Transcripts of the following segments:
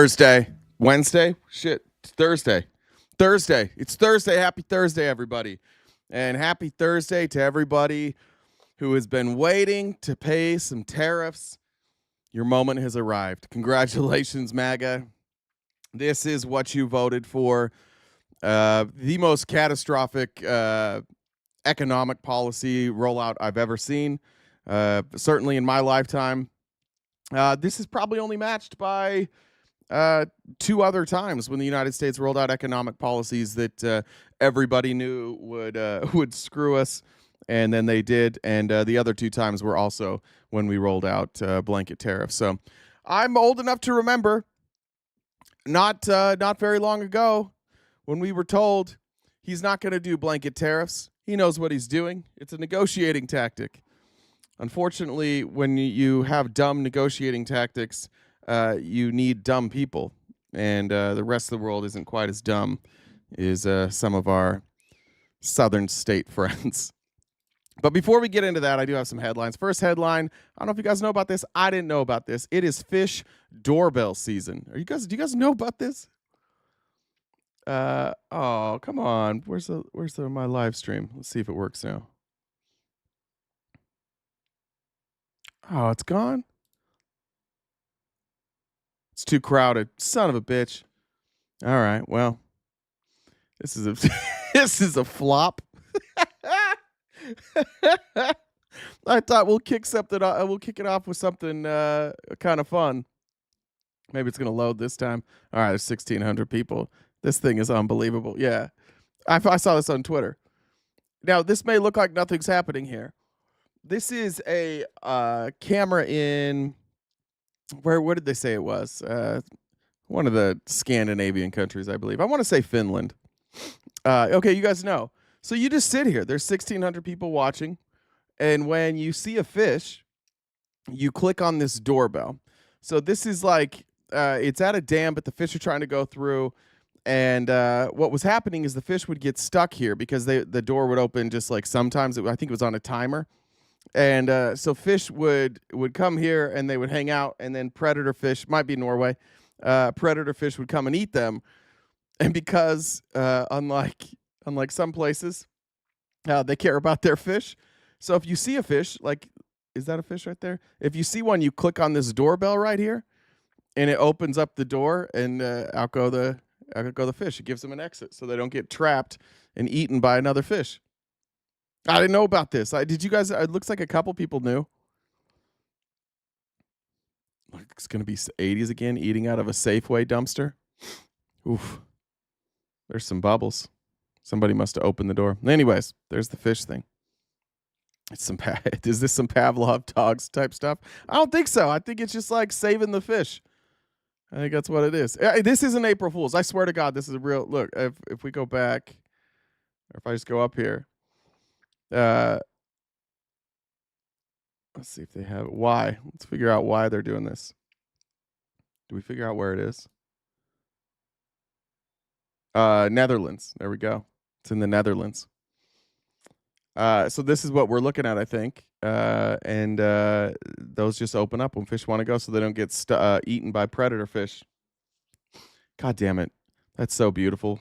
Thursday. Wednesday? Shit. It's Thursday. Thursday. It's Thursday. Happy Thursday, everybody. And happy Thursday to everybody who has been waiting to pay some tariffs. Your moment has arrived. Congratulations, MAGA. This is what you voted for. The most catastrophic economic policy rollout I've ever seen. Certainly in my lifetime. This is probably only matched by two other times when the United States rolled out economic policies that everybody knew would screw us, and then they did. And the other two times were also when we rolled out blanket tariffs. So I'm old enough to remember, not very long ago, when we were told he's not going to do blanket tariffs. He knows what he's doing. It's a negotiating tactic. Unfortunately, when you have dumb negotiating tactics, you need dumb people, and the rest of the world isn't quite as dumb as some of our southern state friends. But before we get into that, I do have some headlines. First headline, I don't know if you guys know about this. I didn't know about this. It is fish doorbell season. Do you guys know about this? Oh, come on. Where's my live stream? Let's see if it works now. Oh, it's gone. It's too crowded. Son of a bitch. All right. Well, this is a flop. I thought we'll kick it off with something kind of fun. Maybe it's gonna load this time. All right, there's 1,600 people. This thing is unbelievable. Yeah, I saw this on Twitter. Now, this may look like nothing's happening here. This is a camera in where did they say it was? One of the Scandinavian countries, I believe. I want to say Finland. Okay, you guys know. So you just sit here. There's 1,600 people watching, and when you see a fish, you click on this doorbell. So this is like it's at a dam, but the fish are trying to go through. And what was happening is the fish would get stuck here because the door would open just like sometimes. I think it was on a timer. And so fish would come here and they would hang out, and then predator fish, might be Norway, predator fish would come and eat them. And because unlike some places, they care about their fish. So if you see a fish, like, is that a fish right there? If you see one, you click on this doorbell right here, and it opens up the door, and out go the fish. It gives them an exit so they don't get trapped and eaten by another fish. I didn't know about this. Did you guys? It looks like a couple people knew. It's going to be 80s again, eating out of a Safeway dumpster. Oof. There's some bubbles. Somebody must have opened the door. Anyways, there's the fish thing. Is this some Pavlov dogs type stuff? I don't think so. I think it's just like saving the fish. I think that's what it is. This isn't April Fool's. I swear to God, this is a real look. If we go back, or if I just go up here. Let's see if they have why. Let's figure out why they're doing this. Do we figure out where it is? Netherlands. There we go. It's in the Netherlands. So this is what we're looking at, I think. And those just open up when fish want to go, so they don't get eaten by predator fish. God damn it. That's so beautiful.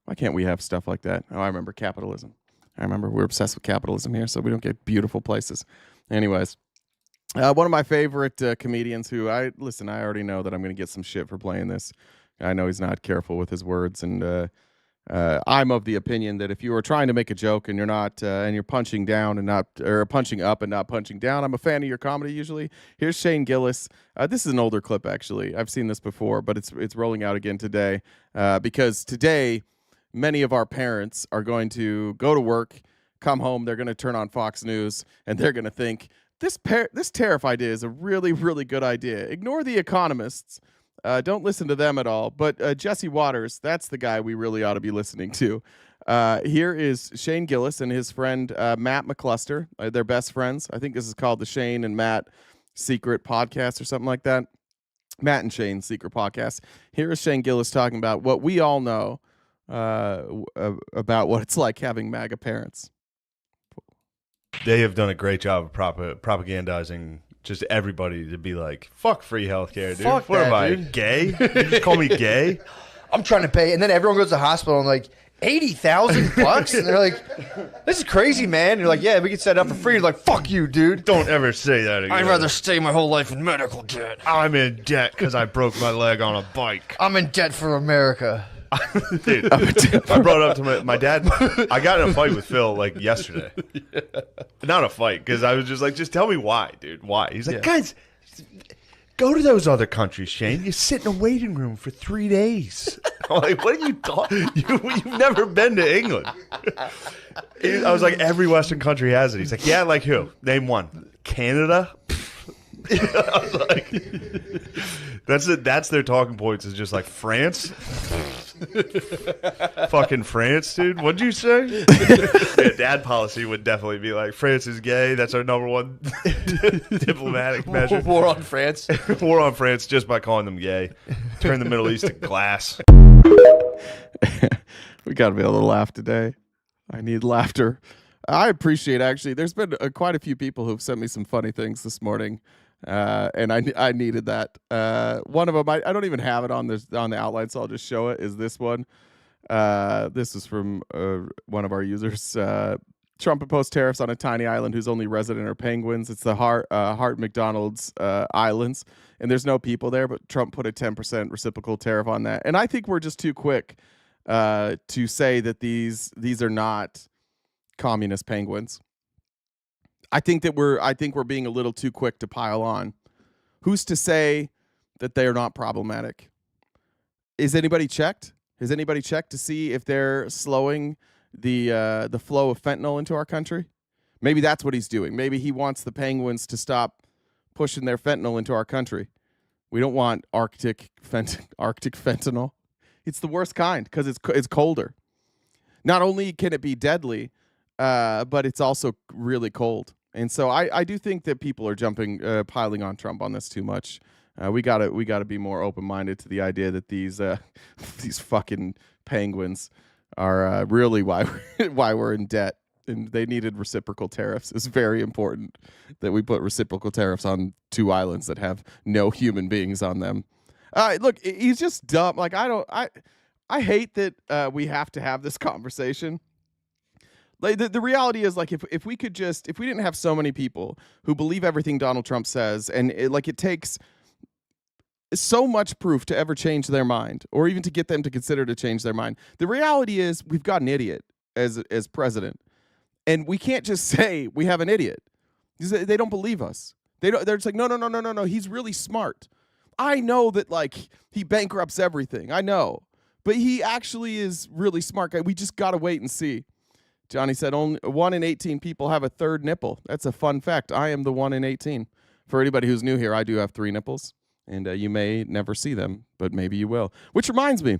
Why can't we have stuff like that? Oh, I remember capitalism. I remember we're obsessed with capitalism here, so we don't get beautiful places. Anyways, one of my favorite comedians who I already know that I'm going to get some shit for playing this. I know he's not careful with his words, and I'm of the opinion that if you are trying to make a joke and you're not, and you're punching down and not, or punching up and not punching down, I'm a fan of your comedy usually. Here's Shane Gillis. This is an older clip, actually. I've seen this before, but it's rolling out again today because today, many of our parents are going to go to work, come home, they're going to turn on Fox News, and they're going to think, this tariff idea is a really, really good idea. Ignore the economists. Don't listen to them at all. But Jesse Waters, that's the guy we really ought to be listening to. Here is Shane Gillis and his friend Matt McCluster. They're best friends. I think this is called the Shane and Matt Secret Podcast or something like that. Matt and Shane Secret Podcast. Here is Shane Gillis talking about what we all know about what it's like having MAGA parents. They have done a great job of propagandizing just everybody to be like, fuck free healthcare, dude. Fuck what that, am I, dude. gay? You just call me gay? I'm trying to pay, and then everyone goes to the hospital and like $80,000, and they're like, "This is crazy, man." And you're like, "Yeah, we can set it up for free." You're like, "Fuck you, dude." Don't ever say that again. I'd rather stay my whole life in medical debt. I'm in debt because I broke my leg on a bike. I'm in debt for America. Dude, I brought it up to my dad. I got in a fight with Phil like yesterday. Not a fight, because I was just like, just tell me why, dude. Why? He's like, guys, go to those other countries, Shane. You sit in a waiting room for 3 days. I'm like, what are you talking? You've never been to England. I was like, every Western country has it. He's like, yeah, like who? Name one. Canada? I was like, that's their talking points, is just like France. Fucking France, dude. What'd you say? Yeah, dad policy would definitely be like, France is gay. That's our number one diplomatic measure. War on France. War on France just by calling them gay. Turn the Middle East to glass. We got to be able to laugh today. I need laughter. I appreciate, actually, there's been quite a few people who've sent me some funny things this morning. And I needed that. One of them, I don't even have it on the outline, so I'll just show it, is this one. This is from one of our users. Trump imposed tariffs on a tiny island whose only resident are penguins. It's the Hart McDonald's Islands, and there's no people there, but Trump put a 10% reciprocal tariff on that. And I think we're just too quick to say that these are not communist penguins. I think we're being a little too quick to pile on. Who's to say that they are not problematic? Is anybody checked? Has anybody checked to see if they're slowing the flow of fentanyl into our country? Maybe that's what he's doing. Maybe he wants the penguins to stop pushing their fentanyl into our country. We don't want Arctic fentanyl. It's the worst kind because it's colder. Not only can it be deadly, but it's also really cold. And so I do think that people are piling on Trump on this too much. We gotta be more open-minded to the idea that these fucking penguins are really why we're in debt, and they needed reciprocal tariffs. It's very important that we put reciprocal tariffs on 2 islands that have no human beings on them. Look, he's just dumb. Like I hate that we have to have this conversation. Like the reality is, like, if we didn't have so many people who believe everything Donald Trump says, and it takes so much proof to ever change their mind, or even to get them to consider to change their mind. The reality is we've got an idiot as president, and we can't just say we have an idiot. They don't believe us. They're just like, no. He's really smart. I know that, like, he bankrupts everything. I know, but he actually is really smart guy. We just gotta wait and see. Johnny said only 1 in 18 people have a third nipple. That's a fun fact. I am the 1 in 18. For anybody who's new here, I do have 3 nipples, and you may never see them, but maybe you will. Which reminds me,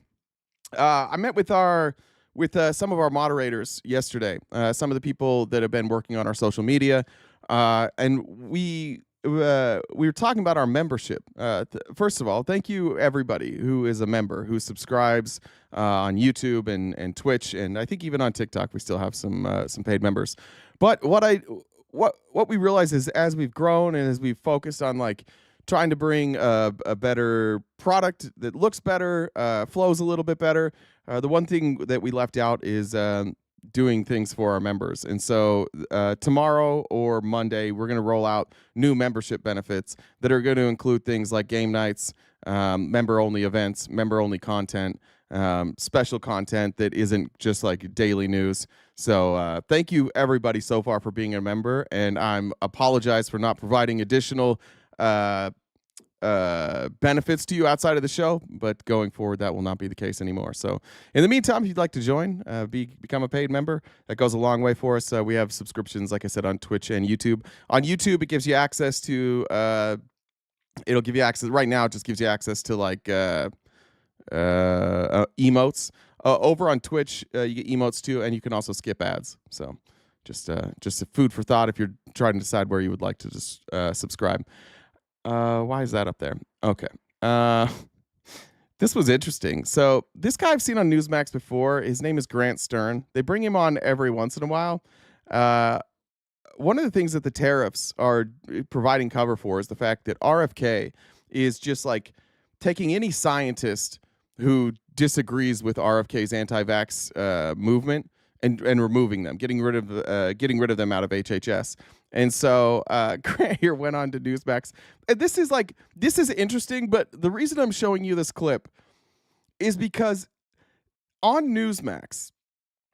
I met with some of our moderators yesterday, some of the people that have been working on our social media, and we were talking about our membership. First of all, thank you everybody who is a member, who subscribes on YouTube and Twitch, and I think even on TikTok we still have some paid members. But what we realize is, as we've grown and as we've focused on, like, trying to bring a better product that looks better, flows a little bit better, the one thing that we left out is doing things for our members. And so tomorrow or Monday, we're going to roll out new membership benefits that are going to include things like game nights, member-only events, member-only content, special content that isn't just like daily news. So thank you everybody so far for being a member, and I'm apologize for not providing additional benefits to you outside of the show, but going forward that will not be the case anymore. So in the meantime, if you'd like to join, become a paid member, that goes a long way for us. We have subscriptions, like I said, on Twitch and YouTube. On YouTube, it gives you access to it'll give you access right now. It just gives you access to, like, emotes. Over on Twitch, you get emotes too, and you can also skip ads. So just a food for thought if you're trying to decide where you would like to just subscribe. Why is that up there? Okay. This was interesting. So this guy I've seen on Newsmax before. His name is Grant Stern. They bring him on every once in a while. one of the things that the tariffs are providing cover for is the fact that RFK is just like taking any scientist who disagrees with RFK's anti-vax movement and removing them, getting rid of them out of HHS. And so Grant here went on to Newsmax. And this is interesting, but the reason I'm showing you this clip is because on Newsmax,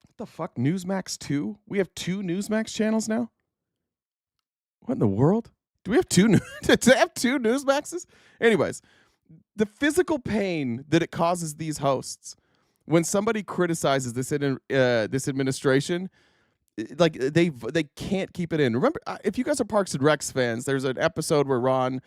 what the fuck, Newsmax 2? We have 2 Newsmax channels now? What in the world? Do we have 2 Newsmaxes? Anyways, the physical pain that it causes these hosts when somebody criticizes this administration, like they can't keep it in. Remember, if you guys are Parks and Recs fans, there's an episode where Ron,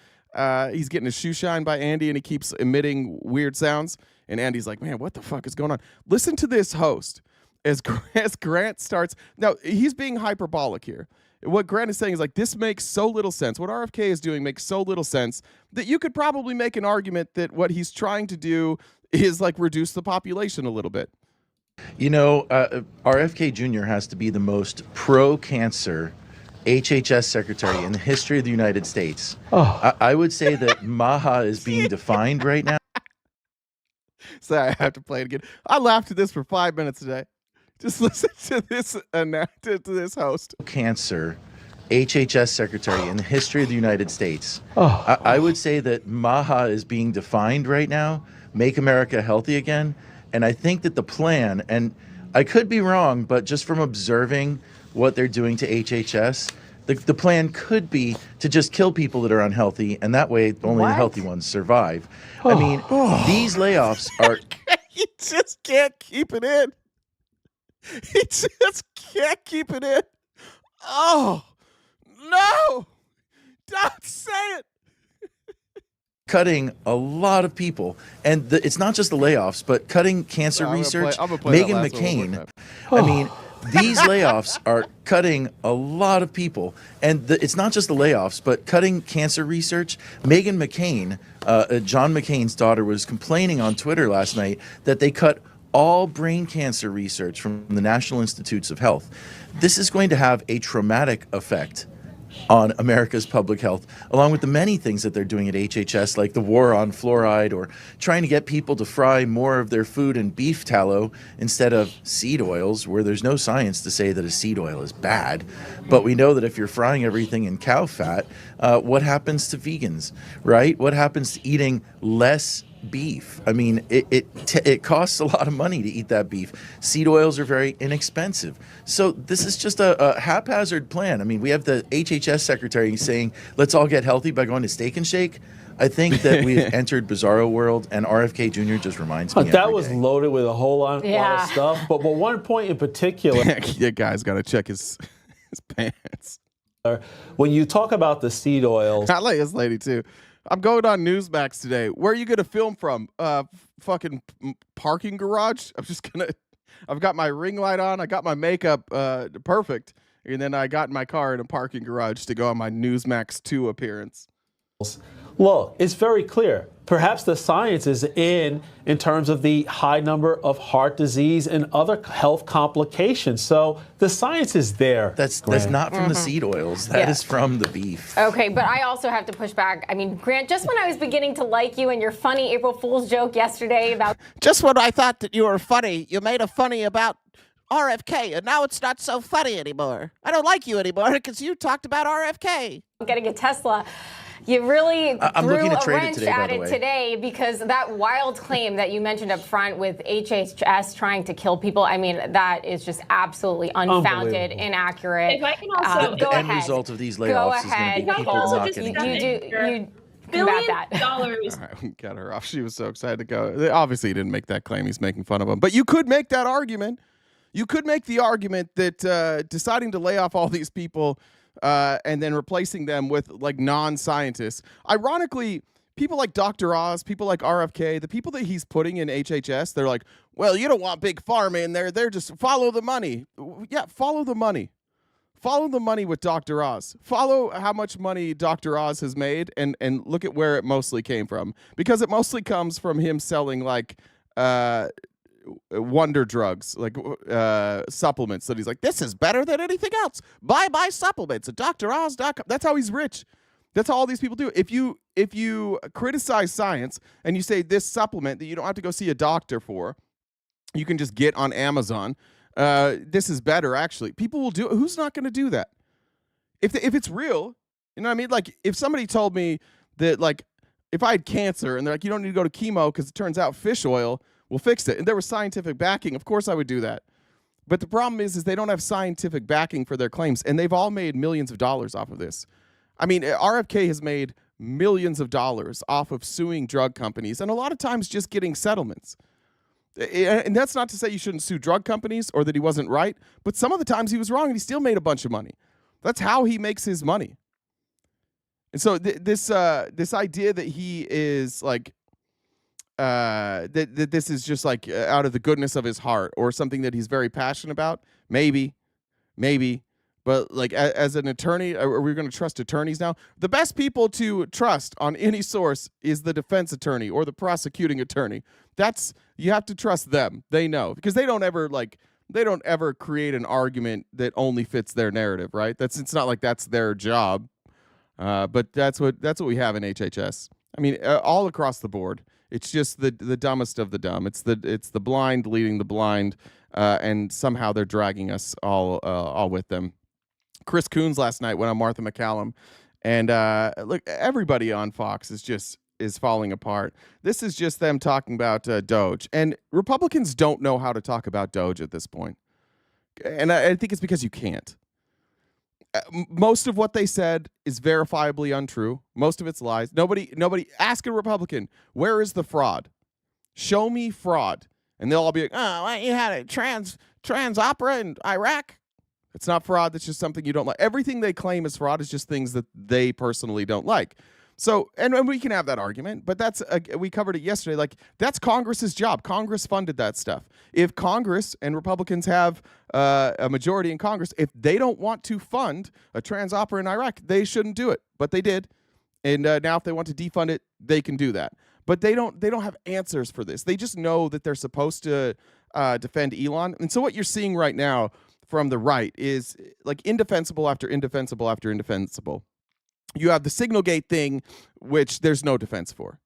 he's getting his shoe shined by Andy, and he keeps emitting weird sounds. And Andy's like, man, what the fuck is going on? Listen to this host as Grant starts. Now, he's being hyperbolic here. What Grant is saying is like, this makes so little sense. What RFK is doing makes so little sense that you could probably make an argument that what he's trying to do is like reduce the population a little bit. You know, RFK Jr. has to be the most pro-cancer HHS secretary in the history of the United States. I would say that Maha is being defined right now. Sorry, I have to play it again. I laughed at this for 5 minutes today. Just listen to this to this host. Cancer HHS secretary in the history of the United States. I would say that Maha is being defined right now. Make America healthy again. And I think that the plan, and I could be wrong, but just from observing what they're doing to HHS, the plan could be to just kill people that are unhealthy, and that way only the healthy ones survive. I mean, these layoffs are... You just can't keep it in. He just can't keep it in. Oh, no. Don't say it. Cutting a lot of people, and it's not just the layoffs, but cutting cancer research. Meghan McCain. I mean, these layoffs are cutting a lot of people, and it's not just the layoffs, but cutting cancer research. Meghan McCain, John McCain's daughter, was complaining on Twitter last night that they cut all brain cancer research from the National Institutes of Health. This is going to have a traumatic effect on America's public health, along with the many things that they're doing at HHS, like the war on fluoride, or trying to get people to fry more of their food in beef tallow instead of seed oils, where there's no science to say that a seed oil is bad. But we know that if you're frying everything in cow fat, what happens to vegans, right? What happens to eating less beef? I mean, it costs a lot of money to eat that beef. Seed oils are very inexpensive. So this is just a haphazard plan. I mean, we have the HHS secretary saying, let's all get healthy by going to Steak and Shake. I think that we've entered bizarro world, and RFK Jr. just reminds me that was loaded with a whole lot of stuff. But one point in particular, that guy's got to check his pants. When you talk about the seed oils, I like this lady too. I'm going on Newsmax today. Where are you going to film from? Fucking parking garage? I've got my ring light on. I got my makeup perfect. And then I got in my car in a parking garage to go on my Newsmax 2 appearance. Look, it's very clear. Perhaps the science is in terms of the high number of heart disease and other health complications. So the science is there. That's not from the seed oils. That is from the beef. Okay, but I also have to push back. I mean, Grant, just when I was beginning to like you and your funny April Fool's joke yesterday about... Just when I thought that you were funny, you made a funny about RFK, and now it's not so funny anymore. I don't like you anymore because you talked about RFK. Getting a Tesla. You really I'm threw looking to a trade it wrench today, at by the it way. today because that wild claim that you mentioned up front with HHS trying to kill people, I mean, that is just absolutely unfounded, inaccurate. If I can also go the end ahead. result of these Go layoffs is going ahead. to be people also not just getting step You combat that. $1 All right, we got her off. She was so excited to go. Obviously, he didn't make that claim. He's making fun of him. But you could make that argument. You could make the argument that deciding to lay off all these people and then replacing them with like non-scientists. Ironically, people like Dr. Oz, people like RFK, the people that he's putting in HHS, they're like, well, you don't want big pharma in there. They're just follow the money. Yeah, follow the money. Follow the money with Dr. Oz. Follow how much money Dr. Oz has made and look at where it mostly came from. Because it mostly comes from him selling like wonder drugs, like supplements that he's like, this is better than anything else. Buy supplements at DrOz.com. That's how he's rich. That's how all these people do. If you criticize science and you say this supplement that you don't have to go see a doctor for, you can just get on Amazon, this is better, actually. People will do it. Who's not going to do that? If it's real, you know what I mean? Like, if somebody told me that, like, if I had cancer and they're like, you don't need to go to chemo because it turns out fish oil will fix it, and there was scientific backing, of course I would do that. But the problem is they don't have scientific backing for their claims, and they've all made millions of dollars off of this. I mean, RFK has made millions of dollars off of suing drug companies, and a lot of times just getting settlements. And that's not to say you shouldn't sue drug companies or that he wasn't right, but some of the times he was wrong and he still made a bunch of money. That's how he makes his money. And so this idea that he is like that this is just like out of the goodness of his heart or something that he's very passionate about, maybe, but like as an attorney, are we going to trust attorneys now? The best people to trust on any source is the defense attorney or the prosecuting attorney. You have to trust them. They know, because they don't ever create an argument that only fits their narrative, right? It's not like that's their job. But that's what we have in HHS. I mean, all across the board, it's just the dumbest of the dumb. It's the blind leading the blind, and somehow they're dragging us all with them. Chris Coons last night went on Martha McCallum, and look, everybody on Fox is falling apart. This is just them talking about Doge, and Republicans don't know how to talk about Doge at this point, and I think it's because you can't. Most of what they said is verifiably untrue. Most of it's lies. Nobody ask a Republican, where is the fraud? Show me fraud. And they'll all be like, oh, well, you had a trans opera in Iraq. It's not fraud. That's just something you don't like. Everything they claim is fraud is just things that they personally don't like. So, and we can have that argument, but that's we covered it yesterday. Like, that's Congress's job. Congress funded that stuff. If Congress and Republicans have a majority in Congress, if they don't want to fund a trans opera in Iraq, they shouldn't do it. But they did, and now if they want to defund it, they can do that. But they don't have answers for this. They just know that they're supposed to defend Elon. And so what you're seeing right now from the right is like indefensible after indefensible after indefensible. You have the Signalgate thing, which there's no defense for.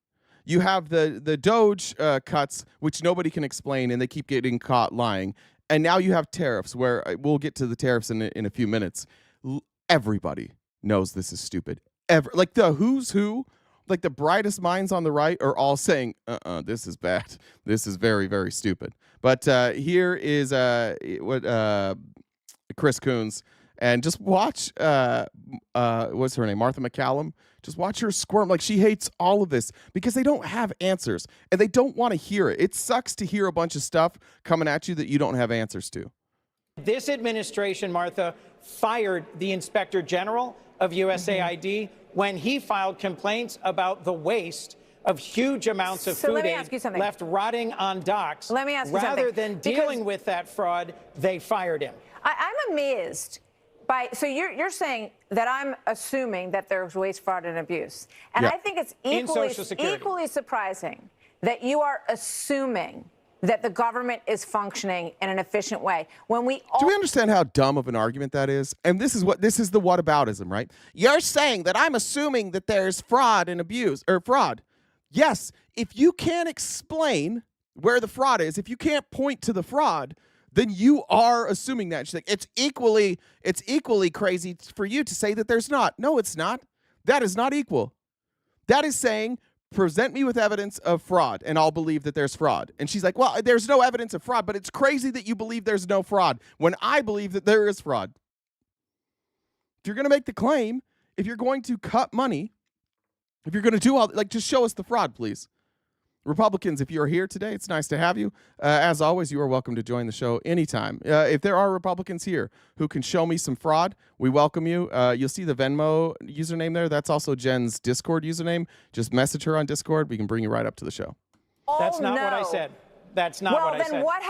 You have the Doge cuts, which nobody can explain, and they keep getting caught lying. And now you have tariffs, where we'll get to the tariffs in a few minutes. Everybody knows this is stupid. Like the who's who, like the brightest minds on the right are all saying, this is bad. This is very, very stupid. But here is what Chris Coons. And just watch, what's her name? Martha McCallum. Just watch her squirm. Like, she hates all of this because they don't have answers and they don't want to hear it. It sucks to hear a bunch of stuff coming at you that you don't have answers to. This administration, Martha, fired the Inspector General of USAID when he filed complaints about the waste of huge amounts of food aid left rotting on docks. Let me ask you something. Rather than dealing with that fraud, they fired him. I'm amazed. So you're saying that I'm assuming that there's waste, fraud, and abuse. And I think it's equally surprising that you are assuming that the government is functioning in an efficient way. When we all— Do we understand how dumb of an argument that is? And this is the whataboutism, right? You're saying that I'm assuming that there's fraud and abuse, or fraud. Yes, if you can't explain where the fraud is, if you can't point to the fraud, then you are assuming that. She's like, it's equally crazy for you to say that there's not. No, it's not. That is not equal. That is saying, present me with evidence of fraud, and I'll believe that there's fraud. And she's like, well, there's no evidence of fraud, but it's crazy that you believe there's no fraud when I believe that there is fraud. If you're going to make the claim, if you're going to cut money, if you're going to do all, like, just show us the fraud, please. Republicans, if you're here today, it's nice to have you. As always, you are welcome to join the show anytime. If there are Republicans here who can show me some fraud, we welcome you. You'll see the Venmo username there. That's also Jen's Discord username. Just message her on Discord. We can bring you right up to the show. That's not what I said. That's not what I said. Well, then what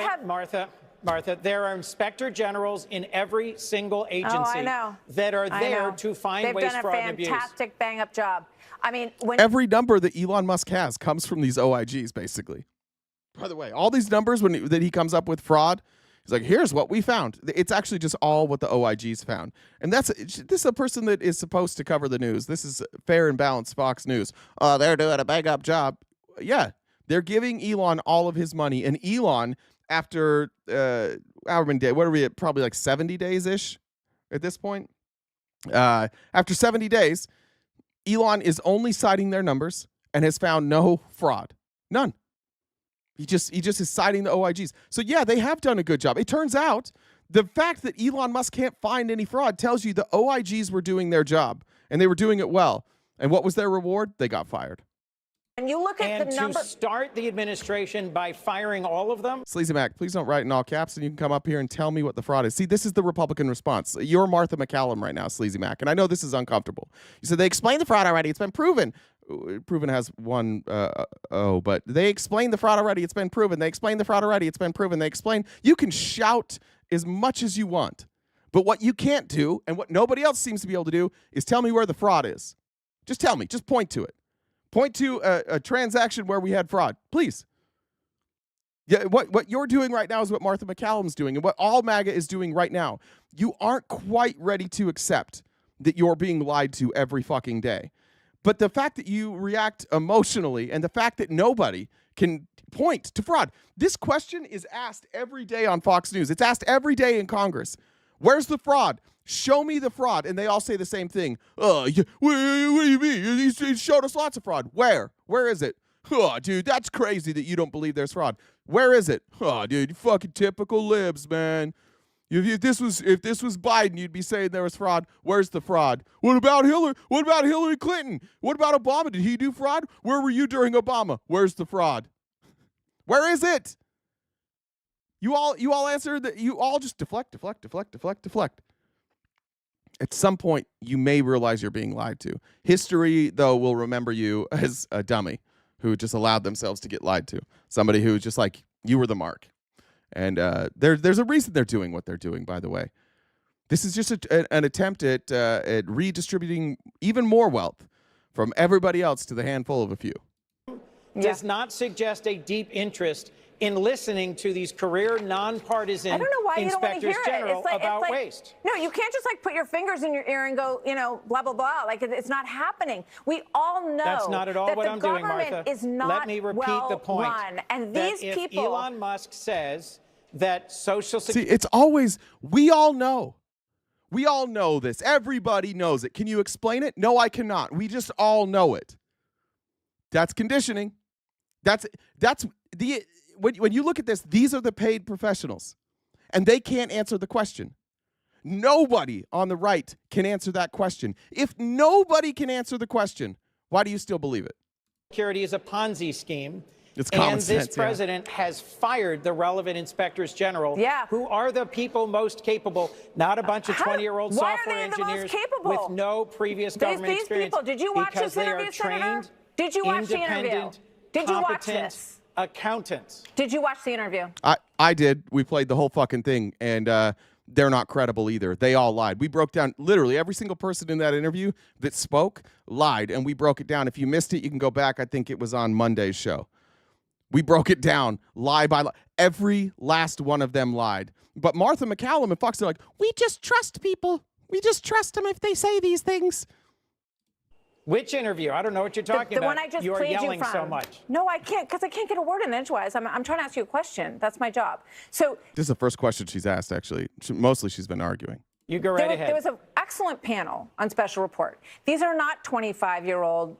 has— Martha, there are inspector generals in every single agency that are there to find waste, fraud, and abuse. They've done a fantastic bang-up job. I mean, every number that Elon Musk has comes from these OIGs, basically. By the way, all these numbers that he comes up with fraud, he's like, here's what we found. It's actually just all what the OIGs found. And this is a person that is supposed to cover the news. This is fair and balanced Fox News. Oh, they're doing a bang up job. Yeah, they're giving Elon all of his money. And Elon, after however many days, what are we at? Probably like 70 days-ish at this point. After 70 days, Elon is only citing their numbers and has found no fraud. None. He just is citing the OIGs. So yeah, they have done a good job. It turns out the fact that Elon Musk can't find any fraud tells you the OIGs were doing their job and they were doing it well. And what was their reward? They got fired. And you look at the number. To start the administration by firing all of them. Sleazy Mac, please don't write in all caps, and you can come up here and tell me what the fraud is. See, this is the Republican response. You're Martha McCallum right now, Sleazy Mac, and I know this is uncomfortable. You said they explained the fraud already. It's been proven. Proven has one but they explained the fraud already. It's been proven. They explained the fraud already. It's been proven. They explained. You can shout as much as you want, but what you can't do, and what nobody else seems to be able to do, is tell me where the fraud is. Just tell me. Just point to it. Point to a transaction where we had fraud, please. Yeah, what you're doing right now is what Martha McCallum's doing, and what all MAGA is doing right now. You aren't quite ready to accept that you're being lied to every fucking day. But the fact that you react emotionally, and the fact that nobody can point to fraud. This question is asked every day on Fox News. It's asked every day in Congress. Where's the fraud? Show me the fraud. And they all say the same thing. What do you mean? He showed us lots of fraud. Where? Where is it? Oh, dude, that's crazy that you don't believe there's fraud. Where is it? Oh, dude, you fucking typical libs, man. If this was Biden, you'd be saying there was fraud. Where's the fraud? What about Hillary? What about Hillary Clinton? What about Obama? Did he do fraud? Where were you during Obama? Where's the fraud? Where is it? You all answer that. You all just deflect. At some point, you may realize you're being lied to. History, though, will remember you as a dummy who just allowed themselves to get lied to. Somebody who just like, you were the mark. And there's a reason they're doing what they're doing, by the way. This is just an attempt at redistributing even more wealth from everybody else to the handful of a few. Does not suggest a deep interest in listening to these career nonpartisan inspectors general about waste. No, you can't just like put your fingers in your ear and go, blah, blah, blah. Like it's not happening. We all know that's not at all what I'm doing, Martha. Is not Let me repeat the point. Run. And these if people. Elon Musk says that Social Security. See, it's always, we all know. We all know this. Everybody knows it. Can you explain it? No, I cannot. We just all know it. That's conditioning. That's the. When you look at this, these are the paid professionals, and they can't answer the question. Nobody on the right can answer that question. If nobody can answer the question, why do you still believe it? Security is a Ponzi scheme. It's common sense, this president has fired the relevant inspectors general, who are the people most capable, not a bunch of 20-year-old software engineers with no previous government experience. People, did you watch this interview, Senator? Did you watch the interview? Did you watch this? Accountants. Did you watch the interview? I did. We played the whole fucking thing, and they're not credible either. They all lied. We broke down literally every single person in that interview that spoke lied, and we broke it down. If you missed it, you can go back. I think it was on Monday's show. We broke it down lie by lie. Every last one of them lied. But Martha McCallum and Fox are like, we just trust people. We just trust them if they say these things. Which interview? I don't know what you're talking about. The one I just You're played yelling you from. so much. No, I can't, because I can't get a word in edgewise. I'm trying to ask you a question. That's my job. So this is the first question she's asked, actually. Mostly she's been arguing. You go right ahead. There was an excellent panel on Special Report. These are not 25-year-old,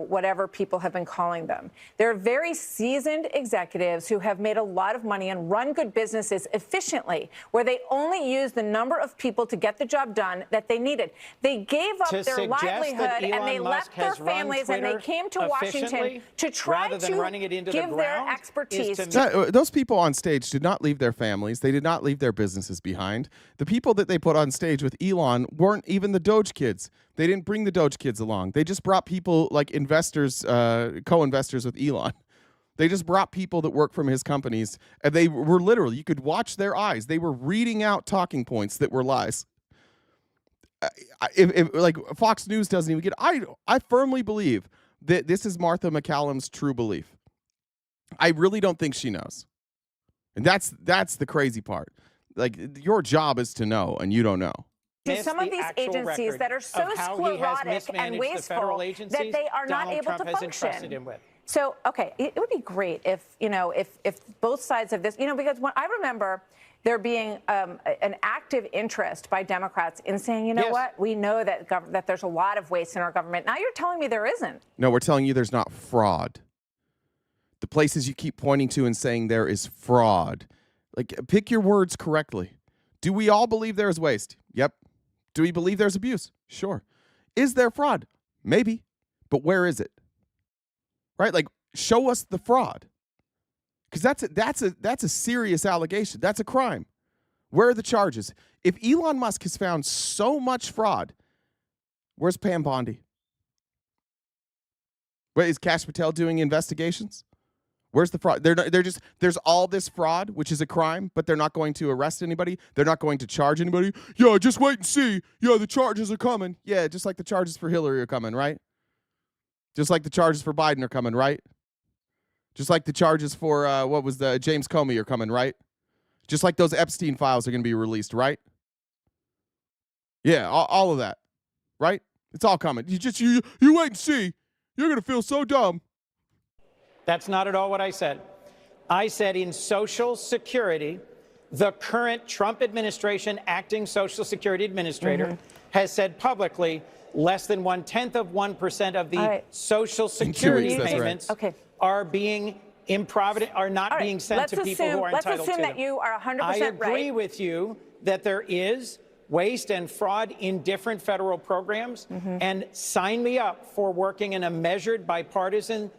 whatever people have been calling them. They're very seasoned executives who have made a lot of money and run good businesses efficiently, where they only use the number of people to get the job done that they needed. They gave up their livelihood and they left their families and they came to Washington to try to give their expertise. Those people on stage did not leave their families. They did not leave their businesses behind. The people that they put on stage with Elon weren't even the Doge kids. They didn't bring the Doge kids along. They just brought people like investors, co-investors with Elon. They just brought people that work from his companies, and they were literally, you could watch their eyes. They were reading out talking points that were lies. If like Fox News doesn't even get, I firmly believe that this is Martha McCallum's true belief. I really don't think she knows. And that's the crazy part. Like, your job is to know, and you don't know. Some of these agencies that are so sclerotic and wasteful that they are not able to function. So, okay, it would be great if, if both sides of this, because when I remember there being an active interest by Democrats in saying, you know what, we know that there's a lot of waste in our government. Now you're telling me there isn't. No, we're telling you there's not fraud. The places you keep pointing to and saying there is fraud. Like, pick your words correctly. Do we all believe there is waste? Yep. Do we believe there's abuse? Sure. Is there fraud? Maybe. But where is it? Right? Like, show us the fraud. Because that's a serious allegation. That's a crime. Where are the charges? If Elon Musk has found so much fraud, where's Pam Bondi? Wait, is Kash Patel doing investigations? Where's the fraud? There's all this fraud, which is a crime, but they're not going to arrest anybody. They're not going to charge anybody. Yeah, just wait and see. Yeah, the charges are coming. Yeah, just like the charges for Hillary are coming, right? Just like the charges for Biden are coming, right? Just like the charges for, James Comey are coming, right? Just like those Epstein files are going to be released, right? Yeah, all of that, right? It's all coming. You wait and see. You're going to feel so dumb. That's not at all what I said. I said in Social Security, the current Trump administration acting Social Security administrator has said publicly less than 1/10% of the Social Security payments are being improvident, are not being sent to people who are entitled to them. Let's assume that you are 100% right. I agree with you that there is waste and fraud in different federal programs, and sign me up for working in a measured, bipartisan,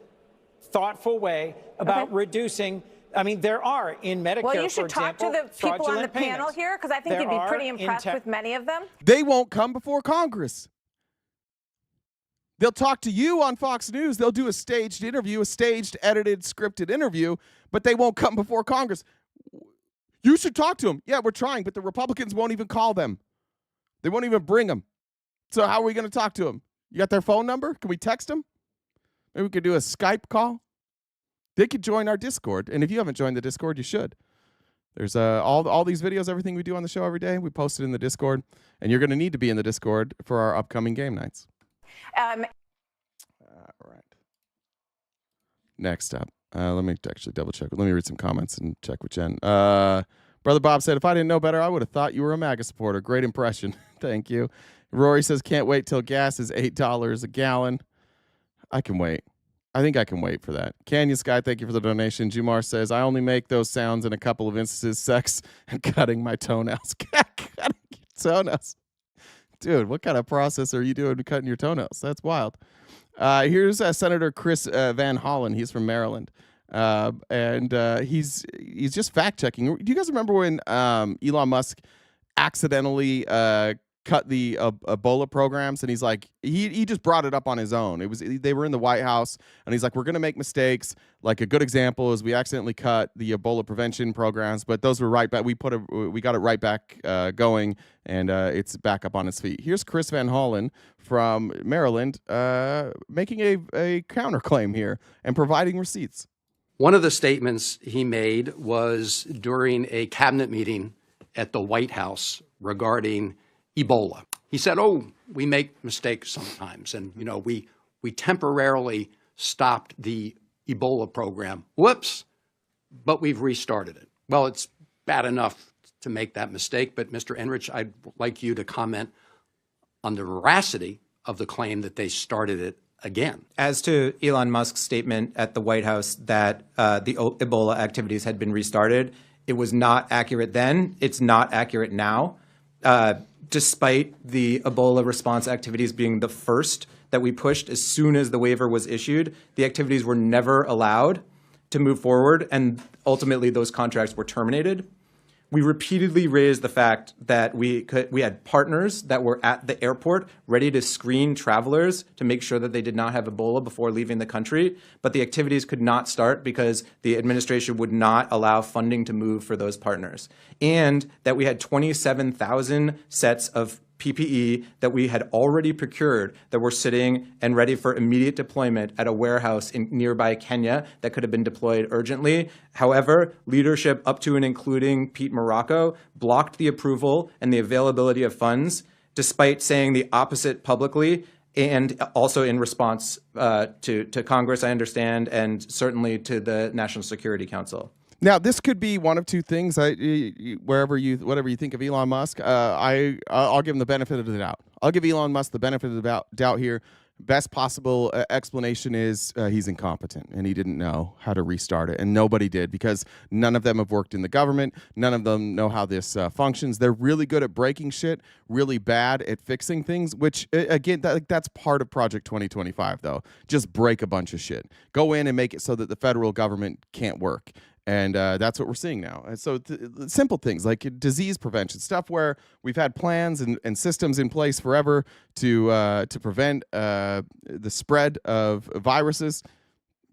thoughtful way about reducing. I mean, there are in Medicare, well, you should for example, talk to the people on the panel payments. here, because I think you'd be pretty impressed with many of them. They won't come before Congress. They'll talk to you on Fox News. They'll do a staged interview, a staged, edited, scripted interview, but they won't come before Congress. You should talk to them. Yeah, we're trying, but the Republicans won't even call them. They won't even bring them. So how are we going to talk to them? You got their phone number? Can we text them? Maybe we could do a Skype call. They could join our Discord. And if you haven't joined the Discord, you should. There's all these videos, everything we do on the show every day, we post it in the Discord. And you're going to need to be in the Discord for our upcoming game nights. All right. Next up. Let me actually double check. Let me read some comments and check with Jen. Brother Bob said, if I didn't know better, I would have thought you were a MAGA supporter. Great impression. Thank you. Rory says, can't wait till gas is $8 a gallon. I can wait. I think I can wait for that. Canyon Sky, thank you for the donation. Jumar says, I only make those sounds in a couple of instances, sex and cutting my toenails. Cutting your toenails. Dude, what kind of process are you doing to cutting your toenails? That's wild. Here's Senator Chris Van Hollen. He's from Maryland. And he's just fact-checking. Do you guys remember when Elon Musk accidentally cut the Ebola programs, and he's like, he just brought it up on his own. They were in the White House, and he's like, we're gonna make mistakes. Like, a good example is we accidentally cut the Ebola prevention programs, but those were right back. We got it right back going, and it's back up on its feet. Here's Chris Van Hollen from Maryland making a counterclaim here and providing receipts. One of the statements he made was during a cabinet meeting at the White House regarding Ebola. He said, we make mistakes sometimes. And, we temporarily stopped the Ebola program. Whoops, but we've restarted it. Well, it's bad enough to make that mistake. But Mr. Enrich, I'd like you to comment on the veracity of the claim that they started it again. As to Elon Musk's statement at the White House that the Ebola activities had been restarted, it was not accurate then. It's not accurate now. Despite the Ebola response activities being the first that we pushed as soon as the waiver was issued, the activities were never allowed to move forward, and ultimately those contracts were terminated. We repeatedly raised the fact that we had partners that were at the airport ready to screen travelers to make sure that they did not have Ebola before leaving the country, but the activities could not start because the administration would not allow funding to move for those partners. And that we had 27,000 sets of PPE that we had already procured that were sitting and ready for immediate deployment at a warehouse in nearby Kenya that could have been deployed urgently. However, leadership up to and including Pete Morocco blocked the approval and the availability of funds, despite saying the opposite publicly and also in response to Congress, I understand, and certainly to the National Security Council. Now, this could be one of two things. Whatever you think of Elon Musk, I'll give him the benefit of the doubt. I'll give Elon Musk the benefit of the doubt here. Best possible explanation is he's incompetent and he didn't know how to restart it, and nobody did because none of them have worked in the government. None of them know how this functions. They're really good at breaking shit, really bad at fixing things, which, again, that's part of Project 2025, though. Just break a bunch of shit. Go in and make it so that the federal government can't work. And that's what we're seeing now. And so simple things like disease prevention, stuff where we've had plans and systems in place forever to prevent the spread of viruses.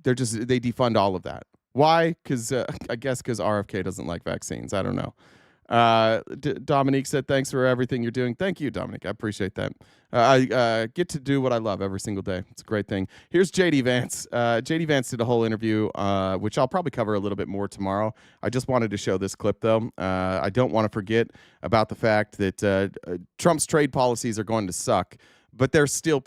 They defund all of that. Why? Because I guess because RFK doesn't like vaccines. I don't know. Dominique said, thanks for everything you're doing. Thank you, Dominique. I appreciate that. I get to do what I love every single day. It's a great thing. Here's JD Vance. JD Vance did a whole interview, which I'll probably cover a little bit more tomorrow. I just wanted to show this clip, though. I don't want to forget about the fact that Trump's trade policies are going to suck, but there's still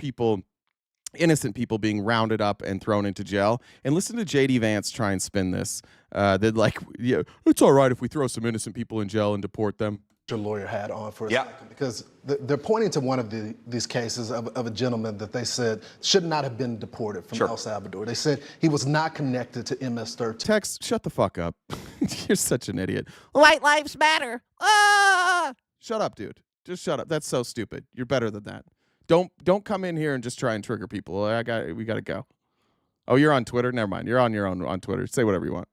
innocent people being rounded up and thrown into jail. And listen to JD Vance try and spin this. It's all right if we throw some innocent people in jail and deport them. Your lawyer had on for a second, because they're pointing to one of these cases of a gentleman that they said should not have been deported from El Salvador. They said he was not connected to MS-13. Tex, shut the fuck up. You're such an idiot. White lives matter. Ah! Shut up, dude. Just shut up. That's so stupid. You're better than that. Don't come in here and just try and trigger people. We got to go. Oh, you're on Twitter? Never mind. You're on your own on Twitter. Say whatever you want.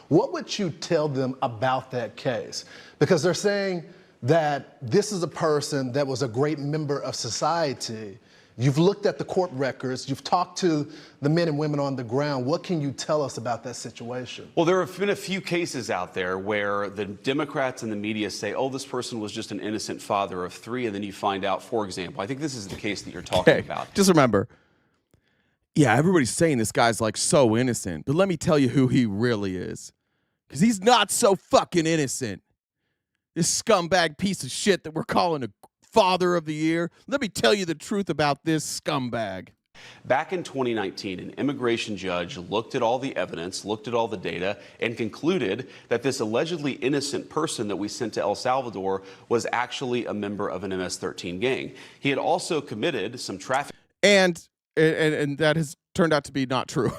What would you tell them about that case? Because they're saying that this is a person that was a great member of society. You've looked at the court records. You've talked to the men and women on the ground. What can you tell us about that situation? Well, there have been a few cases out there where the Democrats and the media say, oh, this person was just an innocent father of three, and then you find out, for example, I think this is the case that you're talking about. Just remember, yeah, everybody's saying this guy's like so innocent, but let me tell you who he really is. Because he's not so fucking innocent. This scumbag piece of shit that we're calling a father of the year. Let me tell you the truth about this scumbag. Back in 2019, an immigration judge looked at all the evidence, looked at all the data, and concluded that this allegedly innocent person that we sent to El Salvador was actually a member of an MS-13 gang. He had also committed some traffic. And that has turned out to be not true.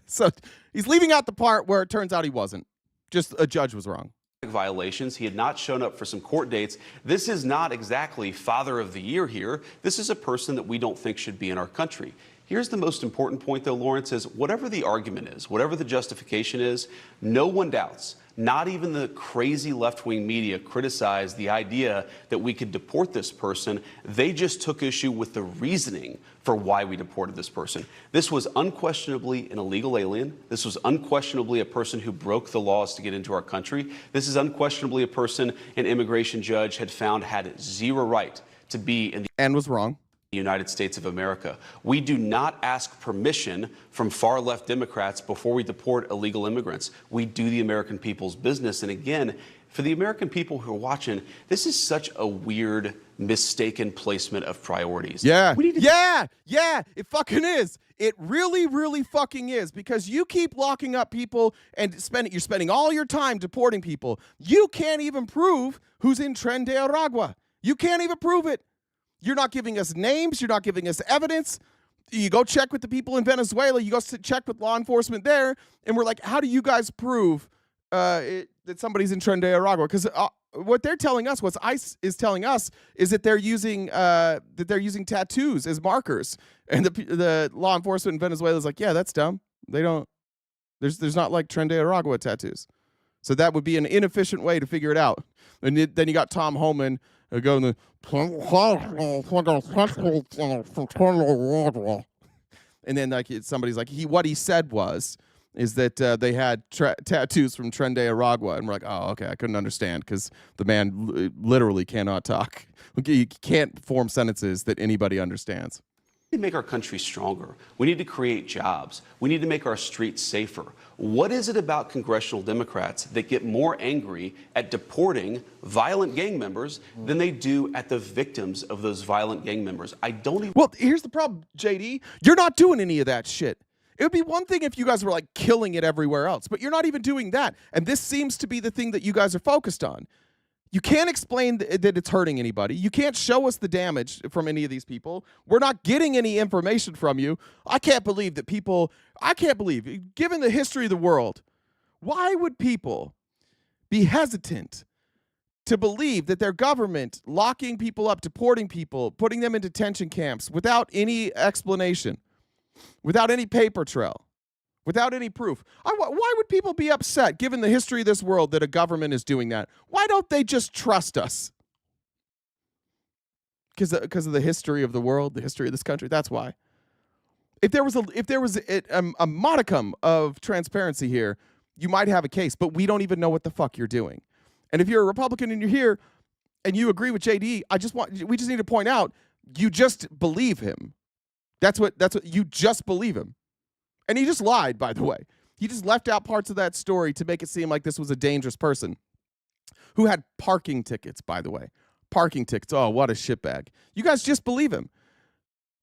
So he's leaving out the part where it turns out he wasn't. Just a judge was wrong. Violations. He had not shown up for some court dates. This is not exactly father of the year here. This is a person that we don't think should be in our country. Here's the most important point, though, Lawrence, is whatever the argument is, whatever the justification is, no one doubts, not even the crazy left-wing media criticized the idea that we could deport this person. They just took issue with the reasoning for why we deported this person. This was unquestionably an illegal alien. This was unquestionably a person who broke the laws to get into our country. This is unquestionably a person an immigration judge had found had zero right to be in the and was wrong. United States of America. We do not ask permission from far-left Democrats before we deport illegal immigrants. We do the American people's business. And again, for the American people who are watching, this is such a weird, mistaken placement of priorities. Yeah, it fucking is. It really, really fucking is, because you keep locking up people and you're spending all your time deporting people. You can't even prove who's in Tren de Aragua. You can't even prove it. You're not giving us names. You're not giving us evidence. You go check with the people in Venezuela. You go check with law enforcement there. And we're like, how do you guys prove that somebody's in Tren de Aragua? Because what they're telling us, what ICE is telling us, is that they're using tattoos as markers. And the law enforcement in Venezuela is like, yeah, that's dumb. They don't. There's not like Tren de Aragua tattoos. So that would be an inefficient way to figure it out. And then you got Tom Homan going, and then like somebody's like, what he said was is that they had tattoos from Tren de Aragua, and we're like, oh, okay, I couldn't understand because the man literally cannot talk. You can't form sentences that anybody understands. We need to make our country stronger. We need to create jobs. We need to make our streets safer. What is it about congressional Democrats that get more angry at deporting violent gang members than they do at the victims of those violent gang members? I don't even... Well, here's the problem, JD. You're not doing any of that shit. It would be one thing if you guys were like killing it everywhere else, but you're not even doing that. And this seems to be the thing that you guys are focused on. You can't explain that it's hurting anybody. You can't show us the damage from any of these people. We're not getting any information from you. I can't believe, given the history of the world, why would people be hesitant to believe that their government locking people up, deporting people, putting them in detention camps without any explanation, without any paper trail, without any proof? Why would people be upset, given the history of this world, that a government is doing that? Why don't they just trust us? Because of the history of the world, the history of this country. That's why. If there was a modicum of transparency here, you might have a case. But we don't even know what the fuck you're doing. And if you're a Republican and you're here and you agree with JD, we just need to point out, you just believe him. That's what you just believe him. And he just lied, by the way. He just left out parts of that story to make it seem like this was a dangerous person who had parking tickets, by the way. Parking tickets. Oh, what a shitbag. You guys just believe him.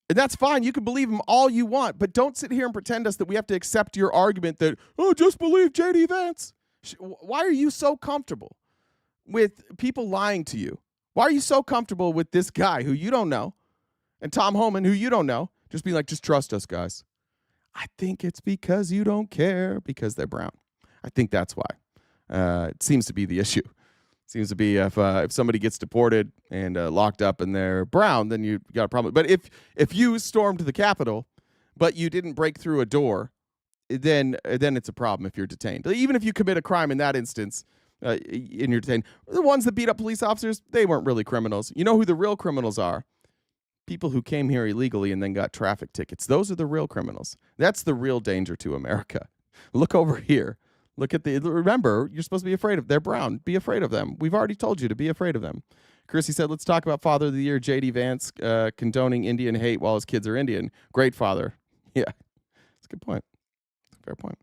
And that's fine. You can believe him all you want, but don't sit here and pretend us that we have to accept your argument that, oh, just believe JD Vance. Why are you so comfortable with people lying to you? Why are you so comfortable with this guy who you don't know and Tom Homan, who you don't know, just being like, just trust us, guys? I think it's because you don't care because they're brown. I think that's why. It seems to be the issue. Seems to be if somebody gets deported and locked up and they're brown, then you got a problem. But if you stormed the Capitol, but you didn't break through a door, then it's a problem if you're detained. Even if you commit a crime in that instance, and you're detained, the ones that beat up police officers, they weren't really criminals. You know who the real criminals are? People who came here illegally and then got traffic tickets. Those are the real criminals. That's the real danger to America. Look over here. Remember, you're supposed to be afraid of, they're brown. Be afraid of them. We've already told you to be afraid of them. Chrissy said, let's talk about Father of the Year, J.D. Vance, condoning Indian hate while his kids are Indian. Great father. Yeah, that's a good point. Fair point.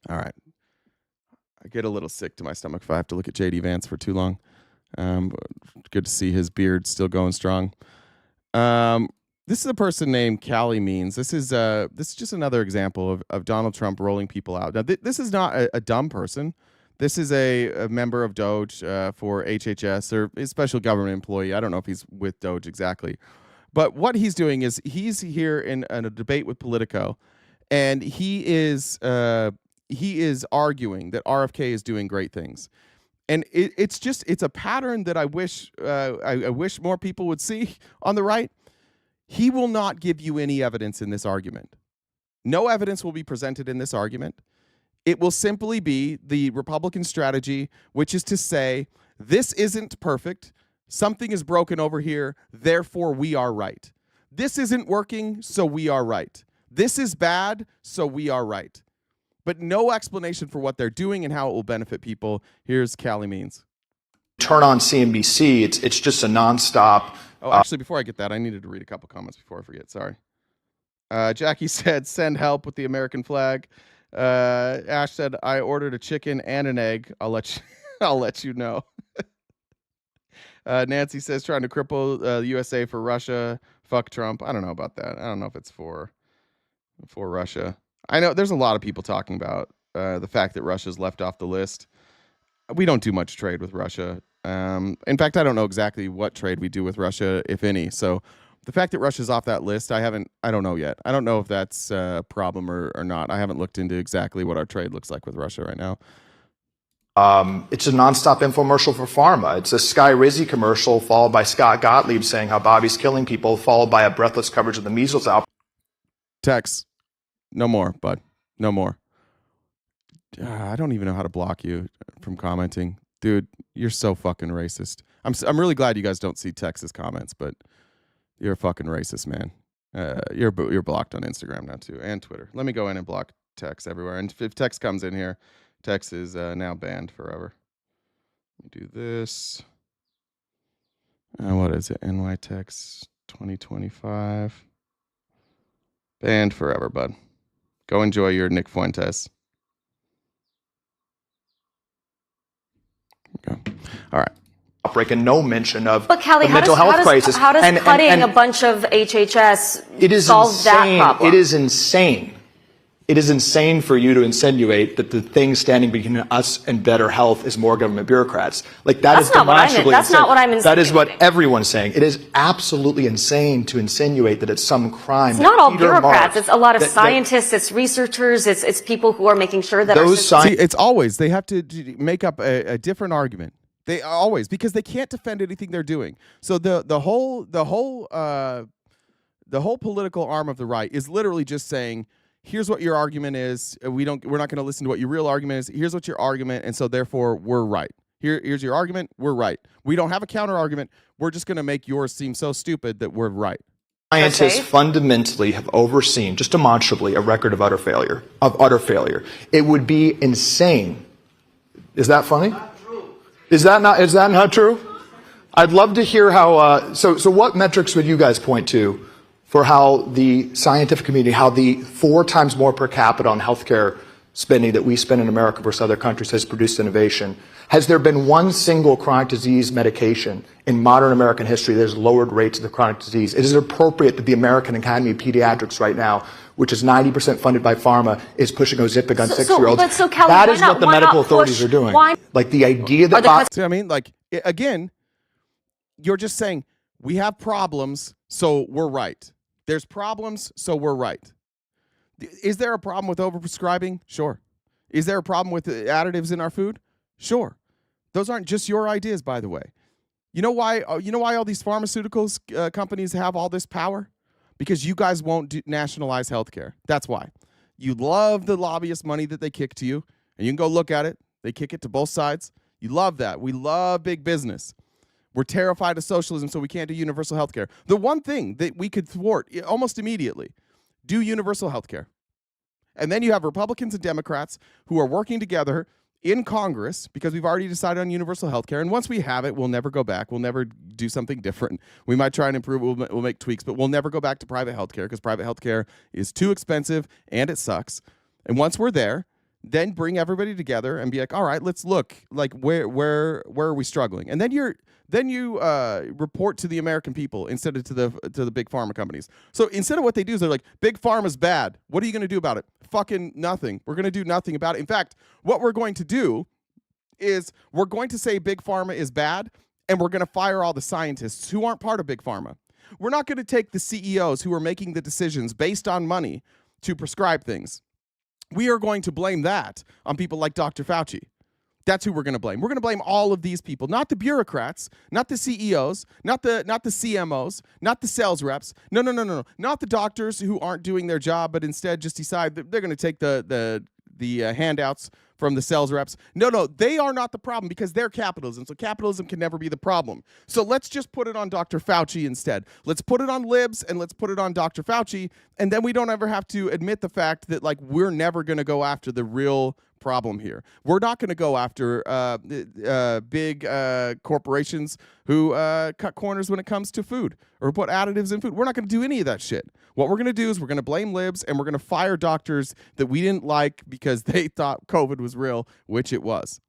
All right. I get a little sick to my stomach if I have to look at J.D. Vance for too long. Good to see his beard still going strong. This is a person named Cali Means. This is just another example of Donald Trump rolling people out. Now, this is not a dumb person. This is a member of Doge for HHS, or a special government employee. I don't know if he's with Doge exactly. But what he's doing is he's here in a debate with Politico, and he is arguing that RFK is doing great things. And it's a pattern that I wish more people would see on the right. He will not give you any evidence in this argument. No evidence will be presented in this argument. It will simply be the Republican strategy, which is to say, this isn't perfect. Something is broken over here. Therefore, we are right. This isn't working, so we are right. This is bad, so we are right. But no explanation for what they're doing and how it will benefit people. Here's Cali Means. Turn on CNBC, it's just a nonstop. Oh, actually, before I get that, I needed to read a couple comments before I forget. Sorry. Jackie said, send help with the American flag. Ash said, I ordered a chicken and an egg. I'll let you know. Nancy says, trying to cripple the USA for Russia. Fuck Trump. I don't know about that. I don't know if it's for Russia. I know there's a lot of people talking about the fact that Russia's left off the list. We don't do much trade with Russia. In fact, I don't know exactly what trade we do with Russia, if any. So the fact that Russia's off that list, I don't know yet. I don't know if that's a problem or not. I haven't looked into exactly what our trade looks like with Russia right now. It's a nonstop infomercial for pharma. It's a Sky Rizzy commercial followed by Scott Gottlieb saying how Bobby's killing people, followed by a breathless coverage of the measles outbreak. Text. No more, bud. No more. I don't even know how to block you from commenting. Dude, you're so fucking racist. I'm really glad you guys don't see Texas comments, but you're a fucking racist, man. You're blocked on Instagram now too, and Twitter. Let me go in and block text everywhere. And if text comes in here, text is now banned forever. Let me do this. What is it? NY text 2025. Banned forever, bud. Go enjoy your Nick Fuentes. Okay. All right. Outbreak and no mention of but Callie, the mental health crisis. How does cutting a bunch of HHS solve that problem? It is insane. It is insane for you to insinuate that the thing standing between us and better health is more government bureaucrats. Like that's not what I meant. That's not what I'm insinuating. That is what everyone's saying. It is absolutely insane to insinuate that it's some crime. It's not all bureaucrats. It's a lot of scientists. It's researchers. It's people who are making sure that those see, it's always they have to make up a different argument. They always, because they can't defend anything they're doing. So the whole political arm of the right is literally just saying, here's what your argument is. We're not going to listen to what your real argument is. Here's what your argument, and so therefore we're right. Here's your argument. We're right. We don't have a counter argument. We're just going to make yours seem so stupid that we're right. Scientists fundamentally have overseen, just demonstrably, a record of utter failure. It would be insane. Is that funny? Not true. Is that not true? I'd love to hear how. So what metrics would you guys point to for how the scientific community, how the 4 times more per capita on healthcare spending that we spend in America versus other countries has produced innovation? Has there been one single chronic disease medication in modern American history that has lowered rates of the chronic disease? Is it appropriate that the American Academy of Pediatrics right now, which is 90% funded by pharma, is pushing Ozempic on 6-year-olds? That is what the medical authorities are doing. Like the idea that... See, I mean, like, again, you're just saying, we have problems, so we're right. There's problems, so we're right. Is there a problem with overprescribing? Sure. Is there a problem with additives in our food? Sure. Those aren't just your ideas, by the way. You know why all these pharmaceuticals companies have all this power? Because you guys won't nationalize healthcare. That's why. You love the lobbyist money that they kick to you, and you can go look at it. They kick it to both sides. You love that. We love big business. We're terrified of socialism, so we can't do universal health care. The one thing that we could thwart almost immediately, do universal health care. And then you have Republicans and Democrats who are working together in Congress because we've already decided on universal health care. And once we have it, we'll never go back. We'll never do something different. We might try and improve. We'll make tweaks, but we'll never go back to private health care because private health care is too expensive and it sucks. And once we're there, then bring everybody together and be like, all right, let's look like where are we struggling? And then you report to the American people instead of to the big pharma companies. So instead of what they do is they're like, big pharma's bad. What are you going to do about it? Fucking nothing. We're going to do nothing about it. In fact, what we're going to do is we're going to say big pharma is bad, and we're going to fire all the scientists who aren't part of big pharma. We're not going to take the CEOs who are making the decisions based on money to prescribe things. We are going to blame that on people like Dr. Fauci. That's who we're going to blame. We're going to blame all of these people, not the bureaucrats, not the CEOs, not the CMOs, not the sales reps. No. Not the doctors who aren't doing their job, but instead just decide that they're going to take the handouts from the sales reps. No, they are not the problem because they're capitalism. So capitalism can never be the problem. So let's just put it on Dr. Fauci instead. Let's put it on libs and let's put it on Dr. Fauci. And then we don't ever have to admit the fact that like we're never going to go after the real problem here. We're not going to go after big corporations who cut corners when it comes to food or put additives in food. We're not going to do any of that shit. What we're going to do is we're going to blame libs and we're going to fire doctors that we didn't like because they thought COVID was real, which it was.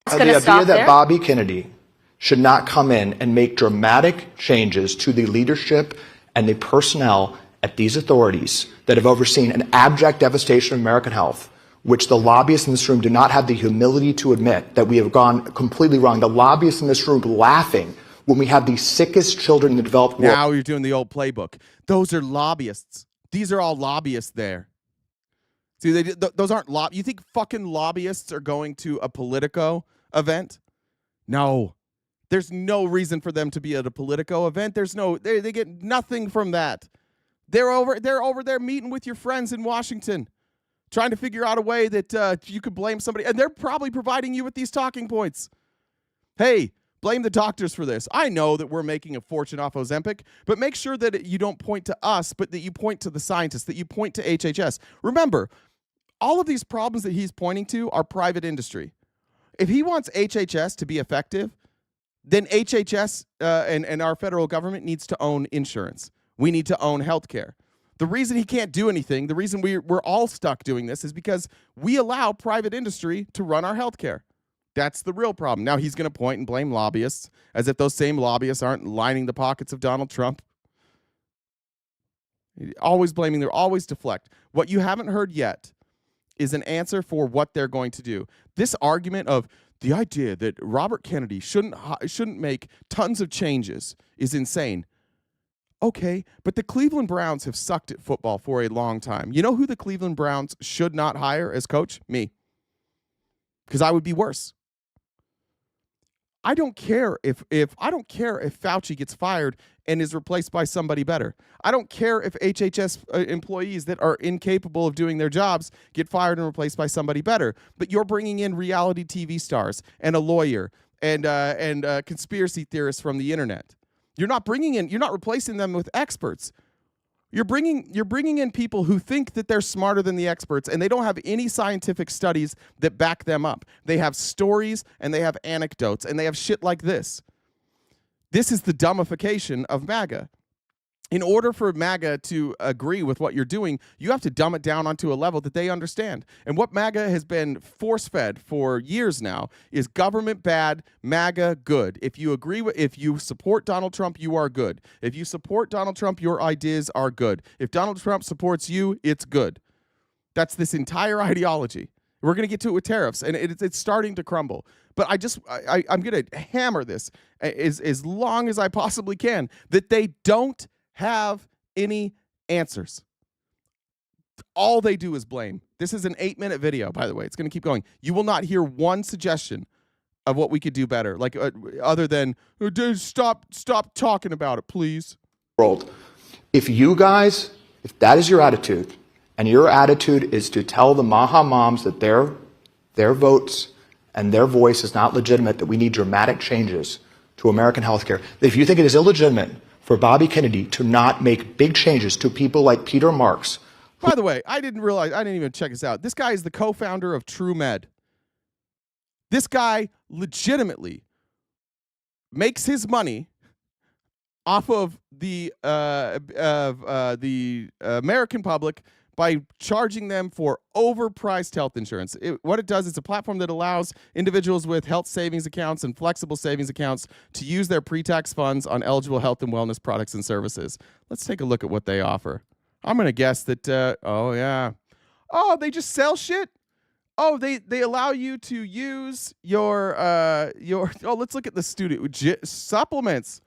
The idea that Bobby Kennedy should not come in and make dramatic changes to the leadership and the personnel at these authorities that have overseen an abject devastation of American health, which the lobbyists in this room do not have the humility to admit that we have gone completely wrong. The lobbyists in this room laughing when we have the sickest children in the developed world. Now you're doing the old playbook. Those are lobbyists. These are all lobbyists there. See, those aren't you think fucking lobbyists are going to a Politico event? No. There's no reason for them to be at a Politico event. They get nothing from that. They're over there meeting with your friends in Washington, trying to figure out a way that you could blame somebody. And they're probably providing you with these talking points. Hey, blame the doctors for this. I know that we're making a fortune off Ozempic, but make sure that you don't point to us, but that you point to the scientists, that you point to HHS. Remember, all of these problems that he's pointing to are private industry. If he wants HHS to be effective, then HHS and our federal government needs to own insurance. We need to own healthcare. The reason he can't do anything, the reason we're all stuck doing this is because we allow private industry to run our healthcare. That's the real problem. Now he's going to point and blame lobbyists as if those same lobbyists aren't lining the pockets of Donald Trump. Always blaming, they're always deflect. What you haven't heard yet is an answer for what they're going to do. This argument of the idea that Robert Kennedy shouldn't make tons of changes is insane. Okay, but the Cleveland Browns have sucked at football for a long time. You know who the Cleveland Browns should not hire as coach? Me. Because I would be worse. I don't care if Fauci gets fired and is replaced by somebody better. I don't care if HHS employees that are incapable of doing their jobs get fired and replaced by somebody better. But you're bringing in reality TV stars and a lawyer and conspiracy theorists from the internet. You're not replacing them with experts. You're bringing in people who think that they're smarter than the experts, and they don't have any scientific studies that back them up. They have stories, and they have anecdotes, and they have shit like this. This is the dumbification of MAGA. In order for MAGA to agree with what you're doing, you have to dumb it down onto a level that they understand. And what MAGA has been force-fed for years now is government bad, MAGA good. If you support Donald Trump, you are good. If you support Donald Trump, your ideas are good. If Donald Trump supports you, it's good. That's this entire ideology. We're going to get to it with tariffs, and it's starting to crumble. But I'm going to hammer this as long as I possibly can, that they don't have any answers. All they do is blame. This is an 8-minute video, by the way. It's going to keep going. You will not hear one suggestion of what we could do better, like other than stop talking about it, please. If that is your attitude, and your attitude is to tell the Maha moms that their votes and their voice is not legitimate, that we need dramatic changes to American healthcare, if you think it is illegitimate for Bobby Kennedy to not make big changes to people like Peter Marks. By the way, I didn't even check this out. This guy is the co-founder of TrueMed. This guy legitimately makes his money off of the American public by charging them for overpriced health insurance. What it does is a platform that allows individuals with health savings accounts and flexible savings accounts to use their pre-tax funds on eligible health and wellness products and services. Let's take a look at what they offer. I'm going to guess that, they just sell shit? Oh, they allow you to use your let's look at the supplements.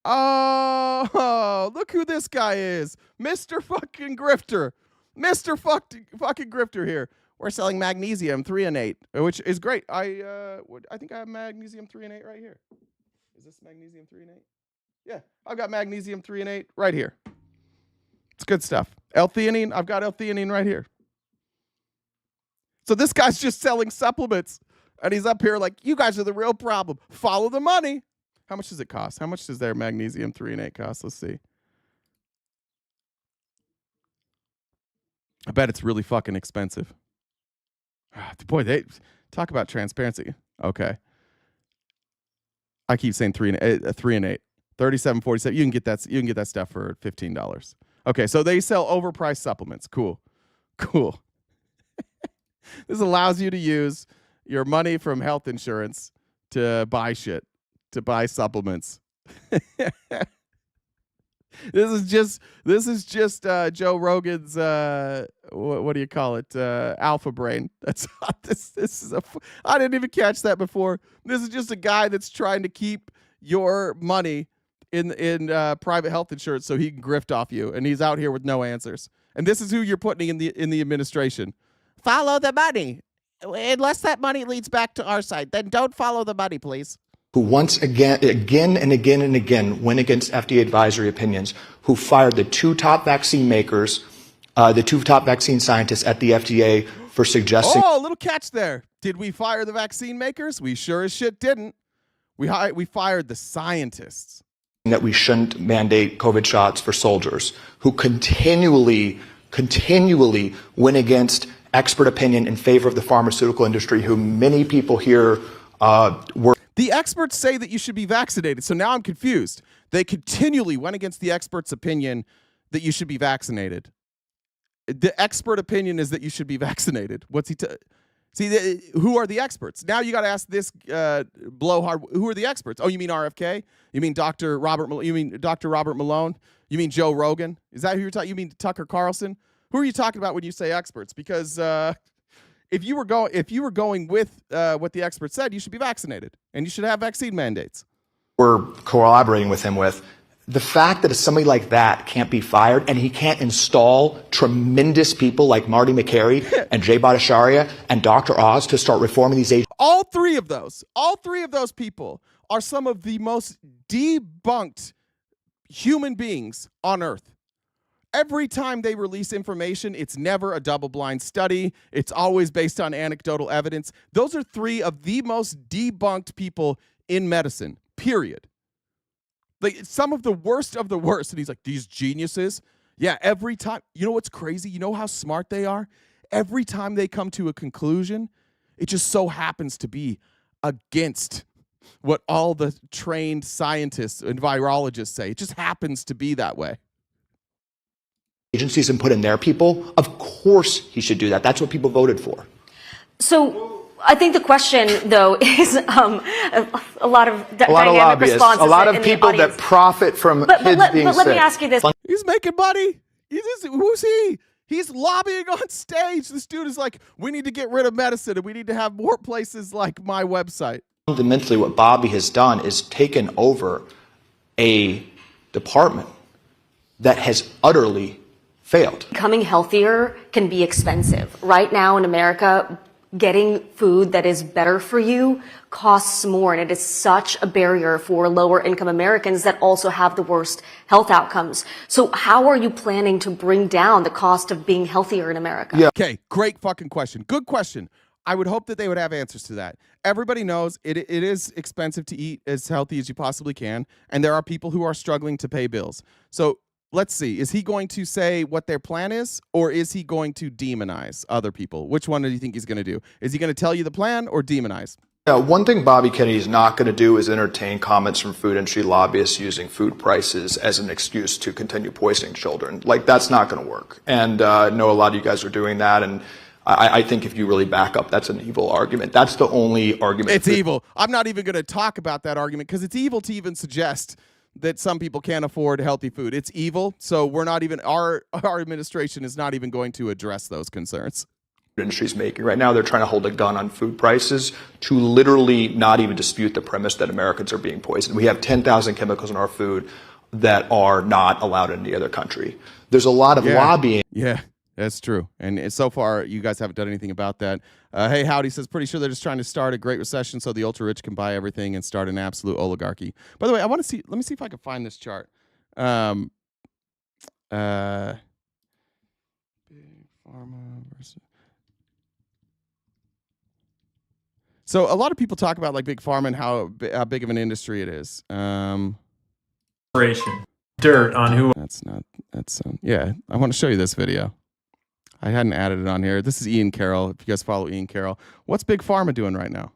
Oh, look who this guy is. Mr. fucking Grifter. Mr. fucking Grifter here. We're selling magnesium 3-8, which is great. I think I have magnesium 3-8 right here. Is this magnesium 3-8? Yeah, I've got magnesium 3-8 right here. It's good stuff. L-theanine, I've got L-theanine right here. So this guy's just selling supplements, and he's up here like, you guys are the real problem. Follow the money. How much does it cost? How much does their magnesium 3-8 cost? Let's see. I bet it's really fucking expensive. Boy, they talk about transparency. Okay. I keep saying 3-8. 37.47. You can get that stuff for $15. Okay, so they sell overpriced supplements. Cool. This allows you to use your money from health insurance to buy shit, to buy supplements. This is just Joe Rogan's what do you call it? Alpha brain. That's this is I didn't even catch that before. This is just a guy that's trying to keep your money in private health insurance so he can grift off you, and he's out here with no answers. And this is who you're putting in the administration. Follow the money. Unless that money leads back to our side, then don't follow the money, please. Who once again and again went against FDA advisory opinions, who fired the two top vaccine makers, the two top vaccine scientists at the FDA for suggesting... Oh, a little catch there. Did we fire the vaccine makers? We sure as shit didn't. We fired the scientists. That we shouldn't mandate COVID shots for soldiers, who continually went against expert opinion in favor of the pharmaceutical industry, who many people here were. The experts say that you should be vaccinated. So now I'm confused. They continually went against the expert's opinion that you should be vaccinated. The expert opinion is that you should be vaccinated. What's he? See, who are the experts? Now you got to ask this blowhard. Who are the experts? Oh, you mean RFK? You mean Dr. Robert? You mean Dr. Robert Malone? You mean Joe Rogan? Is that who you're talking? You mean Tucker Carlson? Who are you talking about when you say experts? Because if you were going with what the experts said, you should be vaccinated and you should have vaccine mandates. We're collaborating with him with. The fact that somebody like that can't be fired and he can't install tremendous people like Marty McCary and Jay Bhattacharya and Dr. Oz to start reforming these agencies. All three of those people are some of the most debunked human beings on earth. Every time they release information, it's never a double-blind study. It's always based on anecdotal evidence. Those are three of the most debunked people in medicine, period. Like, some of the worst of the worst. And he's like, these geniuses. Yeah, every time. You know what's crazy? You know how smart they are? Every time they come to a conclusion, it just so happens to be against what all the trained scientists and virologists say. It just happens to be that way. Agencies and put in their people, of course he should do that. That's what people voted for. So I think the question, though, is a lot of dynamic lobbyists, responses. a lot of people that profit from kids being sick. But let me ask you this. He's making money. Who's he? He's lobbying on stage. This dude is like, we need to get rid of medicine and we need to have more places like my website. Fundamentally, what Bobby has done is taken over a department that has utterly failed. Becoming healthier can be expensive. Right now in America, getting food that is better for you costs more, and it is such a barrier for lower income Americans that also have the worst health outcomes. So how are you planning to bring down the cost of being healthier in America? Yeah. Okay, great fucking question. Good question. I would hope that they would have answers to that. Everybody knows it is expensive to eat as healthy as you possibly can, and there are people who are struggling to pay bills. So let's see. Is he going to say what their plan is, or is he going to demonize other people? Which one do you think he's going to do? Is he going to tell you the plan or demonize? Yeah, one thing Bobby Kennedy is not going to do is entertain comments from food industry lobbyists using food prices as an excuse to continue poisoning children. Like, that's not going to work. And I know a lot of you guys are doing that, and I think if you really back up, that's an evil argument. That's the only argument. It's evil. I'm not even going to talk about that argument because it's evil to even suggest that some people can't afford healthy food. It's evil. So we're not even, our administration is not even going to address those concerns. Industry's making right now, they're trying to hold a gun on food prices to literally not even dispute the premise that Americans are being poisoned. We have 10,000 chemicals in our food that are not allowed in any other country. There's a lot of lobbying. Yeah, that's true. And so far, you guys haven't done anything about that. Hey, Howdy says, pretty sure they're just trying to start a great recession so the ultra rich can buy everything and start an absolute oligarchy. By the way, let me see if I can find this chart. Big Pharma versus. So a lot of people talk about like Big Pharma and how big of an industry it is. Dirt on who. Yeah, I want to show you this video. I hadn't added it on here. This is Ian Carroll. If you guys follow Ian Carroll, what's Big Pharma doing right now?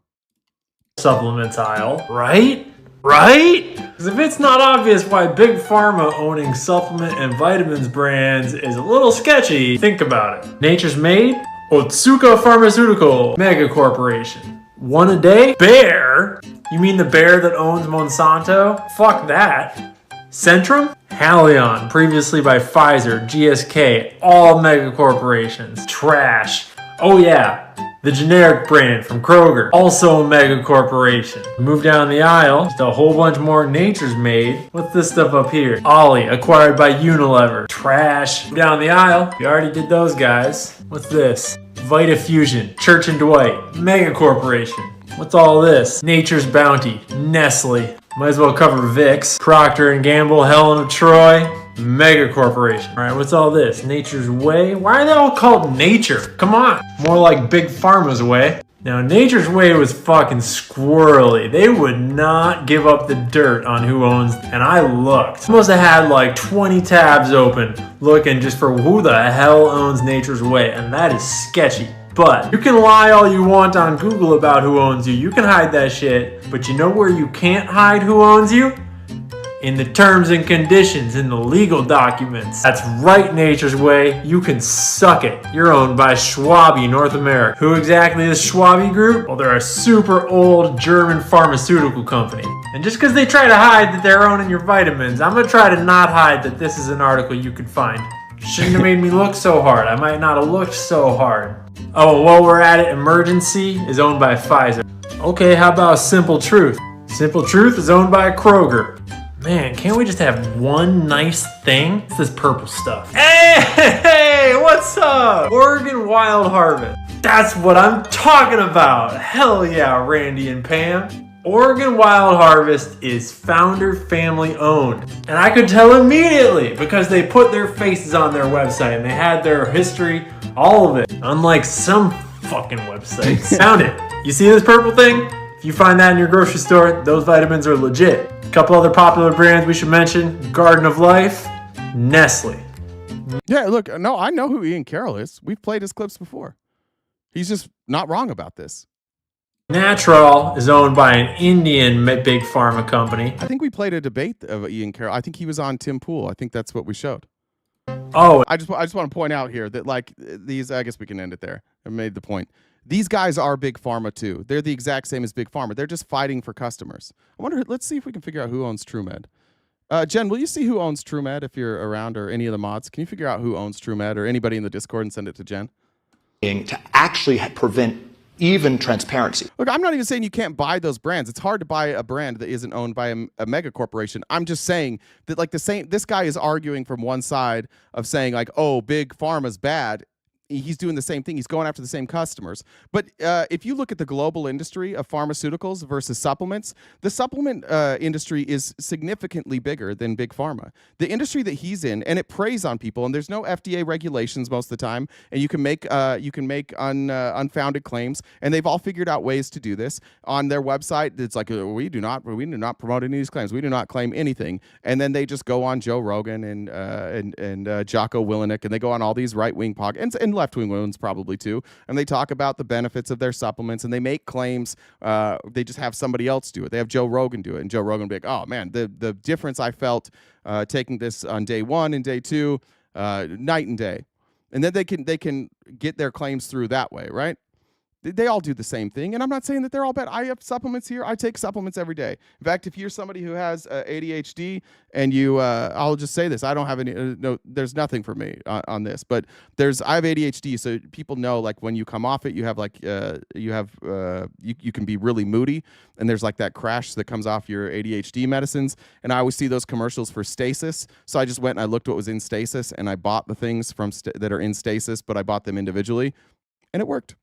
Supplements aisle, right? Because if it's not obvious why Big Pharma owning supplement and vitamins brands is a little sketchy, think about it. Nature's Made, Otsuka Pharmaceutical, mega corporation. One a day? Bayer? You mean the bear that owns Monsanto? Fuck that. Centrum? Haleon, previously by Pfizer, GSK, all mega corporations. Trash. Oh yeah, the generic brand from Kroger, also a mega corporation. Move down the aisle, just a whole bunch more Nature's Made. What's this stuff up here? Ollie, acquired by Unilever. Trash. Down the aisle, we already did those guys. What's this? Vitafusion, Church & Dwight, mega corporation. What's all this? Nature's Bounty, Nestle. Might as well cover Vicks, Procter & Gamble, Helen of Troy, mega corporation. All right, what's all this? Nature's Way? Why are they all called Nature? Come on. More like Big Pharma's way. Now, Nature's Way was fucking squirrely. They would not give up the dirt on who owns, and I looked. I must have had like 20 tabs open looking just for who the hell owns Nature's Way, and that is sketchy. But you can lie all you want on Google about who owns you. You can hide that shit, but you know where you can't hide who owns you? In the terms and conditions, in the legal documents. That's right, Nature's Way. You can suck it. You're owned by Schwabi North America. Who exactly is Schwabi Group? Well, they're a super old German pharmaceutical company. And just because they try to hide that they're owning your vitamins, I'm gonna try to not hide that this is an article you could find. Shouldn't have made me look so hard. I might not have looked so hard. Oh, and while we're at it, Emergency is owned by Pfizer. Okay, how about Simple Truth? Simple Truth is owned by Kroger. Man, can't we just have one nice thing? It's this purple stuff. Hey, what's up? Oregon Wild Harvest. That's what I'm talking about. Hell yeah, Randy and Pam. Oregon Wild Harvest is founder family owned. And I could tell immediately because they put their faces on their website and they had their history, all of it. Unlike some fucking websites. Found it. You see this purple thing? If you find that in your grocery store, those vitamins are legit. A couple other popular brands we should mention: Garden of Life, Nestle. Yeah, look, no, I know who Ian Carroll is. We've played his clips before. He's just not wrong about this. Natural is owned by an Indian big pharma company. I think we played a debate of Ian Carroll. I think he was on Tim Pool. I think that's what we showed. Oh, I just want to point out here that like these, I guess we can end it there. I made the point. These guys are big pharma too. They're the exact same as big pharma. They're just fighting for customers. I wonder, let's see if we can figure out who owns TrueMed. Jen, will you see who owns TrueMed if you're around, or any of the mods? Can you figure out who owns TrueMed, or anybody in the Discord, and send it to Jen? To actually prevent even transparency. Look, I'm not even saying you can't buy those brands. It's hard to buy a brand that isn't owned by a mega corporation. I'm just saying that like this guy is arguing from one side of saying like, oh, big pharma's bad. He's doing the same thing. He's going after the same customers. But if you look at the global industry of pharmaceuticals versus supplements, the supplement industry is significantly bigger than big pharma. The industry that he's in, and it preys on people, and there's no FDA regulations most of the time, and you can make unfounded claims, and they've all figured out ways to do this on their website. It's like we do not promote any of these claims. We do not claim anything, and then they just go on Joe Rogan and Jocko Willenick, and they go on all these right-wing podcasts and left-wing ones probably too, and they talk about the benefits of their supplements, and they make claims. They just have somebody else do it. They have Joe Rogan do it, and Joe Rogan will be like, oh man, the difference I felt taking this on day 1 and day 2, night and day. And then they can get their claims through that way, right? They all do the same thing, and I'm not saying that they're all bad. I have supplements here. I take supplements every day. In fact, if you're somebody who has ADHD, and you, I'll just say this: I don't have any. No, there's nothing for me on this, but I have ADHD, so people know like when you come off it, you have like you can be really moody, and there's like that crash that comes off your ADHD medicines. And I always see those commercials for stasis, so I just went and I looked what was in stasis, and I bought the things that are in stasis, but I bought them individually, and it worked.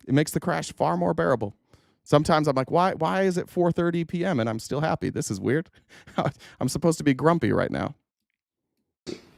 It makes the crash far more bearable. Sometimes I'm like, why is it 4:30 p.m. and I'm still happy? This is weird. I'm supposed to be grumpy right now.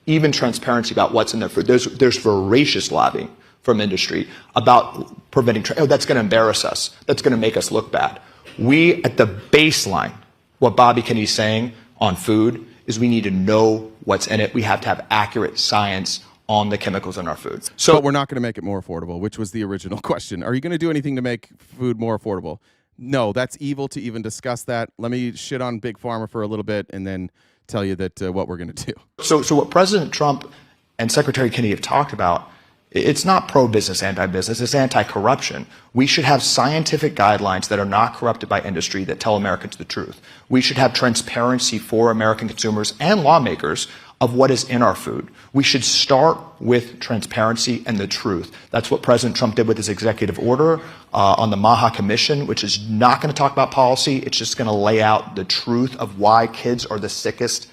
Even transparency about what's in their food. There's voracious lobbying from industry about preventing, that's going to embarrass us. That's going to make us look bad. We, at the baseline, what Bobby Kennedy's saying on food is we need to know what's in it. We have to have accurate science on the chemicals in our food. But we're not going to make it more affordable, which was the original question. Are you going to do anything to make food more affordable? No, that's evil to even discuss that. Let me shit on Big Pharma for a little bit and then tell you that what we're going to do. So what President Trump and Secretary Kennedy have talked about, it's not pro-business, anti-business, it's anti-corruption. We should have scientific guidelines that are not corrupted by industry that tell Americans the truth. We should have transparency for American consumers and lawmakers of what is in our food. We should start with transparency and the truth. That's what President Trump did with his executive order on the Maha Commission, which is not going to talk about policy. It's just going to lay out the truth of why kids are the sickest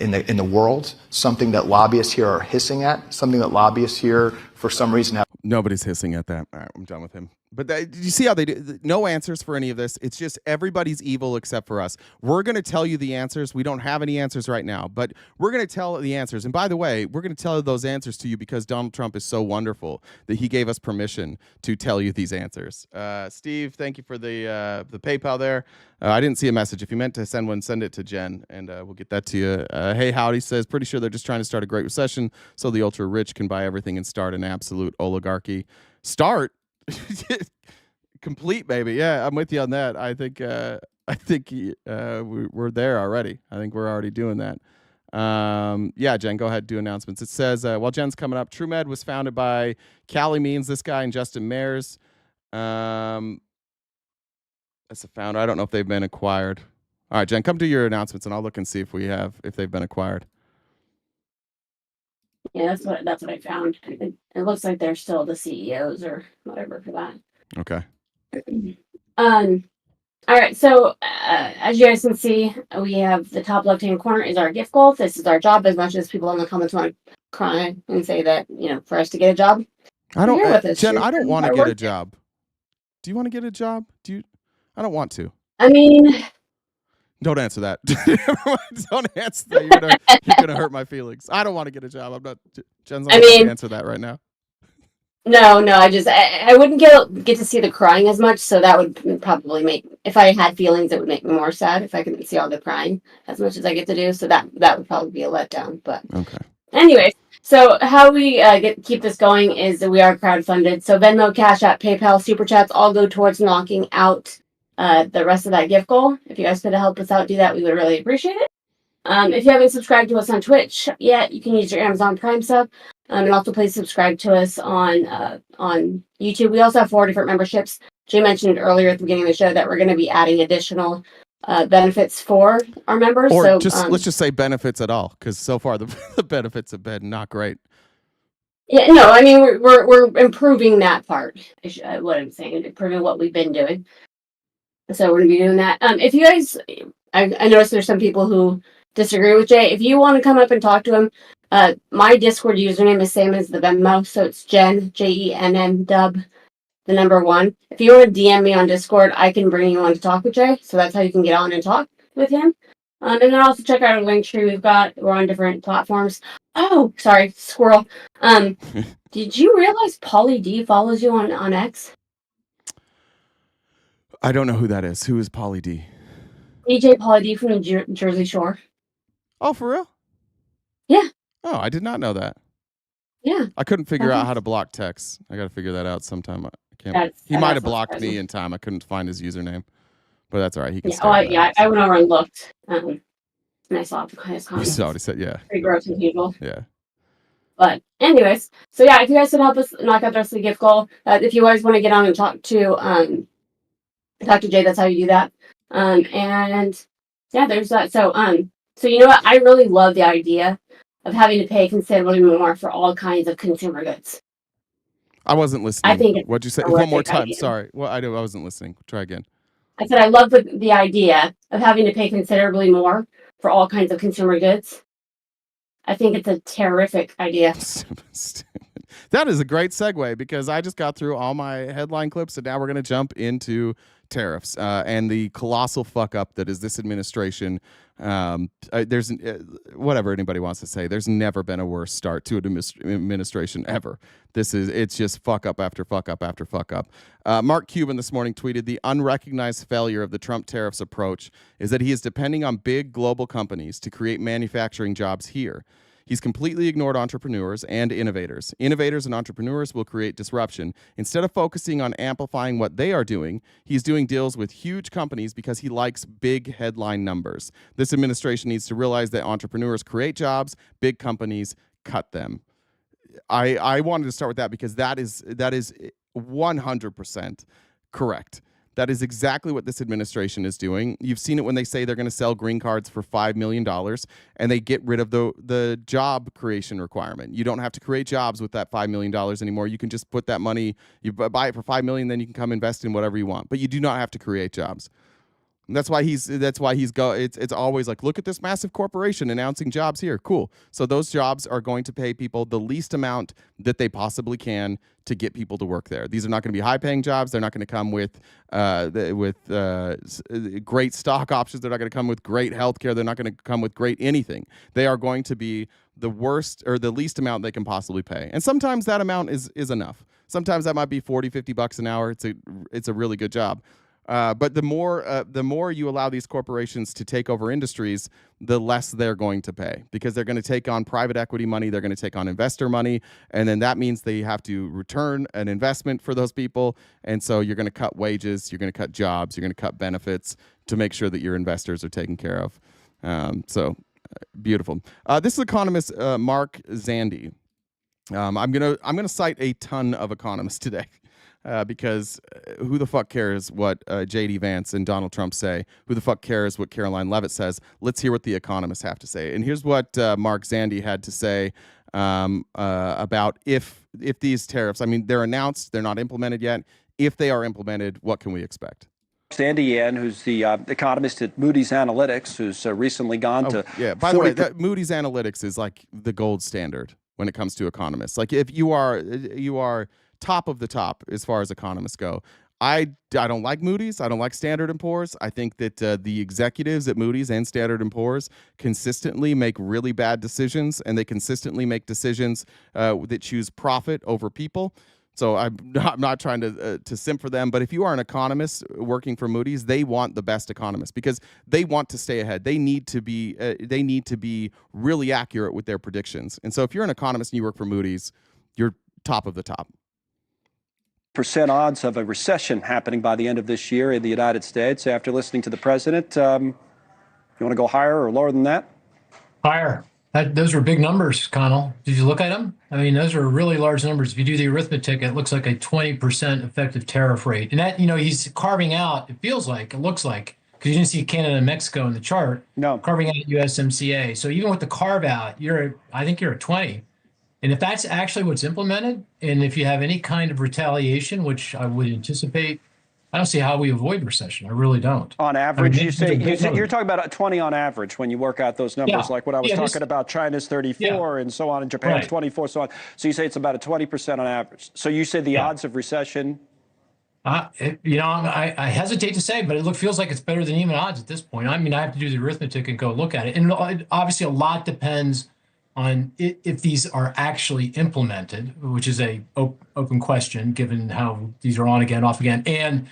in the world, something that lobbyists here are hissing at, something that lobbyists here for some reason have. Nobody's hissing at that. All right, I'm done with him. But you see how they do? No answers for any of this. It's just everybody's evil except for us. We're going to tell you the answers. We don't have any answers right now, but we're going to tell the answers. And by the way, we're going to tell those answers to you because Donald Trump is so wonderful that he gave us permission to tell you these answers. Steve, thank you for the PayPal there. I didn't see a message. If you meant to send one, send it to Jen, and we'll get that to you. Hey, Howdy says, pretty sure they're just trying to start a great recession so the ultra-rich can buy everything and start an absolute oligarchy. Start? Complete, baby. Yeah, I'm with you on that. I think we're there already. I think we're already doing that. Yeah, Jen, go ahead, do announcements. It says, while Jen's coming up, TrueMed was founded by Cali Means, this guy, and Justin Mayers. That's the founder. I don't know if they've been acquired. All right, Jen, come do your announcements, and I'll look and see if they've been acquired. Yeah, that's what I found. It looks like they're still the CEOs or whatever for that. Okay. All right. So as you guys can see, we have the top left-hand corner is our gift goal. This is our job. As much as people in the comments want to cry and say that for us to get a job. I don't, Jen. I don't want to get a job. Do you want to get a job? I don't want to. I mean. Don't answer that. Don't answer that. You're gonna hurt my feelings. I don't want to get a job. I'm not. Jen's not going to answer that right now. No. I wouldn't get to see the crying as much. So that would probably make, if I had feelings, it would make me more sad if I couldn't see all the crying as much as I get to do. So that would probably be a letdown. But okay. Anyways, so how we keep this going is that we are crowdfunded. So Venmo, Cash App, PayPal, Super Chats all go towards knocking out the rest of that gift goal. If you guys could help us out, do that, we would really appreciate it. If you haven't subscribed to us on Twitch yet, you can use your Amazon Prime sub. And also please subscribe to us on YouTube. We also have 4 different memberships. Jay mentioned earlier at the beginning of the show that we're going to be adding additional benefits for our members. Or so let's just say benefits at all, because so far the benefits have been not great. Yeah, no, I mean we're improving that part. Is what I'm saying, improving what we've been doing. So we're going to be doing that. If you guys, I noticed there's some people who disagree with Jay. If you want to come up and talk to him, my Discord username is same as the Venmo, so it's Jen, JENN dub, the number 1. If you want to DM me on Discord, I can bring you on to talk with Jay. So that's how you can get on and talk with him. And then also check out our link tree. We're on different platforms. Oh, sorry, squirrel. Did you realize Pauly D follows you on X? I don't know who that is. Who is Pauly D? DJ Pauly D from the Jersey Shore. Oh, for real? Yeah. Oh, I did not know that. Yeah. I couldn't figure out how to block texts. I got to figure that out sometime. I can't. He might have blocked me in time. I couldn't find his username, but that's all right. He can. I went over and looked, and I saw his comments. You saw what he said, yeah. Pretty gross as usual. Yeah. But anyways, so yeah, if you guys could help us knock out the rest of the gift goal, if you guys want to get on and talk to Jay, that's how you do that. And yeah, there's that. So you know what? I really love the idea of having to pay considerably more for all kinds of consumer goods. I wasn't listening. I think what'd you say? One more time. Idea. Sorry. Well, I wasn't listening. Try again. I said I love the idea of having to pay considerably more for all kinds of consumer goods. I think it's a terrific idea. That is a great segue because I just got through all my headline clips and now we're going to jump into tariffs and the colossal fuck up that is this administration. There's whatever anybody wants to say. There's never been a worse start to an administration ever. It's just fuck up after fuck up after fuck up. Mark Cuban this morning tweeted the unrecognized failure of the Trump tariffs approach is that he is depending on big global companies to create manufacturing jobs here. He's completely ignored entrepreneurs and innovators. Innovators and entrepreneurs will create disruption. Instead of focusing on amplifying what they are doing, he's doing deals with huge companies because he likes big headline numbers. This administration needs to realize that entrepreneurs create jobs, big companies cut them. I wanted to start with that because that is 100% correct. That is exactly what this administration is doing. You've seen it when they say they're going to sell green cards for $5 million and they get rid of the job creation requirement. You don't have to create jobs with that $5 million anymore. You can just put that money, you buy it for $5 million, then you can come invest in whatever you want. But you do not have to create jobs. And that's why he's it's always like, look at this massive corporation announcing jobs here. Cool. So those jobs are going to pay people the least amount that they possibly can to get people to work there. These are not going to be high-paying jobs. They're not going to come with great stock options. They're not going to come with great health care. They're not going to come with great anything. They are going to be the worst or the least amount they can possibly pay. And sometimes that amount is enough. Sometimes that might be $40-50 an hour. It's a really good job. But the more you allow these corporations to take over industries, the less they're going to pay, because they're going to take on private equity money, they're going to take on investor money, and then that means they have to return an investment for those people. And so you're going to cut wages, you're going to cut jobs, you're going to cut benefits to make sure that your investors are taken care of. Beautiful. This is economist Mark Zandi. I'm gonna cite a ton of economists today. Because who the fuck cares what J.D. Vance and Donald Trump say? Who the fuck cares what Caroline Leavitt says? Let's hear what the economists have to say. And here's what Mark Zandi had to say about if these tariffs, I mean, they're announced, they're not implemented yet. If they are implemented, what can we expect? Sandy Yan, who's the economist at Moody's Analytics, who's recently gone to... Yeah, by the way, Moody's Analytics is like the gold standard when it comes to economists. Like if you are top of the top as far as economists go. I don't like Moody's. I don't like Standard & Poor's. I think that the executives at Moody's and Standard & Poor's consistently make really bad decisions, and they consistently make decisions that choose profit over people. So I'm not trying to simp for them, but if you are an economist working for Moody's, they want the best economists because they want to stay ahead. They need to be really accurate with their predictions. And so if you're an economist and you work for Moody's, you're top of the top. % odds of a recession happening by the end of this year in the United States. After listening to the president, you want to go higher or lower than that? Higher. Those were big numbers, Connell. Did you look at them? I mean, those are really large numbers. If you do the arithmetic, it looks like a 20% effective tariff rate. And that, he's carving out, it looks like, because you didn't see Canada and Mexico in the chart. No. Carving out USMCA. So even with the carve out, I think you're at 20. And if that's actually what's implemented, and if you have any kind of retaliation, which I would anticipate, I don't see how we avoid recession. I really don't. On average, you're talking about 20 on average when you work out those numbers, like what I was talking about. China's 34 and so on, and Japan's 24, so on. So you say it's about a 20% on average. So you say the odds of recession? I hesitate to say, but it feels like it's better than even odds at this point. I mean, I have to do the arithmetic and go look at it. And obviously a lot depends on if these are actually implemented, which is a open question given how these are on again, off again. And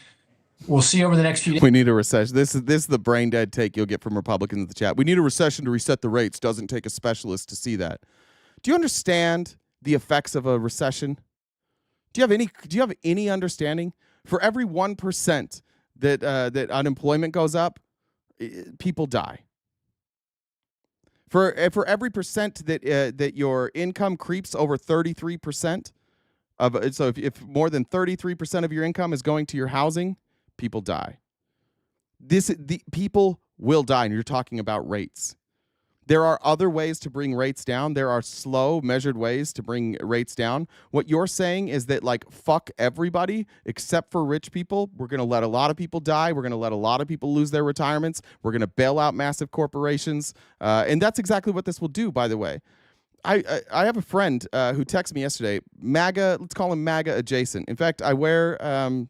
we'll see over the next few days. We need a recession. This is the brain dead take you'll get from Republicans in the chat. We need a recession to reset the rates. Doesn't take a specialist to see that. Do you understand the effects of a recession? Do you have any understanding? For every 1% that unemployment goes up, people die. For every percent that your income creeps over 33% so if more than 33% of your income is going to your housing, people die. People will die, and you're talking about rates. There are other ways to bring rates down. There are slow, measured ways to bring rates down. What you're saying is that, fuck everybody except for rich people. We're going to let a lot of people die. We're going to let a lot of people lose their retirements. We're going to bail out massive corporations. And that's exactly what this will do, by the way. I have a friend who texted me yesterday, MAGA, let's call him MAGA adjacent. In fact, I wear, I'm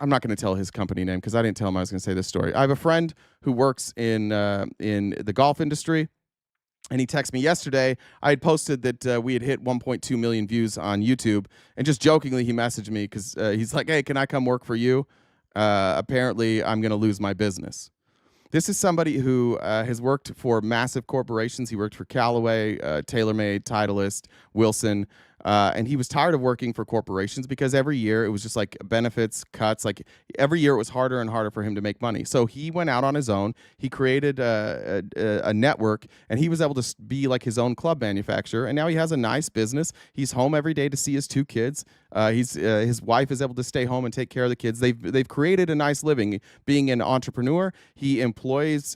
not going to tell his company name because I didn't tell him I was going to say this story. I have a friend who works in the golf industry, and he texted me yesterday. I had posted that we had hit 1.2 million views on YouTube, and just jokingly he messaged me because he's like, hey, can I come work for you? Apparently, I'm going to lose my business. This is somebody who has worked for massive corporations. He worked for Callaway, TaylorMade, Titleist, Wilson, and he was tired of working for corporations because every year it was just like benefits, cuts. Like every year it was harder and harder for him to make money. So he went out on his own. He created a network, and he was able to be like his own club manufacturer. And now he has a nice business. He's home every day to see his 2 kids. His wife is able to stay home and take care of the kids. They've created a nice living being an entrepreneur. He employs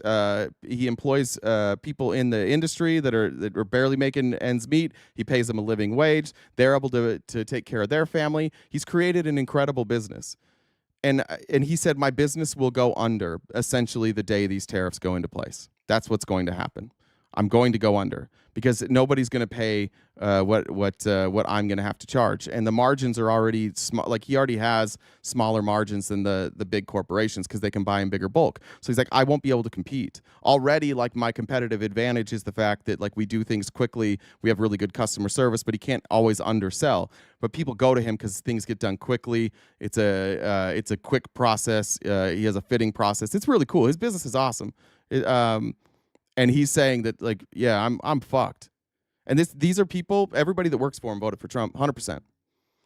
people in the industry that are barely making ends meet. He pays them a living wage. They're able to take care of their family. He's created an incredible business. And he said, my business will go under essentially the day these tariffs go into place. That's what's going to happen. I'm going to go under because nobody's going to pay what I'm going to have to charge. And the margins are already small. Like, he already has smaller margins than the big corporations because they can buy in bigger bulk. So he's like, I won't be able to compete. Already, like, my competitive advantage is the fact that, like, we do things quickly. We have really good customer service, but he can't always undersell. But people go to him because things get done quickly. It's a quick process. He has a fitting process. It's really cool. His business is awesome. And he's saying that, like, yeah, I'm fucked. And these are people, everybody that works for him voted for Trump, 100%.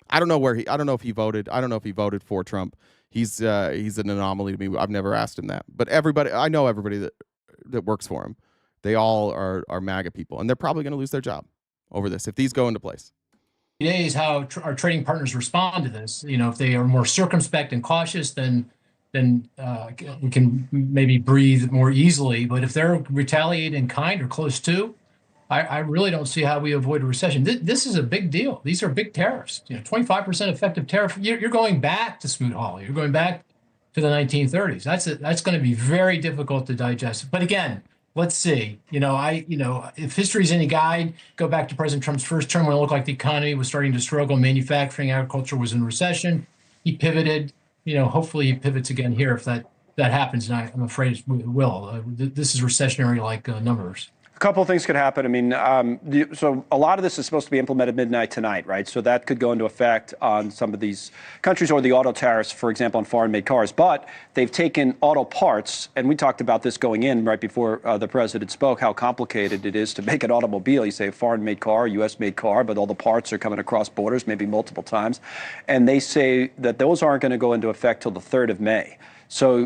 I don't know if he voted. I don't know if he voted for Trump. He's an anomaly to me. I've never asked him that. But I know everybody that works for him. They all are MAGA people, and they're probably going to lose their job over this if these go into place. Today is how our trading partners respond to this. You know, if they are more circumspect and cautious, then we can maybe breathe more easily. But if they're retaliating in kind or close to, I really don't see how we avoid a recession. This is a big deal. These are big tariffs. 25% effective tariff. You're going back to Smoot-Hawley. You're going back to the 1930s. That's going to be very difficult to digest. But again, let's see. If history is any guide, go back to President Trump's first term when it looked like the economy was starting to struggle. Manufacturing, agriculture was in recession. He pivoted. Hopefully he pivots again here if that happens, and I'm afraid it will. This is recessionary-like numbers. A couple of things could happen. I mean, so a lot of this is supposed to be implemented midnight tonight, right? So that could go into effect on some of these countries, or the auto tariffs, for example, on foreign-made cars. But they've taken auto parts, and we talked about this going in right before the president spoke, how complicated it is to make an automobile. You say a foreign-made car, U.S.-made car, but all the parts are coming across borders, maybe multiple times. And they say that those aren't going to go into effect till the 3rd of May. So,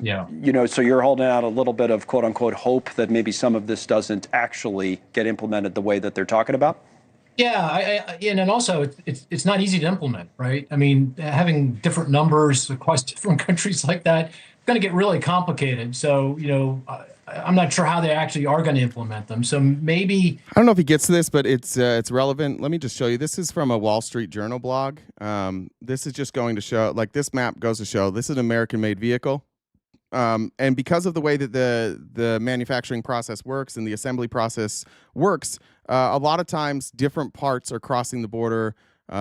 so you're holding out a little bit of quote unquote hope that maybe some of this doesn't actually get implemented the way that they're talking about? Yeah, and also it's not easy to implement, right? I mean, having different numbers across different countries like that, it's going to get really complicated. So, I'm not sure how they actually are going to implement them. So maybe I don't know if he gets to this, but it's relevant. Let me just show you. This is from a Wall Street Journal blog. This is just going to show, like, this map goes to show this is an American-made vehicle. And because of the way that the manufacturing process works and the assembly process works, a lot of times different parts are crossing the border,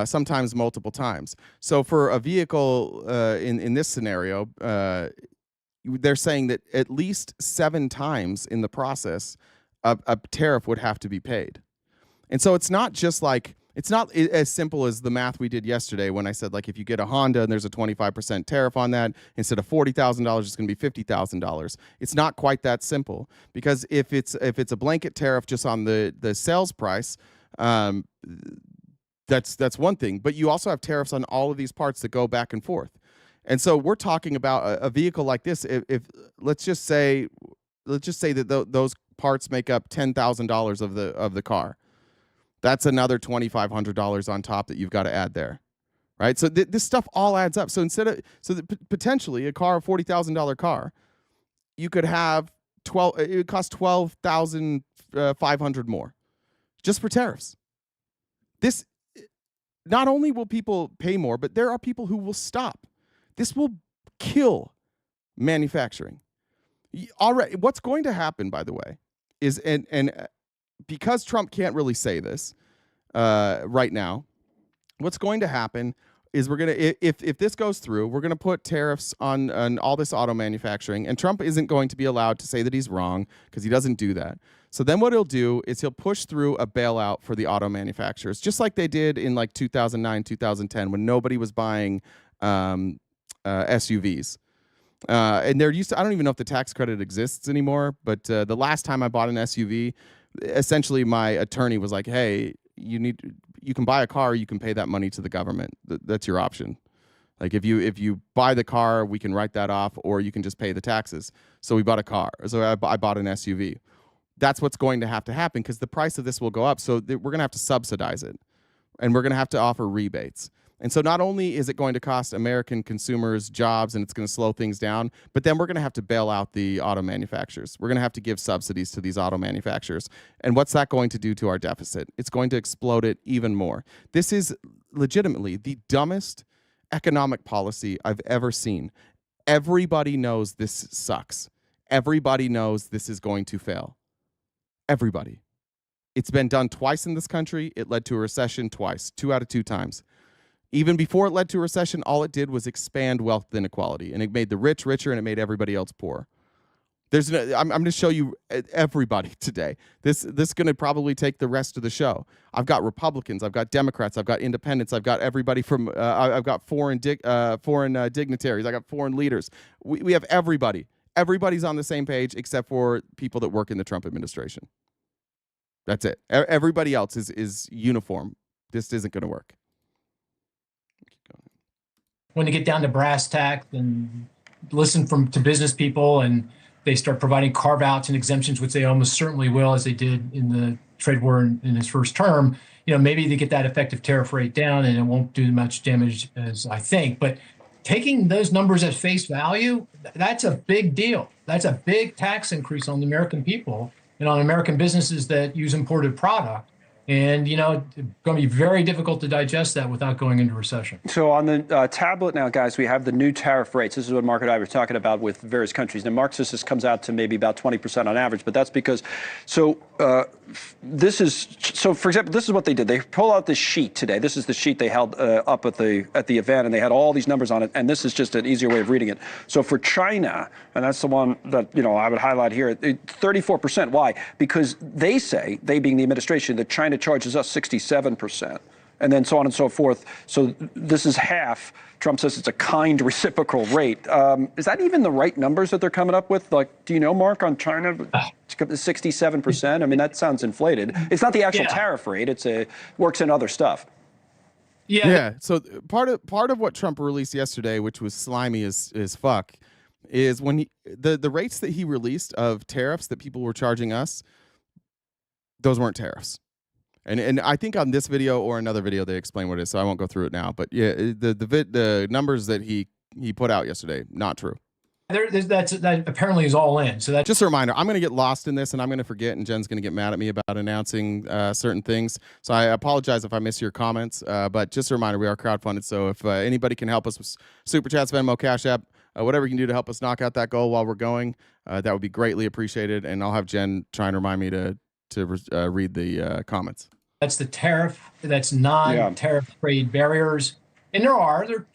sometimes multiple times. So for a vehicle in this scenario, they're saying that at least 7 times in the process, a tariff would have to be paid. And so it's not just like, it's not as simple as the math we did yesterday when I said, like, if you get a Honda and there's a 25% tariff on that, instead of $40,000, it's going to be $50,000. It's not quite that simple, because if it's a blanket tariff just on the sales price, that's one thing. But you also have tariffs on all of these parts that go back and forth. And so we're talking about a vehicle like this. If let's just say that those parts make up $10,000 of the car. That's another $2,500 on top that you've got to add there, right? So this stuff all adds up. So potentially a $40,000 car, you could have it would cost $12,500 more just for tariffs. This, not only will people pay more, but there are people who will stop. This will kill manufacturing. Already, what's going to happen, by the way, is and because Trump can't really say this right now, what's going to happen is we're going to, if this goes through, we're going to put tariffs on all this auto manufacturing, and Trump isn't going to be allowed to say that he's wrong because he doesn't do that. So then what he'll do is he'll push through a bailout for the auto manufacturers, just like they did in like 2009, 2010, when nobody was buying SUVs. And there used to, I don't even know if the tax credit exists anymore, but the last time I bought an SUV, essentially my attorney was like, hey, you can buy a car, you can pay that money to the government. That's your option. Like if you buy the car, we can write that off, or you can just pay the taxes. So we bought a car. So I bought an SUV. That's what's going to have to happen, because the price of this will go up. So we're going to have to subsidize it, and we're going to have to offer rebates. And so not only is it going to cost American consumers jobs and it's going to slow things down, but then we're going to have to bail out the auto manufacturers. We're going to have to give subsidies to these auto manufacturers. And what's that going to do to our deficit? It's going to explode it even more. This is legitimately the dumbest economic policy I've ever seen. Everybody knows this sucks. Everybody knows this is going to fail. Everybody. It's been done twice in this country. It led to a recession twice, 2 out of 2 times. Even before it led to a recession, all it did was expand wealth inequality, and it made the rich richer and it made everybody else poor. I'm going to show you everybody today. This is going to probably take the rest of the show. I've got Republicans, I've got Democrats, I've got independents, I've got everybody from I've got foreign dignitaries, I got foreign leaders. We have everybody. Everybody's on the same page except for people that work in the Trump administration. That's it. Everybody else is uniform. This isn't going to work. When they get down to brass tacks and listen to business people, and they start providing carve-outs and exemptions, which they almost certainly will, as they did in the trade war in his first term, maybe they get that effective tariff rate down and it won't do much damage as I think. But taking those numbers at face value, that's a big deal. That's a big tax increase on the American people and on American businesses that use imported product. And, it's going to be very difficult to digest that without going into recession. So on the tablet now, guys, we have the new tariff rates. This is what Mark and I were talking about with various countries. Now, Mark says this comes out to maybe about 20% on average, but that's because, for example, this is what they did. They pull out this sheet today. This is the sheet they held up at the event, and they had all these numbers on it, and this is just an easier way of reading it. So for China, and that's the one that, I would highlight here, 34%. Why? Because they say, they being the administration, that China charges us 67%, and then so on and so forth. So this is half. Trump says it's a kind reciprocal rate. Is that even the right numbers that they're coming up with? Like, do you know, Mark, on China, 67%? I mean, that sounds inflated. It's not the actual tariff rate. Works in other stuff. Yeah. So part of what Trump released yesterday, which was slimy as fuck, is when the rates that he released of tariffs that people were charging us, those weren't tariffs. And I think on this video or another video they explain what it is, so I won't go through it now. But yeah, the numbers that he put out yesterday, not true. That apparently is all in. So that's just a reminder. I'm going to get lost in this, and I'm going to forget, and Jen's going to get mad at me about announcing certain things. So I apologize if I miss your comments. But just a reminder, we are crowdfunded. So if anybody can help us with Super Chats, Venmo, Cash App, whatever you can do to help us knock out that goal while we're going, that would be greatly appreciated. And I'll have Jen try and remind me to read the comments. That's the tariff. That's non-tariff trade barriers. And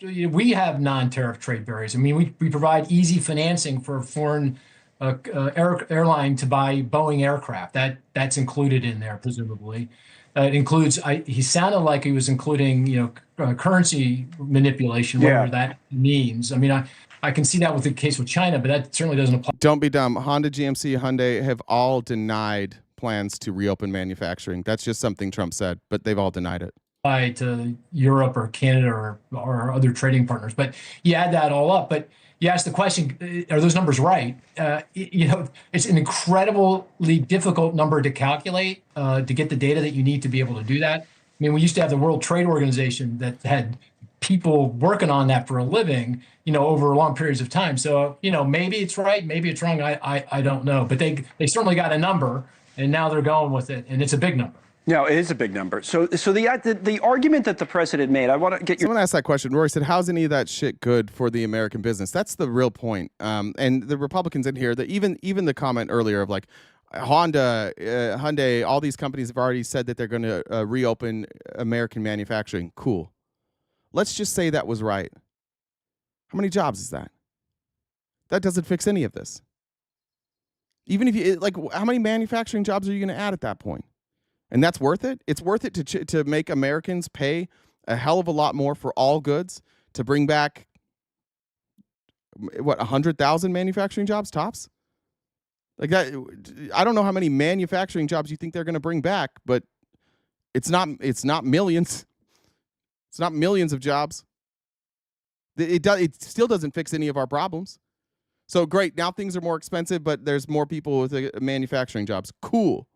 we have non-tariff trade barriers. I mean, we provide easy financing for a foreign airline to buy Boeing aircraft. That's included in there, presumably. It includes, he sounded like he was including, currency manipulation, whatever that means. I mean, I can see that with the case with China, but that certainly doesn't apply. Don't be dumb. Honda, GMC, Hyundai have all denied plans to reopen manufacturing. That's just something Trump said, but they've all denied it. To Europe or Canada or other trading partners. But you add that all up. But you ask the question, are those numbers right? It's an incredibly difficult number to calculate, to get the data that you need to be able to do that. I mean, we used to have the World Trade Organization that had people working on that for a living, over long periods of time. So, maybe it's right, maybe it's wrong. I don't know. But they certainly got a number, and now they're going with it, and it's a big number. No, it is a big number. So the argument that the president made, I want to get your... Someone asked that question. Rory said, how's any of that shit good for the American business? That's the real point. And the Republicans in here, even the comment earlier of like, Honda, Hyundai, all these companies have already said that they're going to reopen American manufacturing. Cool. Let's just say that was right. How many jobs is that? That doesn't fix any of this. Even if you, how many manufacturing jobs are you going to add at that point? And that's worth it? It's worth it to make Americans pay a hell of a lot more for all goods to bring back, 100,000 manufacturing jobs tops? Like that, I don't know how many manufacturing jobs you think they're going to bring back, but it's not millions. It's not millions of jobs. It still doesn't fix any of our problems. So great, now things are more expensive, but there's more people with manufacturing jobs. Cool.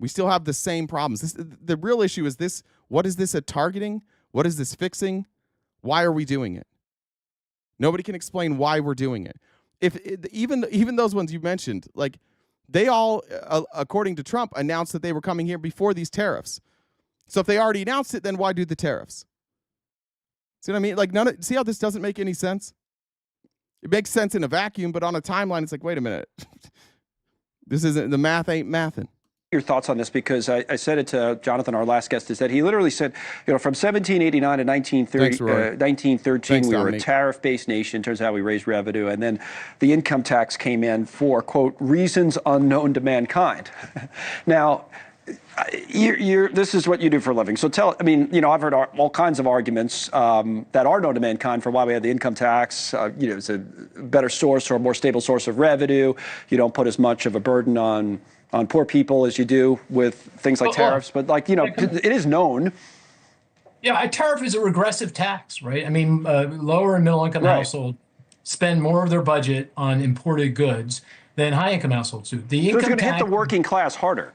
We still have the same problems. The real issue is this. What is this targeting? What is this fixing? Why are we doing it? Nobody can explain why we're doing it. Even those ones you mentioned, they all, according to Trump, announced that they were coming here before these tariffs. So if they already announced it, then why do the tariffs? See what I mean? See how this doesn't make any sense? It makes sense in a vacuum, but on a timeline, it's like, wait a minute. This isn't, the math ain't mathin'. Your thoughts on this, because I said it to Jonathan, our last guest, is that he literally said, from 1789 to 1913, we were a tariff-based nation. Turns out we raised revenue, and then the income tax came in for, quote, reasons unknown to mankind. Now, this is what you do for a living. So I've heard all kinds of arguments that are known to mankind for why we have the income tax. It's a better source or a more stable source of revenue. You don't put as much of a burden on poor people as you do with things like tariffs. But it is known. Yeah, a tariff is a regressive tax, right? I mean, lower and middle income households spend more of their budget on imported goods than high income households do. The income so it's going to hit the working class harder.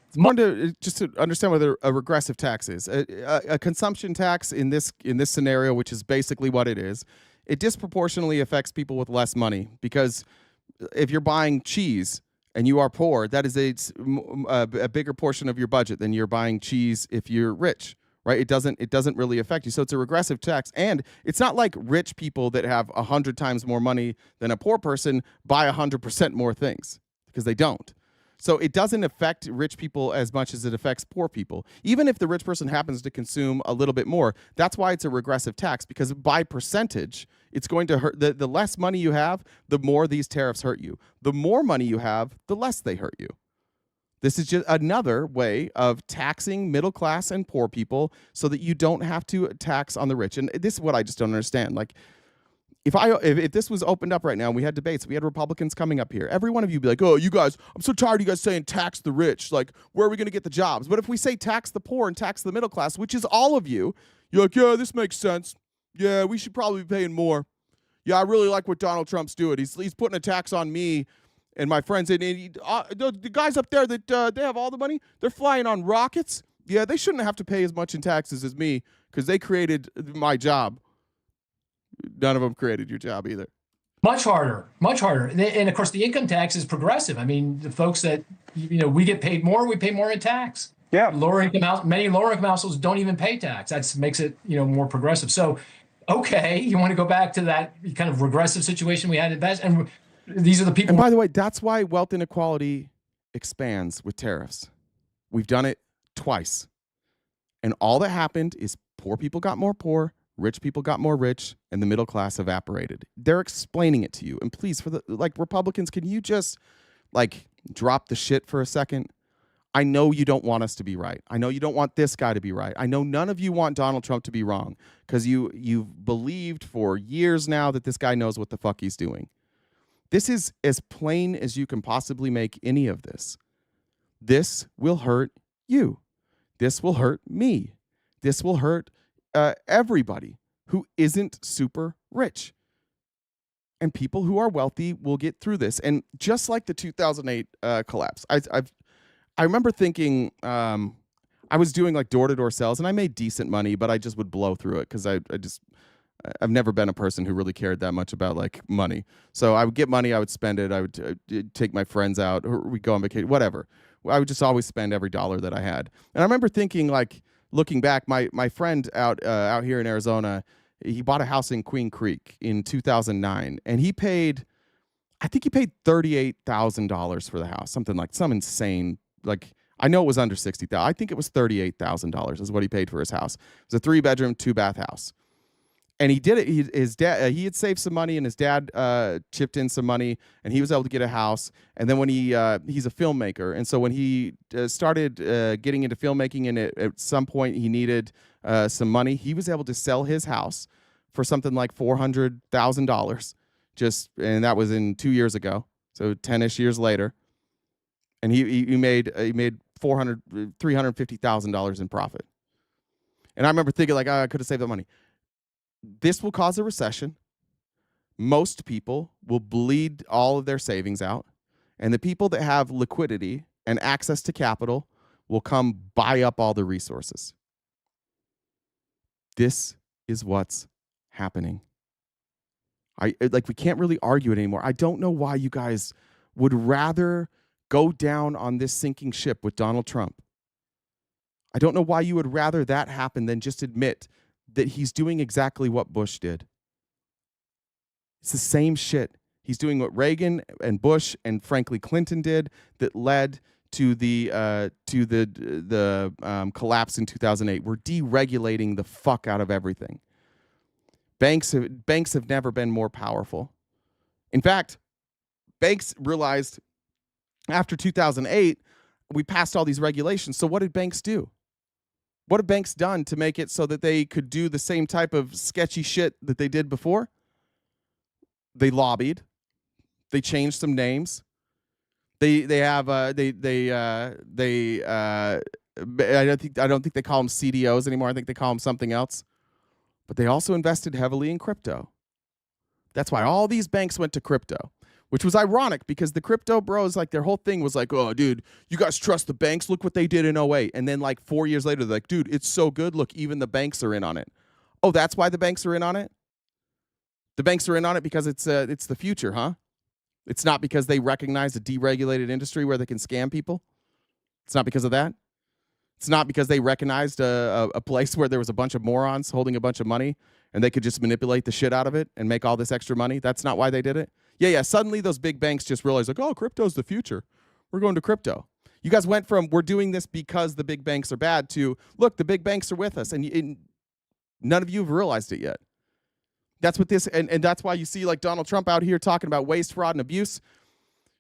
It's more just to understand what a regressive tax is. A consumption tax in this scenario, which is basically what it is, it disproportionately affects people with less money, because if you're buying cheese and you are poor, that is a bigger portion of your budget than you're buying cheese if you're rich, right? It doesn't really affect you. So it's a regressive tax, and it's not like rich people that have 100 times more money than a poor person buy 100% more things, because they don't. So it doesn't affect rich people as much as it affects poor people. Even if the rich person happens to consume a little bit more, that's why it's a regressive tax, because by percentage, it's going to hurt. The less money you have, the more these tariffs hurt you. The more money you have, the less they hurt you. This is just another way of taxing middle class and poor people so that you don't have to tax on the rich. And this is what I just don't understand. Like, if this was opened up right now and we had debates, we had Republicans coming up here, every one of you would be like, oh, you guys, I'm so tired of you guys saying tax the rich. Like, where are we going to get the jobs? But if we say tax the poor and tax the middle class, which is all of you, you're like, yeah, this makes sense. Yeah, we should probably be paying more. Yeah, I really like what Donald Trump's doing. He's putting a tax on me and my friends. And the guys up there that they have all the money, they're flying on rockets. Yeah, they shouldn't have to pay as much in taxes as me because they created my job. None of them created your job either. Much harder, much harder. And of course, the income tax is progressive. I mean, the folks that, we get paid more, we pay more in tax. Yeah. Many lower income households don't even pay tax. That makes it, more progressive. So, okay, you want to go back to that kind of regressive situation we had in best. And these are the people. And by the way, that's why wealth inequality expands with tariffs. We've done it twice. And all that happened is poor people got more poor, rich people got more rich, and the middle class evaporated. They're explaining it to you. And please, for the Republicans, can you just drop the shit for a second? I know you don't want us to be right. I know you don't want this guy to be right. I know none of you want Donald Trump to be wrong, because you've believed for years now that this guy knows what the fuck he's doing. This is as plain as you can possibly make any of this. This will hurt you. This will hurt me. This will hurt everybody who isn't super rich. And people who are wealthy will get through this. And just like the 2008 collapse, I remember thinking, I was doing door-to-door sales, and I made decent money, but I just would blow through it because I've never been a person who really cared that much about money. So I would get money, I would spend it, I would take my friends out, or we'd go on vacation, whatever. I would just always spend every dollar that I had. And I remember thinking, looking back, my friend out here in Arizona, he bought a house in Queen Creek in 2009, and I think he paid $38,000 for the house, some insane, I know it was under $60,000. I think it was $38,000 is what he paid for his house. It was a 3-bedroom, 2-bath house. And he did it. His dad, he had saved some money, and his dad chipped in some money, and he was able to get a house. And then when he's a filmmaker, and so when he started getting into filmmaking, and at some point he needed some money, he was able to sell his house for something like $400,000. And that was in 2 years ago, so 10-ish years later, and he made $350,000 in profit. And I remember thinking I could have saved that money. This will cause a recession. Most people will bleed all of their savings out, and the people that have liquidity and access to capital will come buy up all the resources. This is what's happening. We can't really argue it anymore. I don't know why you guys would rather go down on this sinking ship with Donald Trump. I don't know why you would rather that happen than just admit that he's doing exactly what Bush did. It's the same shit. He's doing what Reagan and Bush and frankly Clinton did that led to the collapse in 2008. We're deregulating the fuck out of everything. Banks have never been more powerful. In fact, banks realized after 2008, we passed all these regulations. So what did banks do? What have banks done to make it so that they could do the same type of sketchy shit that they did before? They lobbied. They changed some names. I don't think they call them CDOs anymore. I think they call them something else. But they also invested heavily in crypto. That's why all these banks went to crypto, which was ironic because the crypto bros, like their whole thing was like, oh, dude, you guys trust the banks? Look what they did in 08. And then like 4 years later, they're like, dude, it's so good. Look, even the banks are in on it. Oh, that's why the banks are in on it? The banks are in on it because it's the future, huh? It's not because they recognize a deregulated industry where they can scam people? It's not because of that? It's not because they recognized a place where there was a bunch of morons holding a bunch of money and they could just manipulate the shit out of it and make all this extra money? That's not why they did it? Yeah, suddenly those big banks just realized, like, oh, crypto's the future. We're going to crypto. You guys went from, we're doing this because the big banks are bad to, look, the big banks are with us. And none of you have realized it yet. That's what this, and that's why you see like Donald Trump out here talking about waste, fraud, and abuse.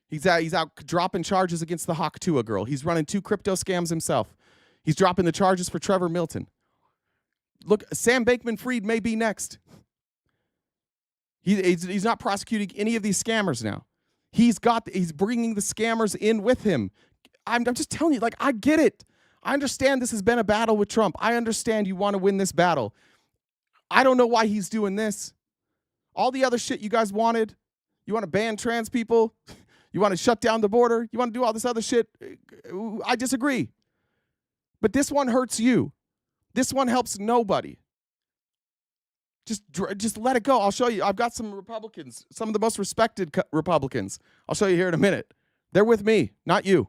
He's out dropping charges against the Hawk-Tua girl. He's running 2 crypto scams himself. He's dropping the charges for Trevor Milton. Look, Sam Bankman-Fried may be next. He's not prosecuting any of these scammers now. He's bringing the scammers in with him. I'm just telling you, like, I get it. I understand this has been a battle with Trump. I understand you want to win this battle. I don't know why he's doing this. All the other shit you guys wanted. You want to ban trans people. You want to shut down the border. You want to do all this other shit. I disagree. But this one hurts you. This one helps nobody. Just let it go. I'll show you. I've got some Republicans, some of the most respected Republicans. I'll show you here in a minute. They're with me, not you.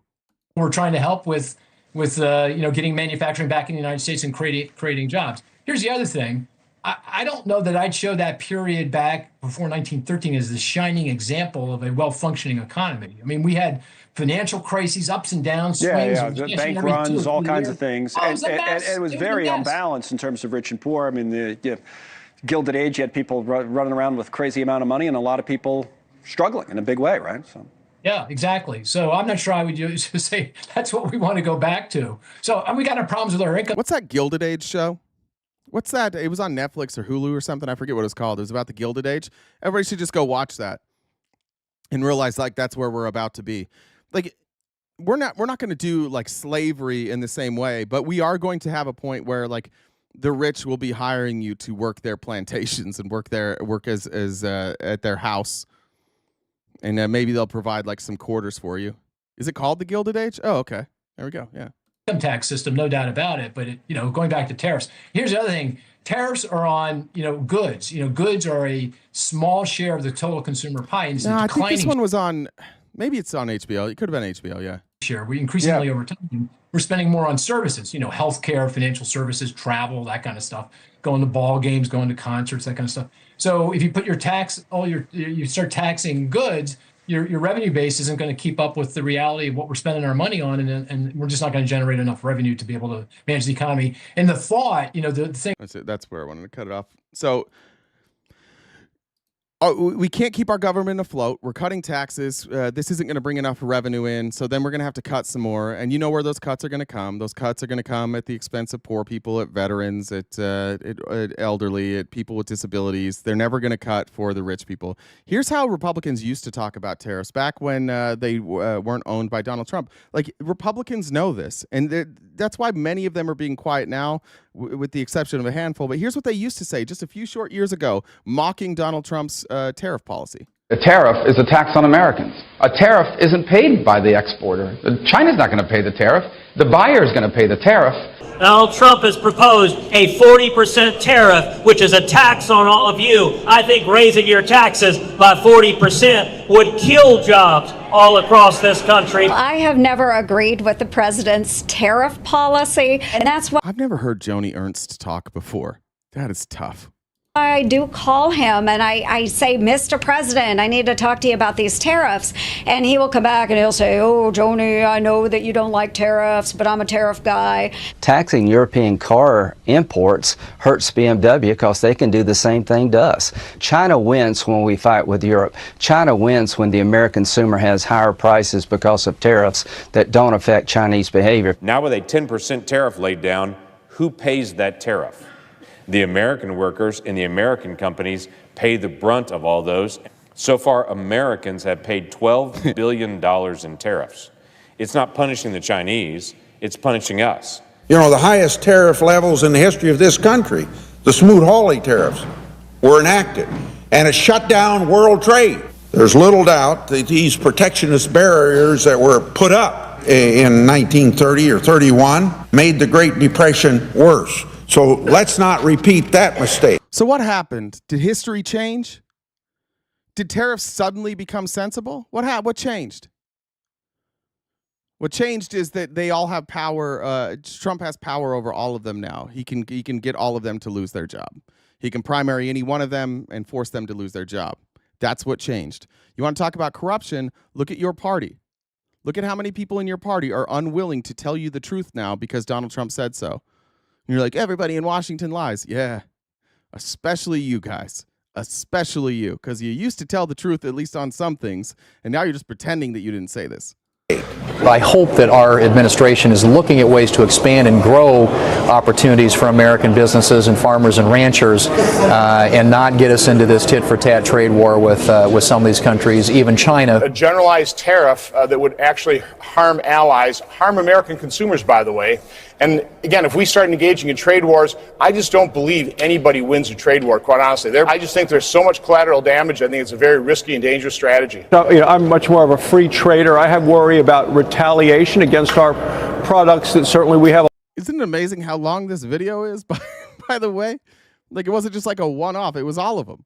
We're trying to help with getting manufacturing back in the United States and creating jobs. Here's the other thing. I don't know that I'd show that period back before 1913 as the shining example of a well-functioning economy. I mean, we had financial crises, ups and downs, swings. Yeah, bank runs, all kinds of things. And it was very unbalanced in terms of rich and poor. I mean, the Gilded Age, you had people running around with crazy amount of money and a lot of people struggling in a big way, right? So. Yeah, exactly. So I'm not sure I would just say that's what we want to go back to. So we got our problems with our income. What's that Gilded Age show? What's that? It was on Netflix or Hulu or something. I forget what it's called. It was about the Gilded Age. Everybody should just go watch that and realize like that's where we're about to be. Like we're not going to do like slavery in the same way, but we are going to have a point where like the rich will be hiring you to work their plantations and work as at their house, and maybe they'll provide like some quarters for you. Is it called the Gilded Age? Oh, okay. There we go. Yeah. Income tax system, no doubt about it. But going back to tariffs, here's the other thing: tariffs are on goods. Goods are a small share of the total consumer pie. And I think this one was on. Maybe it's on HBO. It could have been HBO. Yeah. Share. We increasingly over time we're spending more on services. Healthcare, financial services, travel, that kind of stuff. Going to ball games, going to concerts, that kind of stuff. So if you put you start taxing goods, your revenue base isn't going to keep up with the reality of what we're spending our money on, and we're just not going to generate enough revenue to be able to manage the economy. And the thought, the thing. That's where I wanted to cut it off. So we can't keep our government afloat. We're cutting taxes. This isn't going to bring enough revenue in. So then we're going to have to cut some more. And you know where those cuts are going to come. Those cuts are going to come at the expense of poor people, at veterans, at elderly, at people with disabilities. They're never going to cut for the rich people. Here's how Republicans used to talk about tariffs back when they weren't owned by Donald Trump. Like, Republicans know this. And that's why many of them are being quiet now, with the exception of a handful. But here's what they used to say just a few short years ago, mocking Donald Trump's tariff policy. A tariff is a tax on Americans. A tariff isn't paid by the exporter. China's not going to pay the tariff. The buyer is going to pay the tariff. Donald Trump has proposed a 40% tariff, which is a tax on all of you. I think raising your taxes by 40% would kill jobs all across this country. I have never agreed with the president's tariff policy, and that's why I've never heard Joni Ernst talk before. That is tough. I do call him and I say, Mr. President, I need to talk to you about these tariffs. And he will come back and he'll say, oh, Joni, I know that you don't like tariffs, but I'm a tariff guy. Taxing European car imports hurts BMW because they can do the same thing to us. China wins when we fight with Europe. China wins when the American consumer has higher prices because of tariffs that don't affect Chinese behavior. Now with a 10% tariff laid down, who pays that tariff? The American workers and the American companies pay the brunt of all those. So far, Americans have paid $12 billion in tariffs. It's not punishing the Chinese, it's punishing us. You know, the highest tariff levels in the history of this country, the Smoot-Hawley tariffs, were enacted, and it shut down world trade. There's little doubt that these protectionist barriers that were put up in 1930 or 31 made the Great Depression worse. So let's not repeat that mistake. So what happened? Did history change? Did tariffs suddenly become sensible? What changed? What changed is that they all have power. Trump has power over all of them now. He can get all of them to lose their job. He can primary any one of them and force them to lose their job. That's what changed. You want to talk about corruption? Look at your party. Look at how many people in your party are unwilling to tell you the truth now because Donald Trump said so. And you're like, everybody in Washington lies. Yeah, especially you guys. Especially you, because you used to tell the truth, at least on some things, and now you're just pretending that you didn't say this. I hope that our administration is looking at ways to expand and grow opportunities for American businesses and farmers and ranchers and not get us into this tit-for-tat trade war with some of these countries, even China. A generalized tariff that would actually harm allies, harm American consumers, by the way. And again, if we start engaging in trade wars, I just don't believe anybody wins a trade war, quite honestly. I just think there's so much collateral damage. I think it's a very risky and dangerous strategy. I'm much more of a free trader. I have worry about retaliation against our products that certainly we have. Isn't it amazing how long this video is, by the way? Like, it wasn't just like a one-off. It was all of them.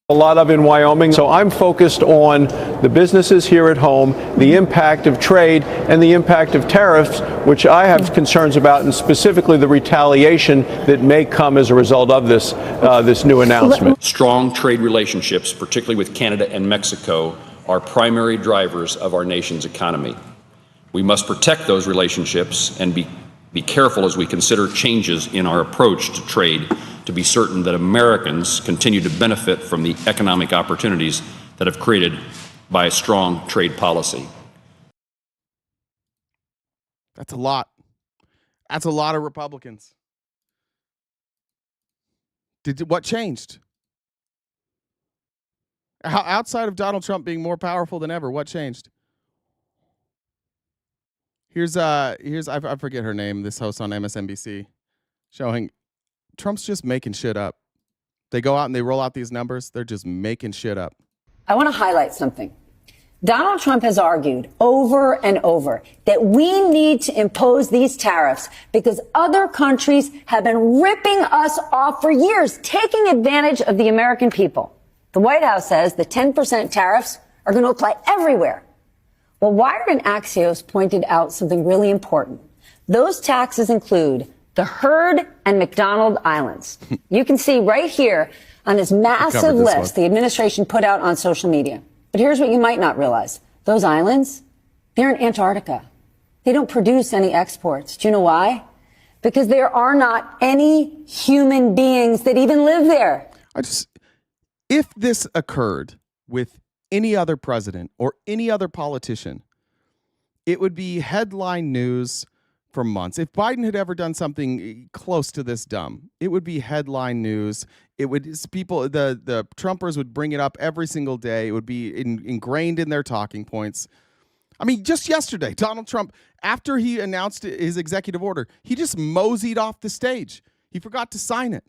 A lot of in Wyoming. So I'm focused on the businesses here at home, the impact of trade, and the impact of tariffs, which I have concerns about, and specifically the retaliation that may come as a result of this new announcement. Strong trade relationships, particularly with Canada and Mexico, are primary drivers of our nation's economy. We must protect those relationships and be careful as we consider changes in our approach to trade to be certain that Americans continue to benefit from the economic opportunities that have created by a strong trade policy. That's a lot. That's a lot of Republicans. What changed? Outside of Donald Trump being more powerful than ever, what changed? Here's I forget her name, this host on MSNBC, showing Trump's just making shit up. They go out and they roll out these numbers. They're just making shit up. I want to highlight something. Donald Trump has argued over and over that we need to impose these tariffs because other countries have been ripping us off for years, taking advantage of the American people. The White House says the 10% tariffs are going to apply everywhere. Well, Wired and Axios pointed out something really important. Those taxes include the Heard and McDonald Islands. You can see right here on this massive list the administration put out on social media. But here's what you might not realize. Those islands, they're in Antarctica. They don't produce any exports. Do you know why? Because there are not any human beings that even live there. If this occurred with any other president or any other politician, it would be headline news for months. If Biden had ever done something close to this dumb, it would be headline news. It would the Trumpers would bring it up every single day. It would be ingrained in their talking points. I mean, just yesterday, Donald Trump, after he announced his executive order, he just moseyed off the stage. He forgot to sign it.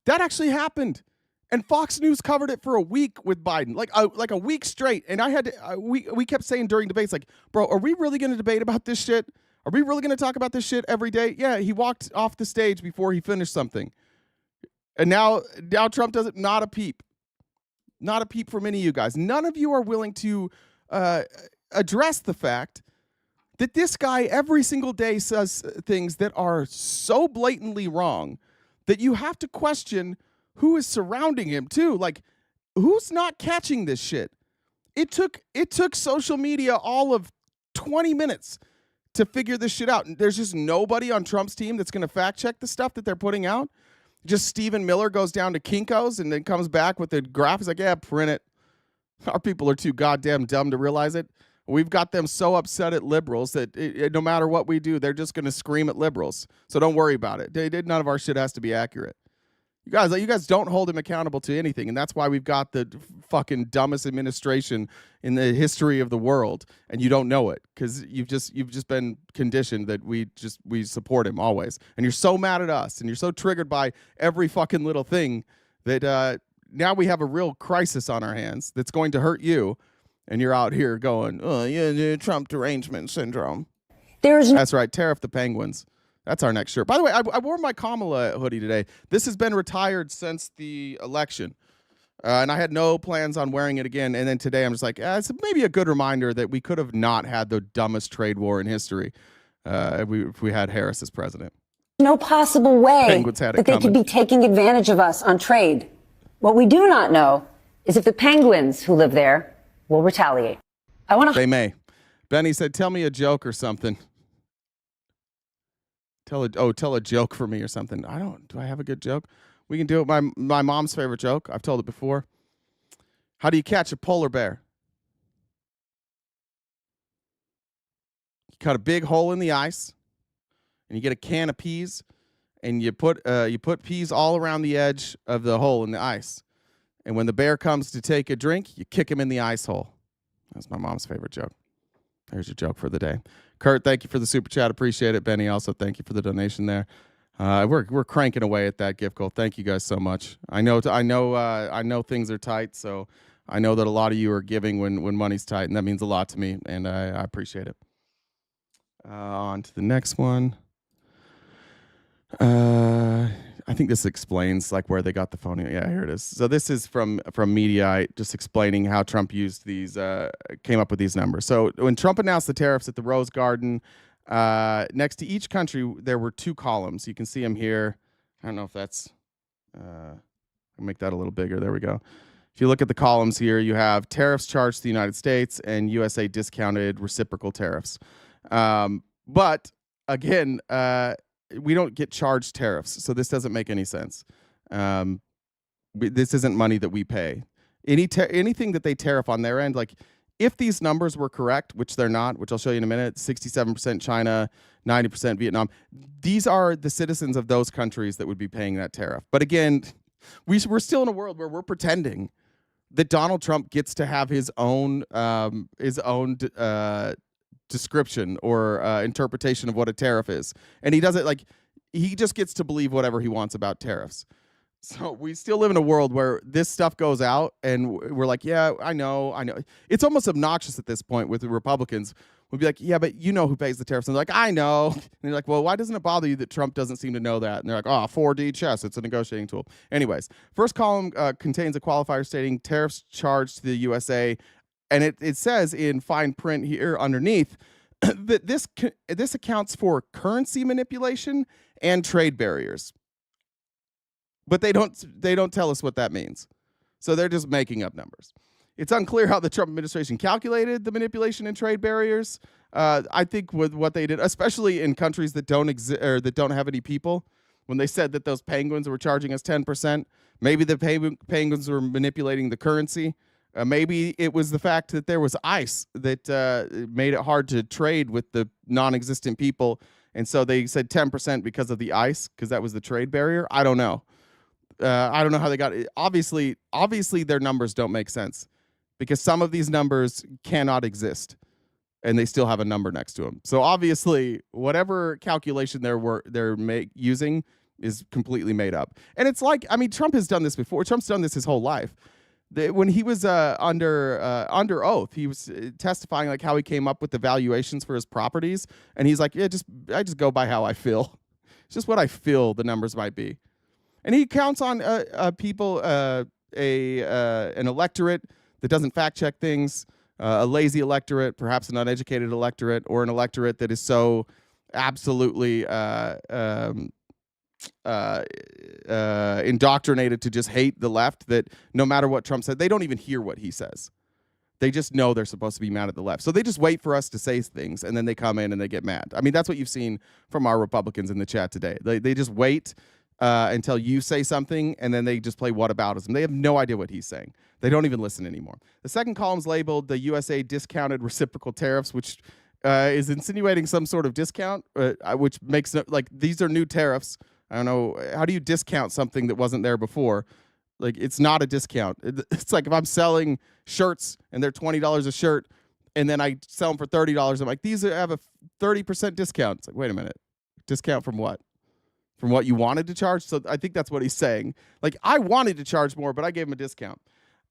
That actually happened. And Fox News covered it for a week with Biden, like a week straight. And I had to, we kept saying during debates, like, bro, are we really going to debate about this shit? Are we really going to talk about this shit every day? Yeah, he walked off the stage before he finished something. And now Trump does it, not a peep. Not a peep from any of you guys. None of you are willing to address the fact that this guy every single day says things that are so blatantly wrong that you have to question who is surrounding him too. Like, who's not catching this shit? It took social media all of 20 minutes to figure this shit out. There's just nobody on Trump's team that's going to fact check the stuff that they're putting out. Just Stephen Miller goes down to Kinko's and then comes back with the graph. He's like, yeah, print it. Our people are too goddamn dumb to realize it. We've got them so upset at liberals that no matter what we do, they're just going to scream at liberals. So don't worry about it. None of our shit has to be accurate. You guys don't hold him accountable to anything, and that's why we've got the fucking dumbest administration in the history of the world, and you don't know it because you've just been conditioned that we support him always, and you're so mad at us, and you're so triggered by every fucking little thing that now we have a real crisis on our hands that's going to hurt you, and you're out here going, oh yeah, Trump derangement syndrome. That's right, tariff the penguins. That's our next shirt. By the way, I wore my Kamala hoodie today. This has been retired since the election, and I had no plans on wearing it again. And then today I'm just like, it's maybe a good reminder that we could have not had the dumbest trade war in history if we had Harris as president. No possible way that they could be taking advantage of us on trade. What we do not know is if the penguins who live there will retaliate. They may. Benny said, tell me a joke or something. Tell a joke for me or something. Do I have a good joke? We can do it. My mom's favorite joke. I've told it before. How do you catch a polar bear? You cut a big hole in the ice, and you get a can of peas, and you put peas all around the edge of the hole in the ice. And when the bear comes to take a drink, you kick him in the ice hole. That's my mom's favorite joke. There's your joke for the day. Kurt, thank you for the super chat. Appreciate it. Benny, also thank you for the donation there. We're cranking away at that gift goal. Thank you guys so much. I know things are tight, so I know that a lot of you are giving when money's tight, and that means a lot to me, and I appreciate it. On to the next one. I think this explains like where they got the phone. Yeah, here it is. So this is from Mediaite, just explaining how Trump used these, came up with these numbers. So when Trump announced the tariffs at the Rose Garden, next to each country, there were two columns. You can see them here. I don't know if that's, I'll make that a little bigger. There we go. If you look at the columns here, you have tariffs charged to the United States and USA discounted reciprocal tariffs. But again, we don't get charged tariffs, so this doesn't make any sense. This isn't money that we pay. Anything that they tariff on their end, like if these numbers were correct, which they're not, which I'll show you in a minute, 67% China, 90% Vietnam, these are the citizens of those countries that would be paying that tariff. But again, we're still in a world where we're pretending that Donald Trump gets to have his own description or interpretation of what a tariff is, and he does it like he just gets to believe whatever he wants about tariffs. So we still live in a world where this stuff goes out and we're like, yeah, I know. It's almost obnoxious at this point with the Republicans. We'd be like, yeah, but you know who pays the tariffs. And they're like, I know. And you're like, well, why doesn't it bother you that Trump doesn't seem to know that? And they're like, 4D chess, it's a negotiating tool. Anyways, first column contains a qualifier stating tariffs charged to the USA. And it says in fine print here underneath that this accounts for currency manipulation and trade barriers. But they don't tell us what that means. So they're just making up numbers. It's unclear how the Trump administration calculated the manipulation and trade barriers. I think with what they did, especially in countries that don't exist or that don't have any people, when they said that those penguins were charging us 10%, maybe the penguins were manipulating the currency. Maybe it was the fact that there was ice that made it hard to trade with the non-existent people. And so they said 10% because of the ice, because that was the trade barrier. I don't know. I don't know how they got it. Obviously, their numbers don't make sense because some of these numbers cannot exist and they still have a number next to them. So obviously, whatever calculation they're using is completely made up. And it's like, I mean, Trump has done this before. Trump's done this his whole life. When he was under oath, he was testifying like how he came up with the valuations for his properties, and he's like, "Yeah, I just go by how I feel. It's just what I feel the numbers might be." And he counts on people, an electorate that doesn't fact check things, a lazy electorate, perhaps an uneducated electorate, or an electorate that is so absolutely indoctrinated to just hate the left that no matter what Trump said, they don't even hear what he says. They just know they're supposed to be mad at the left. So they just wait for us to say things, and then they come in and they get mad. I mean, that's what you've seen from our Republicans in the chat today. They just wait until you say something, and then they just play whataboutism. They have no idea what he's saying. They don't even listen anymore. The second column's labeled the USA discounted reciprocal tariffs, which is insinuating some sort of discount, which makes like these are new tariffs. I don't know. How do you discount something that wasn't there before? Like, it's not a discount. It's like if I'm selling shirts and they're $20 a shirt, and then I sell them for $30, I'm like, these have a 30% discount. It's like, wait a minute. Discount from what? From what you wanted to charge? So I think that's what he's saying. Like, I wanted to charge more, but I gave him a discount.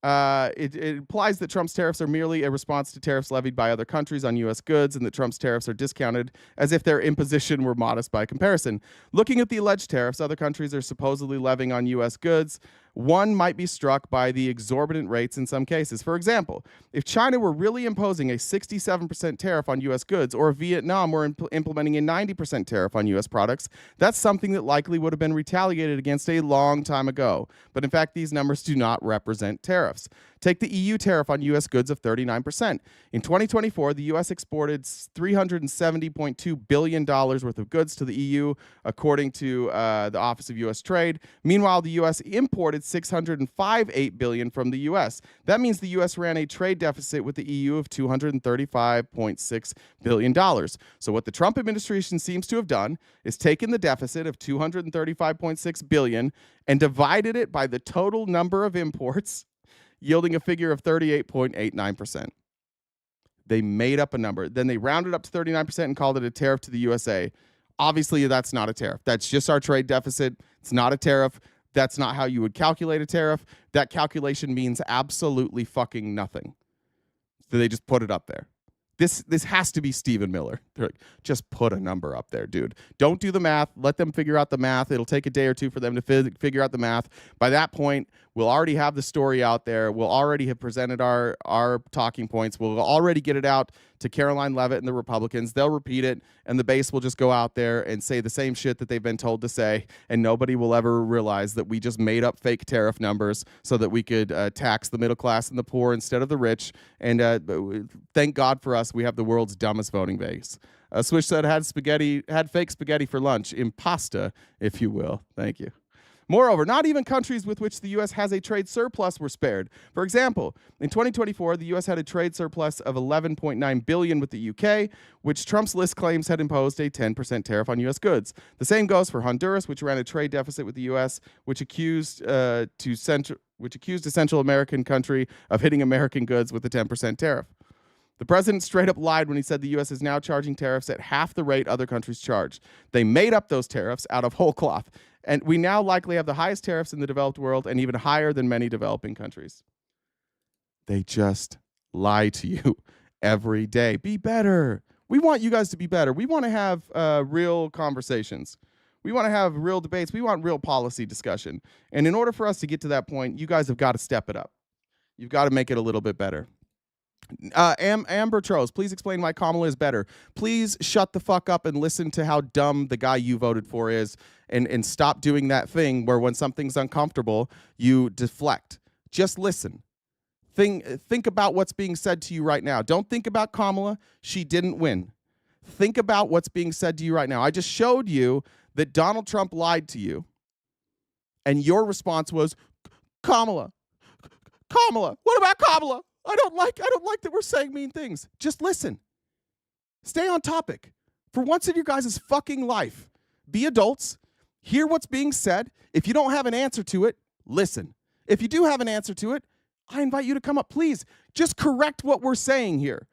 It implies that Trump's tariffs are merely a response to tariffs levied by other countries on U.S. goods, and that Trump's tariffs are discounted as if their imposition were modest by comparison. Looking at the alleged tariffs other countries are supposedly levying on U.S. goods, one might be struck by the exorbitant rates in some cases. For example, if China were really imposing a 67% tariff on U.S. goods, or if Vietnam were implementing a 90% tariff on U.S. products, that's something that likely would have been retaliated against a long time ago. But in fact, these numbers do not represent tariffs. Take the EU tariff on U.S. goods of 39%. In 2024, the U.S. exported $370.2 billion worth of goods to the EU, according to the Office of U.S. Trade. Meanwhile, the U.S. imported $605.8 billion from the U.S. That means the U.S. ran a trade deficit with the EU of $235.6 billion. So what the Trump administration seems to have done is taken the deficit of $235.6 billion and divided it by the total number of imports, yielding a figure of 38.89%. They made up a number. Then they rounded up to 39% and called it a tariff to the USA. Obviously, that's not a tariff. That's just our trade deficit. It's not a tariff. That's not how you would calculate a tariff. That calculation means absolutely fucking nothing. So they just put it up there. This has to be Stephen Miller. They're like, just put a number up there, dude. Don't do the math. Let them figure out the math. It'll take a day or two for them to figure out the math. By that point, we'll already have the story out there. We'll already have presented our talking points. We'll already get it out to Caroline Leavitt and the Republicans. They'll repeat it, and the base will just go out there and say the same shit that they've been told to say, and nobody will ever realize that we just made up fake tariff numbers so that we could tax the middle class and the poor instead of the rich. And thank God for us, we have the world's dumbest voting base. Swish said had fake spaghetti for lunch, impasta, if you will. Thank you. Moreover, not even countries with which the U.S. has a trade surplus were spared. For example, in 2024, the U.S. had a trade surplus of $11.9 billion with the U.K., which Trump's list claims had imposed a 10% tariff on U.S. goods. The same goes for Honduras, which ran a trade deficit with the U.S., which accused a Central American country of hitting American goods with a 10% tariff. The president straight up lied when he said the U.S. is now charging tariffs at half the rate other countries charge. They made up those tariffs out of whole cloth. And we now likely have the highest tariffs in the developed world and even higher than many developing countries. They just lie to you every day. Be better. We want you guys to be better. We want to have real conversations. We want to have real debates. We want real policy discussion. And in order for us to get to that point, you guys have got to step it up. You've got to make it a little bit better. Amber Trose, please explain why Kamala is better. Please shut the fuck up and listen to how dumb the guy you voted for is, and stop doing that thing where when something's uncomfortable, you deflect. Just listen. Think about what's being said to you right now. Don't think about Kamala. She didn't win. Think about what's being said to you right now. I just showed you that Donald Trump lied to you, and your response was, Kamala. Kamala. What about Kamala? I don't like that we're saying mean things. Just listen. Stay on topic. For once in your guys' fucking life, be adults. Hear what's being said. If you don't have an answer to it, listen. If you do have an answer to it, I invite you to come up. Please, just correct what we're saying here.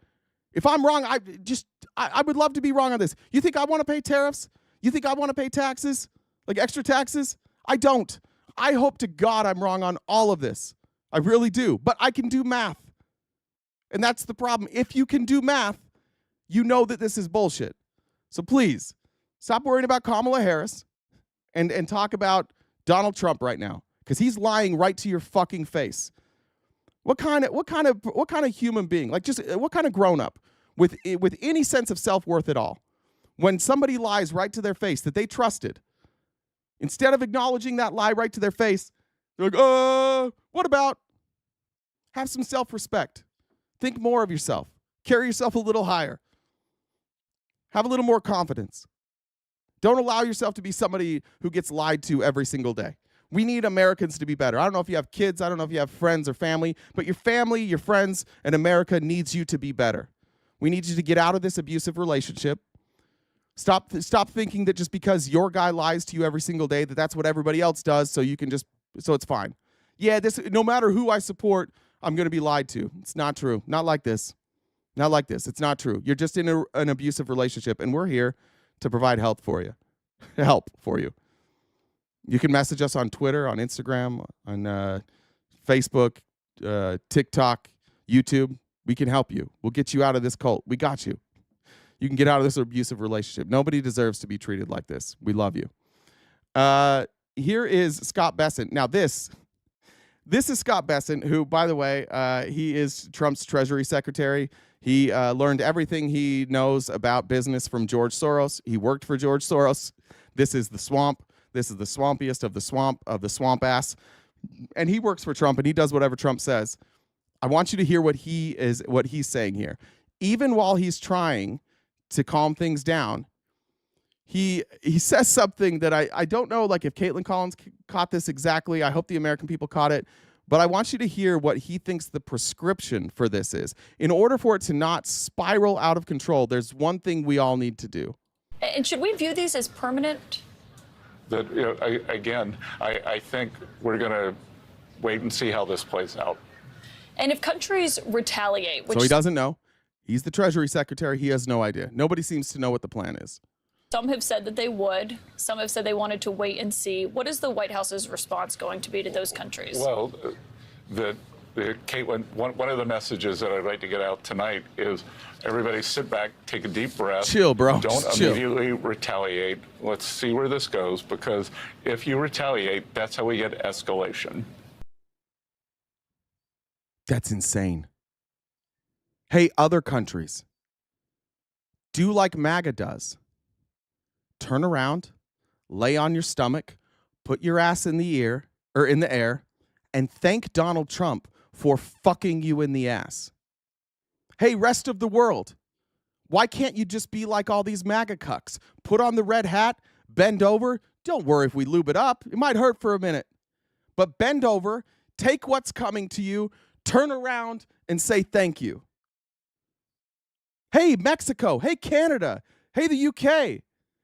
If I'm wrong, I would love to be wrong on this. You think I want to pay tariffs? You think I want to pay taxes? Like extra taxes? I don't. I hope to God I'm wrong on all of this. I really do. But I can do math. And that's the problem. If you can do math, you know that this is bullshit. So please, stop worrying about Kamala Harris and talk about Donald Trump right now, because he's lying right to your fucking face. What kind of human being, like just what kind of grown up with any sense of self-worth at all, when somebody lies right to their face that they trusted, Instead of acknowledging that lie right to their face, they're like, what about? Have some self-respect. Think more of yourself. Carry yourself a little higher. Have a little more confidence. Don't allow yourself to be somebody who gets lied to every single day. We need Americans to be better. I don't know if you have kids. I don't know if you have friends or family, but your family, your friends, and America needs you to be better. We need you to get out of this abusive relationship. Stop thinking that just because your guy lies to you every single day, that's what everybody else does, so it's fine. Yeah, no matter who I support, I'm going to be lied to. It's not true. Not like this. Not like this. It's not true. You're just in an abusive relationship, and we're here to provide help for you. You can message us on Twitter, on Instagram, on Facebook, TikTok, YouTube. We can help you. We'll get you out of this cult. We got you. You can get out of this abusive relationship. Nobody deserves to be treated like this. We love you. Here is Scott Bessent. Now this is Scott Bessent, who, by the way, he is Trump's Treasury Secretary. He learned everything he knows about business from George Soros. He worked for George Soros. This is the swamp. This is the swampiest of the swamp ass. And he works for Trump, and he does whatever Trump says. I want you to hear what he's saying here. Even while he's trying to calm things down, he says something that I don't know, like, if Caitlin Collins caught this exactly. I hope the American people caught it. But I want you to hear what he thinks the prescription for this is. In order for it to not spiral out of control, there's one thing we all need to do. And should we view these as permanent? That, I think we're going to wait and see how this plays out. And if countries retaliate, which so he doesn't know. He's the Treasury Secretary. He has no idea. Nobody seems to know what the plan is. some have said that they would, some have said they wanted to wait and see. What is the White House's response going to be to those countries? Well, Caitlin, one of the messages that I'd like to get out tonight is everybody sit back, take a deep breath. Chill, bro. Don't Chill. immediately retaliate. Let's see where this goes, because if you retaliate, that's how we get escalation. That's insane. Hey, other countries, do like MAGA does. Turn around, lay on your stomach, put your ass in the air, and thank Donald Trump for fucking you in the ass. Hey, rest of the world, why can't you just be like all these MAGA cucks? Put on the red hat, bend over. Don't worry if we lube it up. It might hurt for a minute. But bend over, take what's coming to you, turn around, and say thank you. Hey, Mexico. Hey, Canada. Hey, the UK.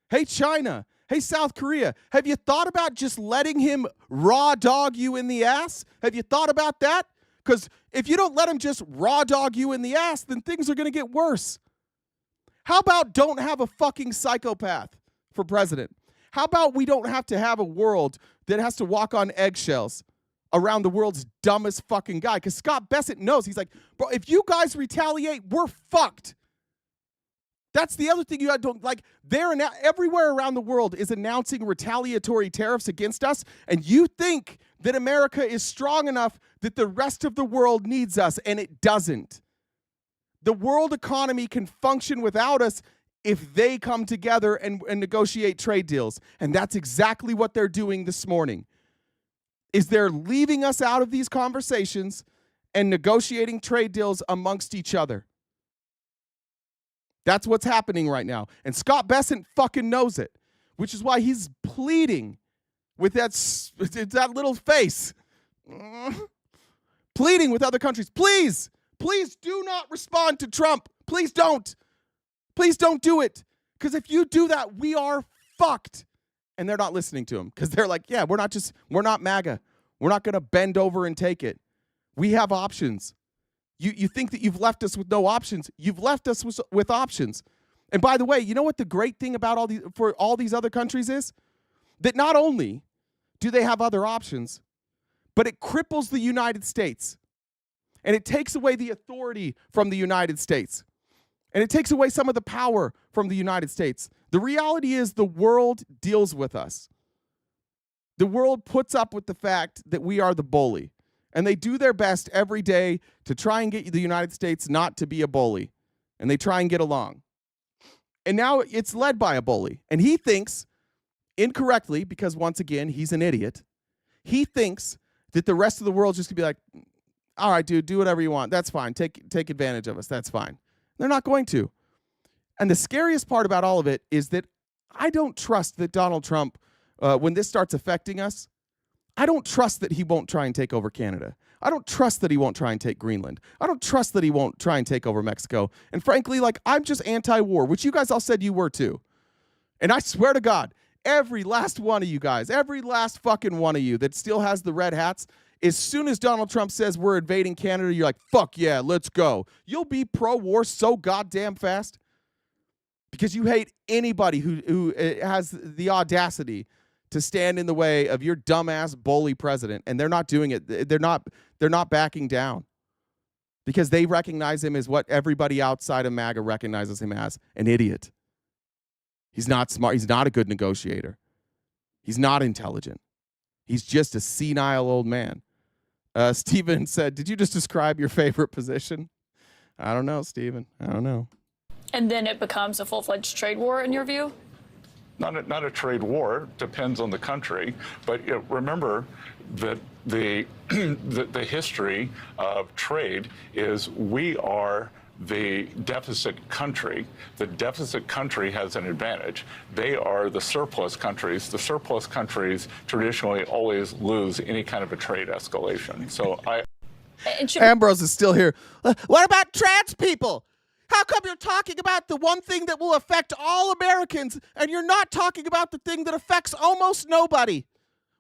Hey, China. Hey, South Korea. Have you thought about just letting him raw dog you in the ass? Have you thought about that? Because if you don't let him just raw dog you in the ass, then things are going to get worse. How about don't have a fucking psychopath for president? How about we don't have to have a world that has to walk on eggshells around the world's dumbest fucking guy? Because Scott Bessent knows. He's like, bro, if you guys retaliate, we're fucked. That's the other thing you don't like. Everywhere around the world is announcing retaliatory tariffs against us, and you think that America is strong enough that the rest of the world needs us, and it doesn't. The world economy can function without us if they come together and negotiate trade deals, and that's exactly what they're doing this morning. Is they're leaving us out of these conversations and negotiating trade deals amongst each other. That's what's happening right now. And Scott Bessent fucking knows it, which is why he's pleading with that little face. Pleading with other countries. Please do not respond to Trump. Please don't. Please don't do it. Because if you do that, we are fucked. And they're not listening to him because they're like, yeah, we're not MAGA. We're not going to bend over and take it. We have options. You think that you've left us with no options. You've left us with options. And by the way, you know what the great thing about all these other countries is? That not only do they have other options, but it cripples the United States. And it takes away the authority from the United States. And it takes away some of the power from the United States. The reality is the world deals with us. The world puts up with the fact that we are the bully. And they do their best every day to try and get the United States not to be a bully. And they try and get along. And now it's led by a bully. And he thinks incorrectly, because once again, he's an idiot. He thinks that the rest of the world's just gonna be like, all right, dude, do whatever you want. That's fine. Take advantage of us. That's fine. They're not going to. And the scariest part about all of it is that I don't trust that Donald Trump, when this starts affecting us, I don't trust that he won't try and take over Canada. I don't trust that he won't try and take Greenland. I don't trust that he won't try and take over Mexico. And frankly, like, I'm just anti-war, which you guys all said you were too. And I swear to God, every last one of you guys, every last fucking one of you that still has the red hats, as soon as Donald Trump says we're invading Canada, you're like, fuck yeah, let's go. You'll be pro-war so goddamn fast because you hate anybody who has the audacity to stand in the way of your dumbass bully president, and they're not doing it. They're not backing down because they recognize him as what everybody outside of MAGA recognizes him as, an idiot. He's not smart. He's not a good negotiator. He's not intelligent. He's just a senile old man. Stephen said, did you just describe your favorite position? I don't know, Stephen. I don't know. And then it becomes a full-fledged trade war in your view? Not a trade war, depends on the country. But remember that the history of trade is we are the deficit country. The deficit country has an advantage. They are the surplus countries. The surplus countries traditionally always lose any kind of a trade escalation. So Ambrose is still here. What about trans people? How come you're talking about the one thing that will affect all Americans and you're not talking about the thing that affects almost nobody?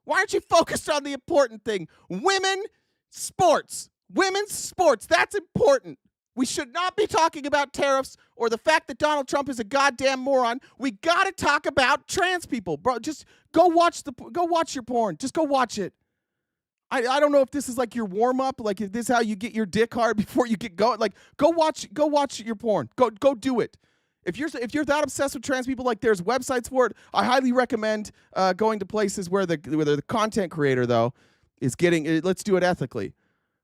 Why aren't you focused on the important thing? Women's sports. Women's sports. That's important. We should not be talking about tariffs or the fact that Donald Trump is a goddamn moron. We got to talk about trans people. Bro, just go watch your porn. Just go watch it. I don't know if this is like your warm up, like if this is how you get your dick hard before you get going. Like go watch your porn. Go do it. If you're that obsessed with trans people, like there's websites for it. I highly recommend going to places where the content creator though is getting. Let's do it ethically.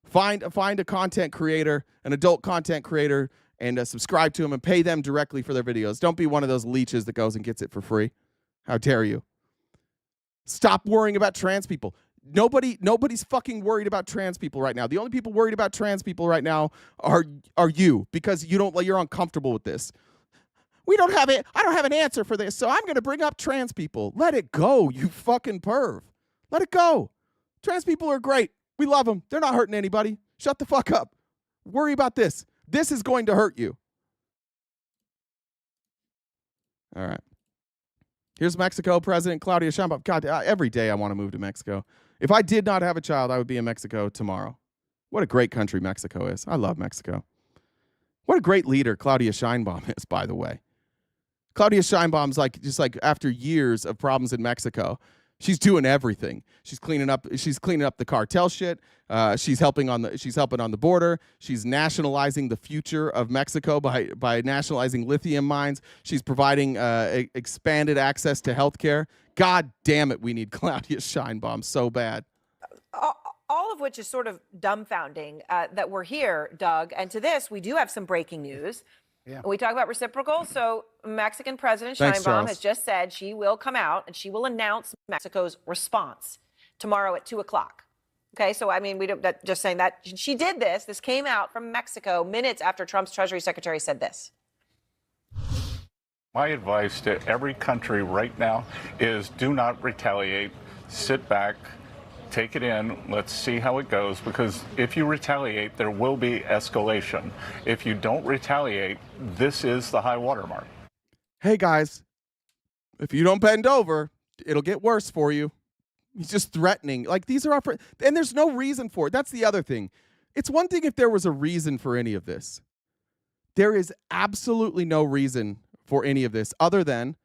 Find a content creator, an adult content creator, and subscribe to them and pay them directly for their videos. Don't be one of those leeches that goes and gets it for free. How dare you? Stop worrying about trans people. Nobody's fucking worried about trans people right now. The only people worried about trans people right now are you, because you're uncomfortable with this. I don't have an answer for this, so I'm going to bring up trans people. Let it go, you fucking perv. Let it go. Trans people are great. We love them. They're not hurting anybody. Shut the fuck up. Worry about this. This is going to hurt you. All right. Here's Mexico President Claudia Sheinbaum. God, every day I want to move to Mexico. If I did not have a child, I would be in Mexico tomorrow. What a great country Mexico is. I love Mexico. What a great leader Claudia Sheinbaum is, by the way. Claudia Sheinbaum's just like after years of problems in Mexico, she's doing everything. She's cleaning up the cartel shit. She's helping on the border. She's nationalizing the future of Mexico by nationalizing lithium mines. She's providing expanded access to healthcare. God damn it, we need Claudia Sheinbaum so bad. All of which is sort of dumbfounding that we're here, Doug. And to this, we do have some breaking news. Yeah. We talk about reciprocal. So Mexican President Sheinbaum has just said she will come out and she will announce Mexico's response tomorrow at 2:00. Okay, so I mean, just saying that she did this. This came out from Mexico minutes after Trump's Treasury Secretary said this. My advice to every country right now is do not retaliate. Sit back, take it in. Let's see how it goes, because if you retaliate, there will be escalation. If you don't retaliate, this is the high watermark. Hey, guys, if you don't bend over, it'll get worse for you. He's just threatening. Like, these are our friends, and there's no reason for it. That's the other thing. It's one thing if there was a reason for any of this. There is absolutely no reason for any of this other than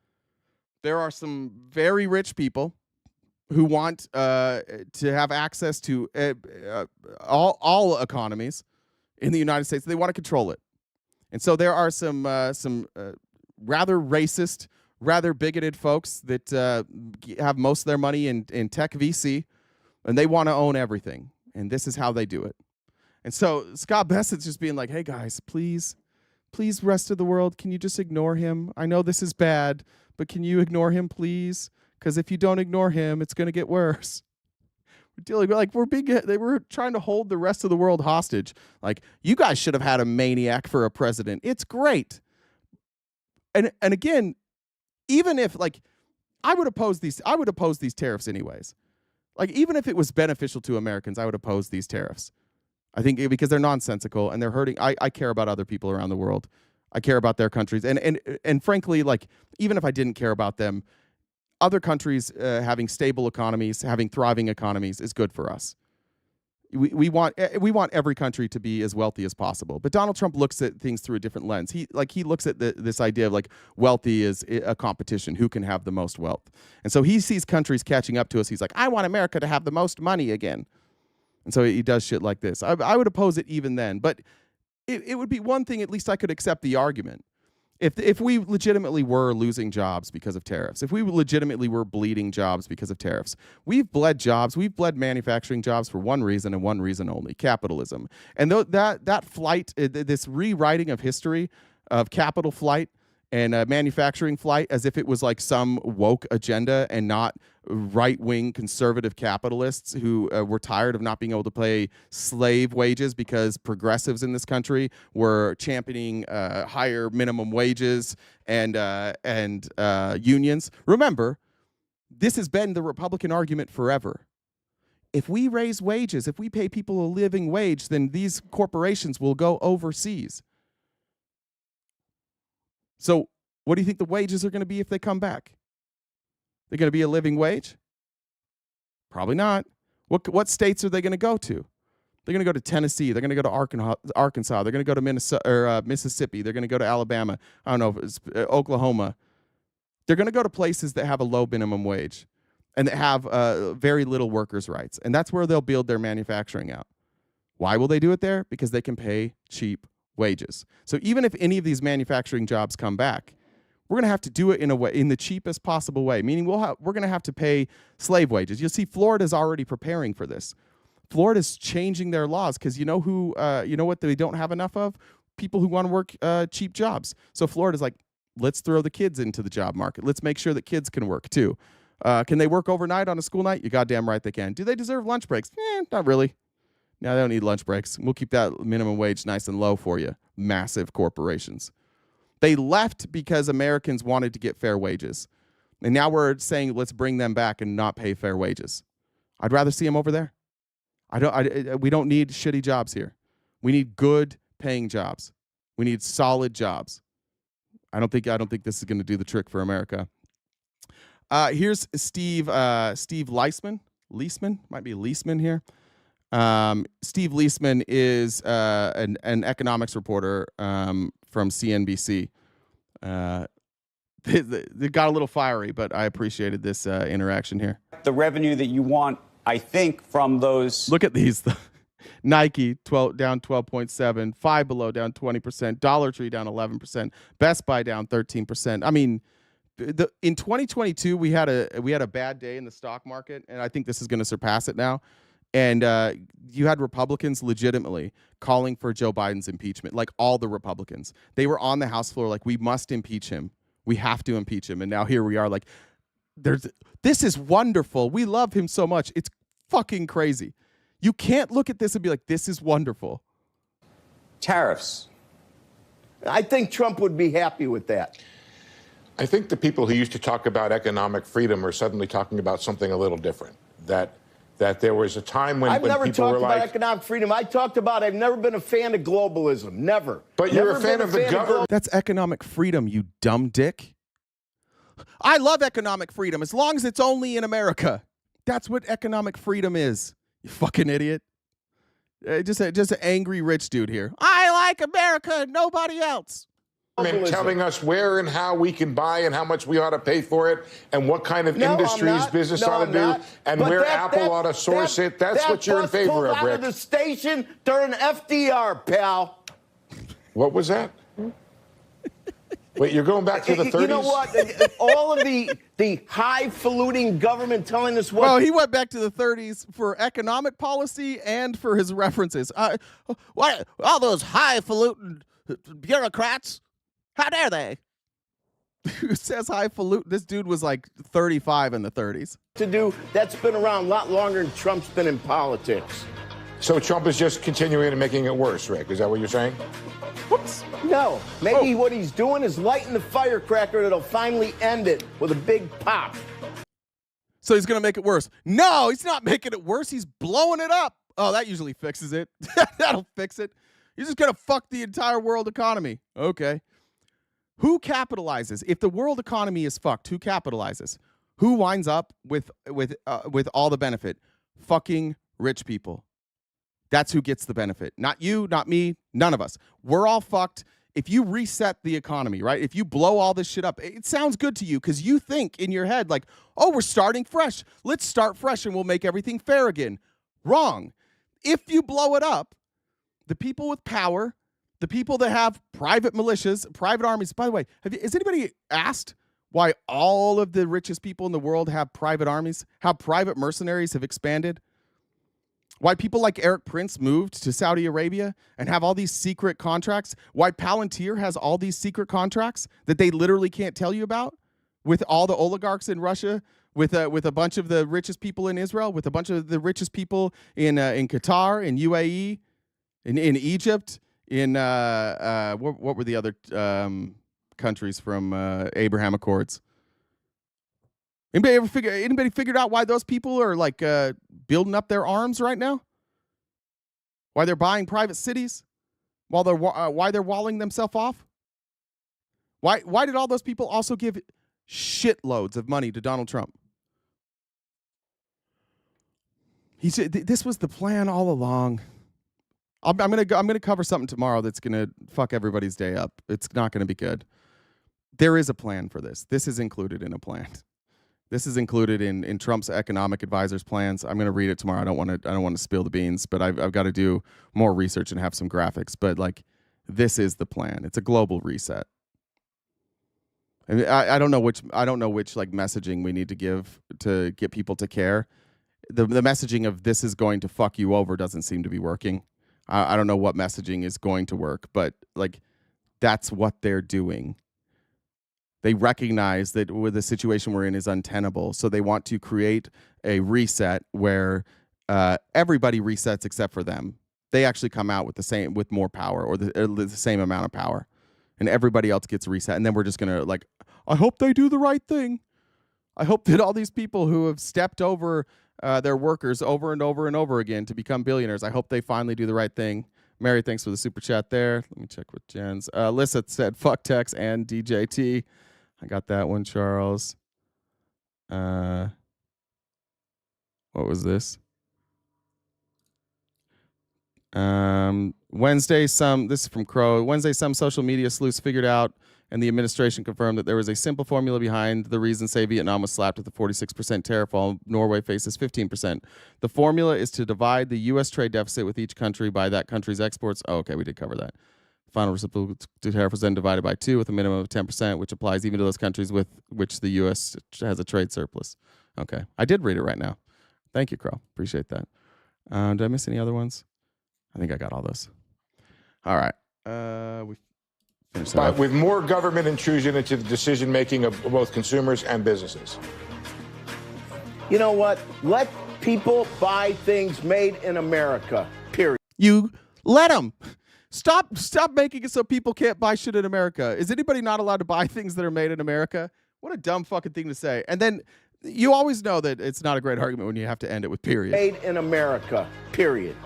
there are some very rich people who want to have access to all economies in the United States. They want to control it. And so there are some rather racist, rather bigoted folks that have most of their money in tech VC, and they want to own everything. And this is how they do it. And so Scott Bessett's just being like, hey, guys, please, rest of the world, can you just ignore him? I know this is bad, but can you ignore him, please? because if you don't ignore him, it's going to get worse. We're dealing like they were trying to hold the rest of the world hostage. Like, you guys should have had a maniac for a president. It's great. And again, even if like I would oppose these tariffs anyways. Like, even if it was beneficial to Americans, I would oppose these tariffs. I think because they're nonsensical and they're hurting. I care about other people around the world. I care about their countries. And frankly, like, even if I didn't care about them, other countries having stable economies, having thriving economies is good for us. We want every country to be as wealthy as possible. But Donald Trump looks at things through a different lens. He looks at this idea of like wealthy is a competition, who can have the most wealth. And so he sees countries catching up to us. He's like, I want America to have the most money again. And so he does shit like this. I would oppose it even then. But it would be one thing, at least I could accept the argument. If we legitimately were losing jobs because of tariffs, if we legitimately were bleeding jobs because of tariffs, we've bled jobs, we've bled manufacturing jobs for one reason and one reason only: capitalism. And that flight, this rewriting of history of capital flight and manufacturing flight, as if it was like some woke agenda and not right-wing conservative capitalists who were tired of not being able to pay slave wages because progressives in this country were championing higher minimum wages and unions. Remember, this has been the Republican argument forever. If we raise wages, if we pay people a living wage, then these corporations will go overseas. So what do you think the wages are going to be if they come back? They're going to be a living wage? Probably not. What states are they going to go to? They're going to go to Tennessee. They're going to go to Arkansas. They're going to go to Minnesota or Mississippi. They're going to go to Alabama. I don't know if it's Oklahoma. They're going to go to places that have a low minimum wage and that have very little workers' rights. And that's where they'll build their manufacturing out. Why will they do it there? Because they can pay cheap wages. So even if any of these manufacturing jobs come back, we're going to have to do it in the cheapest possible way, meaning we're going to have to pay slave wages. You'll see Florida's already preparing for this. Florida's changing their laws because you know what they don't have enough of? People who want to work cheap jobs. So Florida's like, let's throw the kids into the job market. Let's make sure that kids can work too. Can they work overnight on a school night? You're goddamn right they can. Do they deserve lunch breaks? Not really. No, they don't need lunch breaks. We'll keep that minimum wage nice and low for you. Massive corporations. They left because Americans wanted to get fair wages. And now we're saying let's bring them back and not pay fair wages. I'd rather see them over there. We don't need shitty jobs here. We need good paying jobs. We need solid jobs. I don't think this is going to do the trick for America. Here's Steve Leisman. Leisman? Might be Leisman here. Steve Leisman is an economics reporter from CNBC. They got a little fiery, but I appreciated this interaction here. The revenue that you want, I think, from those. Look at these. Nike down 12.7, Five Below down 20%, Dollar Tree down 11%, Best Buy down 13%. I mean, in 2022 we had a bad day in the stock market, and I think this is going to surpass it now. And you had Republicans legitimately calling for Joe Biden's impeachment, like all the Republicans. They were on the House floor like, we must impeach him. We have to impeach him. And now here we are like, this is wonderful. We love him so much. It's fucking crazy. You can't look at this and be like, this is wonderful. Tariffs. I think Trump would be happy with that. I think the people who used to talk about economic freedom are suddenly talking about something a little different. That there was a time when I've never people talked were about like, economic freedom. I talked about I've never been a fan of globalism. Never. But you're a fan of the government. That's economic freedom, you dumb dick. I love economic freedom as long as it's only in America. That's what economic freedom is. You fucking idiot. Just an angry rich dude here. I like America and nobody else. Telling us where and how we can buy and how much we ought to pay for it and what kind of industries business ought to do and where Apple ought to source it. That's what you're in favor of, Rick. Out of the station during FDR, pal. What was that? Wait, you're going back to the 30s? You know what? All of the highfalutin government telling us what... Well, he went back to the 30s for economic policy and for his references. What? All those highfalutin bureaucrats? How dare they? Who says highfalutin? This dude was like 35 in the 30s. To do that's been around a lot longer than Trump's been in politics. So Trump is just continuing and making it worse, Rick. Is that what you're saying? Whoops. No. Maybe what he's doing is lighting the firecracker that'll finally end it with a big pop. So he's going to make it worse. No, he's not making it worse. He's blowing it up. Oh, that usually fixes it. That'll fix it. He's just going to fuck the entire world economy. Okay. Who capitalizes? If the world economy is fucked, who capitalizes? Who winds up with all the benefit? Fucking rich people. That's who gets the benefit. Not you, not me, none of us. We're all fucked. If you reset the economy, right? If you blow all this shit up, it sounds good to you because you think in your head like, oh, we're starting fresh. Let's start fresh and we'll make everything fair again. Wrong. If you blow it up, the people with power, the people that have private militias, private armies. By the way, has anybody asked why all of the richest people in the world have private armies? How private mercenaries have expanded? Why people like Eric Prince moved to Saudi Arabia and have all these secret contracts? Why Palantir has all these secret contracts that they literally can't tell you about? With all the oligarchs in Russia, with a bunch of the richest people in Israel, with a bunch of the richest people in Qatar, in UAE, in Egypt, in what were the other countries from Abraham Accords? Anybody figured out why those people are like building up their arms right now? Why they're buying private cities? Why they're walling themselves off? Why did all those people also give shitloads of money to Donald Trump? He said this was the plan all along. I'm gonna cover something tomorrow that's gonna fuck everybody's day up. It's not gonna be good. There is a plan for this. This is included in a plan. This is included in Trump's economic advisors' plans. I'm gonna read it tomorrow. I don't want to spill the beans, but I've got to do more research and have some graphics. But like, this is the plan. It's a global reset. I mean, I don't know which like messaging we need to give to get people to care. The messaging of this is going to fuck you over doesn't seem to be working. I don't know what messaging is going to work, but like that's what they're doing. They recognize that with the situation we're in is untenable, so they want to create a reset where everybody resets except for them. They actually come out with more power or the same amount of power, and everybody else gets reset. And then we're just gonna like, I hope they do the right thing. I hope that all these people who have stepped over their workers over and over and over again to become billionaires, I hope they finally do the right thing. Mary, thanks for the super chat there. Let me check with Jen's. Alyssa said, fuck Tex and DJT. I got that one, Charles. What was this? Wednesday, this is from Crow. Wednesday, some social media sleuths figured out and the administration confirmed that there was a simple formula behind the reason, say, Vietnam was slapped with a 46% tariff while Norway faces 15%. The formula is to divide the U.S. trade deficit with each country by that country's exports. Oh, okay, we did cover that. Final reciprocal tariff was then divided by 2 with a minimum of 10%, which applies even to those countries with which the U.S. has a trade surplus. Okay, I did read it right now. Thank you, Crow. Appreciate that. Did I miss any other ones? I think I got all those. All right. We finished that. With more government intrusion into the decision-making of both consumers and businesses. You know what? Let people buy things made in America, period. You let them. Stop making it so people can't buy shit in America. Is anybody not allowed to buy things that are made in America? What a dumb fucking thing to say. And then you always know that it's not a great argument when you have to end it with period. Made in America, period.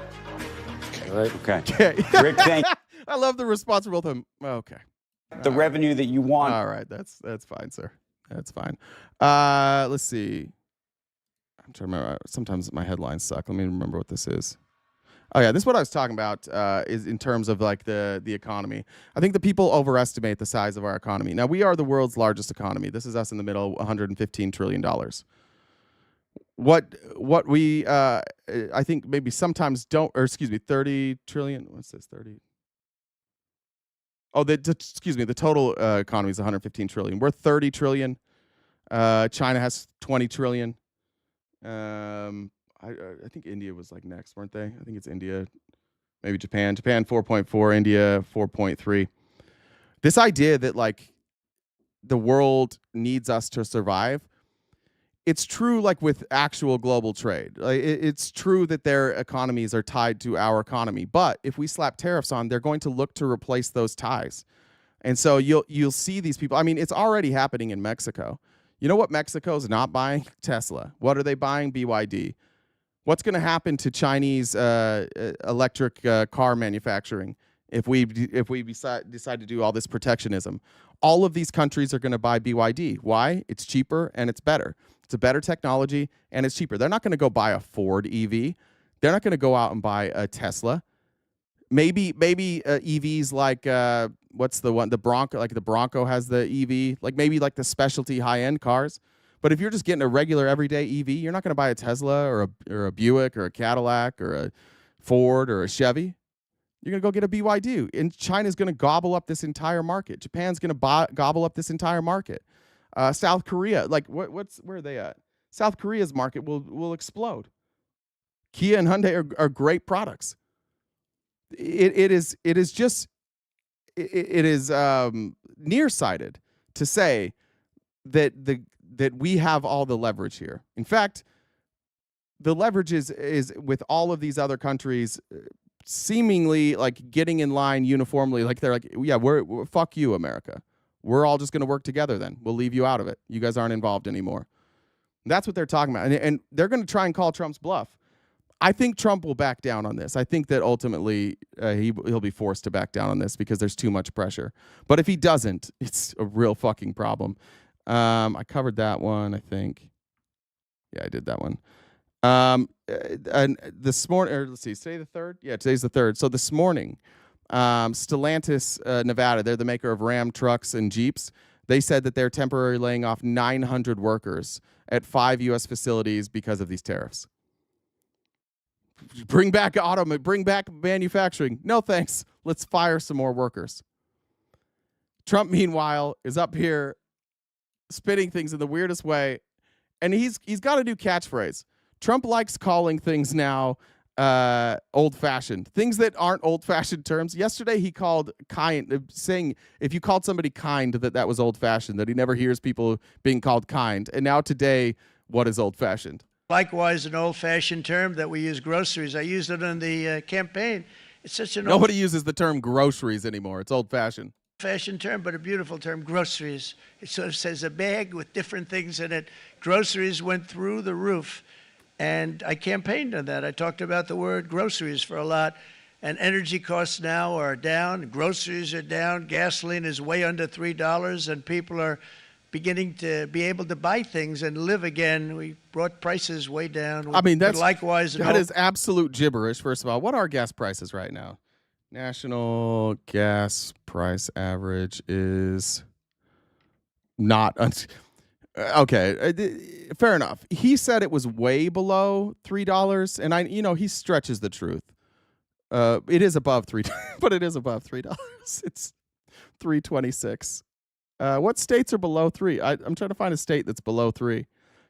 Okay. Rick, thank you. I love the response from both of them. Okay. The revenue that you want. All right. That's fine, sir. That's fine. Let's see. I'm trying to remember. Sometimes my headlines suck. Let me remember what this is. Oh yeah, this is what I was talking about is in terms of like the economy. I think the people overestimate the size of our economy. Now, we are the world's largest economy. This is us in the middle, $115 trillion. What we I think maybe sometimes don't, or excuse me, 30 trillion. What's this? 30. Oh, the total economy is 115 trillion. We're 30 trillion. China has 20 trillion. I think India was like next, weren't they? I think it's India, maybe Japan. Japan 4.4, India 4.3. This idea that like the world needs us to survive. It's true, like with actual global trade. It's true that their economies are tied to our economy. But if we slap tariffs on, they're going to look to replace those ties. And so you'll see these people. I mean, it's already happening in Mexico. You know what Mexico's not buying? Tesla. What are they buying? BYD. What's going to happen to Chinese electric car manufacturing if we decide to do all this protectionism? All of these countries are going to buy BYD. Why? It's cheaper and it's better. It's a better technology and it's cheaper. They're not going to go buy a Ford EV. They're not going to go out and buy a Tesla. Maybe EVs like what's the one? The Bronco. Like the Bronco has the EV. Like maybe like the specialty high-end cars. But if you're just getting a regular everyday EV, you're not going to buy a Tesla or a Buick or a Cadillac or a Ford or a Chevy. You're going to go get a BYD. And China's going to gobble up this entire market. Japan's going to gobble up this entire market. South Korea, like where are they at? South Korea's market will explode. Kia and Hyundai are great products. It is nearsighted to say that we have all the leverage here. In fact, the leverage is with all of these other countries seemingly like getting in line uniformly. Like they're like, yeah, we're fuck you, America. We're all just going to work together then. We'll leave you out of it. You guys aren't involved anymore. That's what they're talking about. And they're going to try and call Trump's bluff. I think Trump will back down on this. I think that ultimately he'll be forced to back down on this because there's too much pressure. But if he doesn't, it's a real fucking problem. I covered that one, I think. Yeah, I did that one. And this morning, or let's see, today the 3rd? Yeah, today's the 3rd. So this morning, Stellantis, Nevada, they're the maker of Ram trucks and Jeeps. They said that they're temporarily laying off 900 workers at 5 U.S. facilities because of these tariffs. Bring back manufacturing. No, thanks. Let's fire some more workers. Trump, meanwhile, is up here spitting things in the weirdest way. And he's got a new catchphrase. Trump likes calling things now old-fashioned. Things that aren't old-fashioned terms. Yesterday he called kind, saying if you called somebody kind, that was old-fashioned, that he never hears people being called kind. And now today, what is old-fashioned? Likewise, an old-fashioned term that we use, groceries. I used it in the campaign. It's such an Nobody uses the term groceries anymore. It's old-fashioned. Old-fashioned term, but a beautiful term, groceries. It sort of says a bag with different things in it. Groceries went through the roof. And I campaigned on that. I talked about the word groceries for a lot. And energy costs now are down. Groceries are down. Gasoline is way under $3. And people are beginning to be able to buy things and live again. We brought prices way down. I mean, that is absolute gibberish, first of all. What are gas prices right now? National gas price average is not... Okay, fair enough. He said it was way below $3, and he stretches the truth. It is above $3, but it is above $3. It's $3.26. What states are below $3? I'm trying to find a state that's below $3.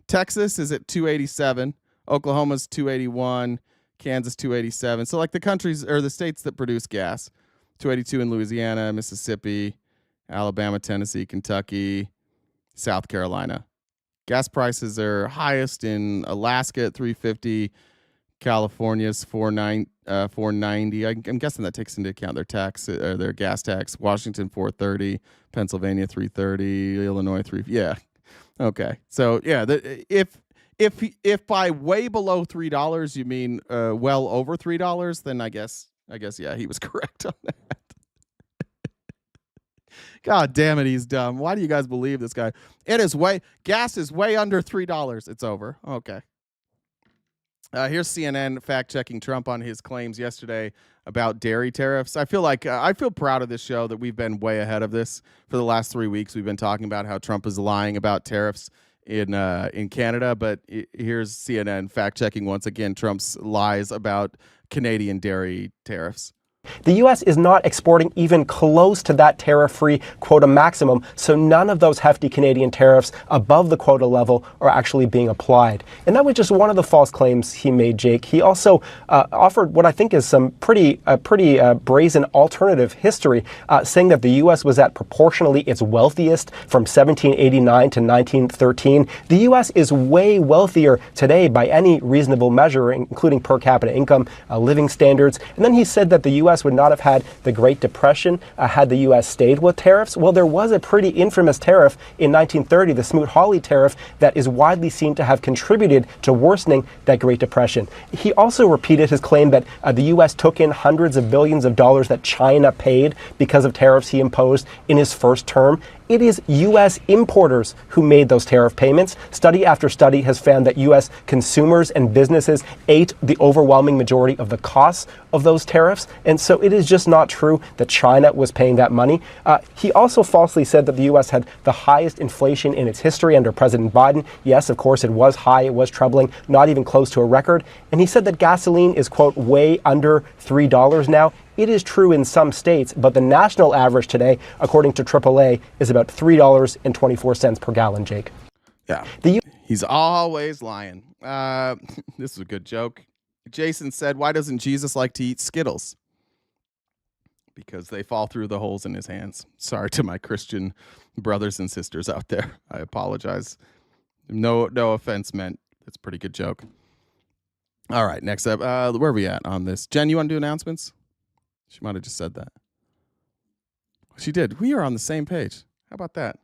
Texas is at $2.87. Oklahoma's $2.81. Kansas $2.87. So like the countries or the states that produce gas, $2.82 in Louisiana, Mississippi, Alabama, Tennessee, Kentucky, South Carolina. Gas prices are highest in Alaska at $3.50, California's $4.90. I'm guessing that takes into account their tax, their gas tax. Washington $4.30, Pennsylvania $3.30, Illinois $3. Yeah, okay. So yeah, if by way below $3 you mean well over $3, then I guess yeah, he was correct on that. God damn it, he's dumb. Why do you guys believe this guy? Gas is way under $3. It's over. Okay. Here's CNN fact-checking Trump on his claims yesterday about dairy tariffs. I feel proud of this show that we've been way ahead of this for the last 3 weeks. We've been talking about how Trump is lying about tariffs in Canada, but here's CNN fact-checking once again Trump's lies about Canadian dairy tariffs. The U.S. is not exporting even close to that tariff-free quota maximum, so none of those hefty Canadian tariffs above the quota level are actually being applied. And that was just one of the false claims he made, Jake. He also offered what I think is some pretty brazen alternative history, saying that the U.S. was at proportionally its wealthiest from 1789 to 1913. The U.S. is way wealthier today by any reasonable measure, including per capita income, living standards. And then he said that the U.S. would not have had the Great Depression had the U.S. stayed with tariffs. Well, there was a pretty infamous tariff in 1930, the Smoot-Hawley tariff, that is widely seen to have contributed to worsening that Great Depression. He also repeated his claim that the U.S. took in hundreds of billions of dollars that China paid because of tariffs he imposed in his first term. It is U.S. importers who made those tariff payments. Study after study has found that U.S. consumers and businesses ate the overwhelming majority of the costs of those tariffs. And so it is just not true that China was paying that money. He also falsely said that the U.S. had the highest inflation in its history under President Biden. Yes, of course, it was high. It was troubling, not even close to a record. And he said that gasoline is, quote, way under $3 now. It is true in some states, but the national average today, according to AAA, is about $3.24 per gallon, Jake. Yeah, he's always lying. This is a good joke. Jason said, why doesn't Jesus like to eat Skittles? Because they fall through the holes in his hands. Sorry to my Christian brothers and sisters out there. I apologize. No offense meant. It's a pretty good joke. All right, next up, where are we at on this? Jen, you want to do announcements? She might have just said that. She did. We are on the same page. How about that?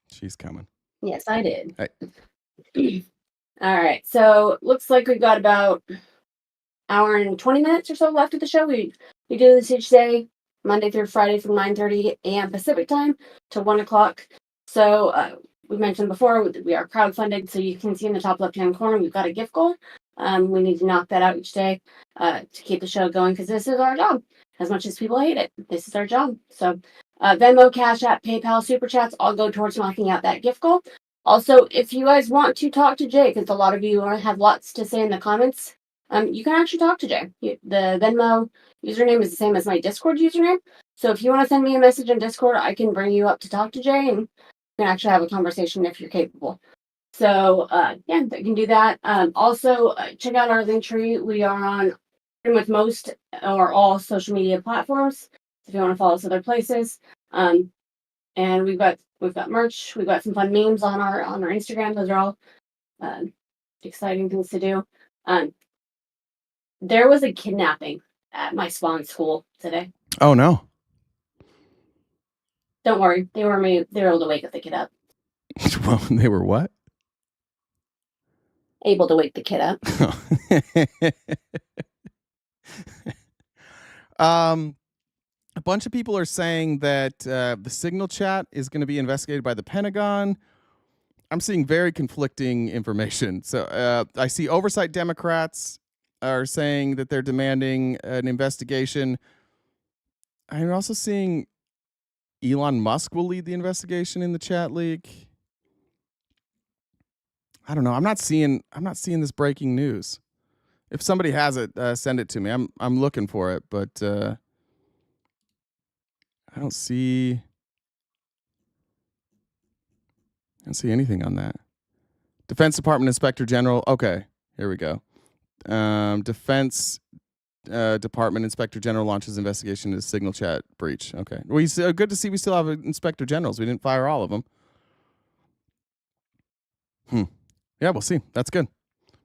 She's coming. Yes, I did. Hey. All right. So looks like we've got about an hour and 20 minutes or so left of the show. We do this each day, Monday through Friday from 9:30 a.m. Pacific time to 1 o'clock. So we mentioned before, we are crowdfunded, so you can see in the top left-hand corner, we've got a gift goal. We need to knock that out each day to keep the show going, because this is our job. As much as people hate it, this is our job. So Venmo, Cash App, PayPal, Super Chats all go towards knocking out that gift goal. Also, if you guys want to talk to Jay, because a lot of you have lots to say in the comments, you can actually talk to Jay. The Venmo username is the same as my Discord username. So if you want to send me a message on Discord, I can bring you up to talk to Jay, and you can actually have a conversation if you're capable. So yeah, you can do that. Also, check out our link tree. We are on pretty much most or all social media platforms. If you want to follow us other places, and we've got merch. We've got some fun memes on our Instagram. Those are all exciting things to do. There was a kidnapping at my spawn school today. Oh no! Don't worry, they were able to wake the kid up. Well, they were what? Able to wake the kid up. A bunch of people are saying that the Signal chat is going to be investigated by the Pentagon. I'm seeing very conflicting information. So I see oversight Democrats are saying that they're demanding an investigation. I'm also seeing Elon Musk will lead the investigation in the chat leak. I don't know. I'm not seeing this breaking news. If somebody has it, send it to me. I'm looking for it, but I don't see anything on that. Defense Department Inspector General. Okay, here we go. Defense Department Inspector General launches investigation into Signal chat breach. Okay, good to see we still have Inspector Generals. We didn't fire all of them. Yeah, we'll see. That's good.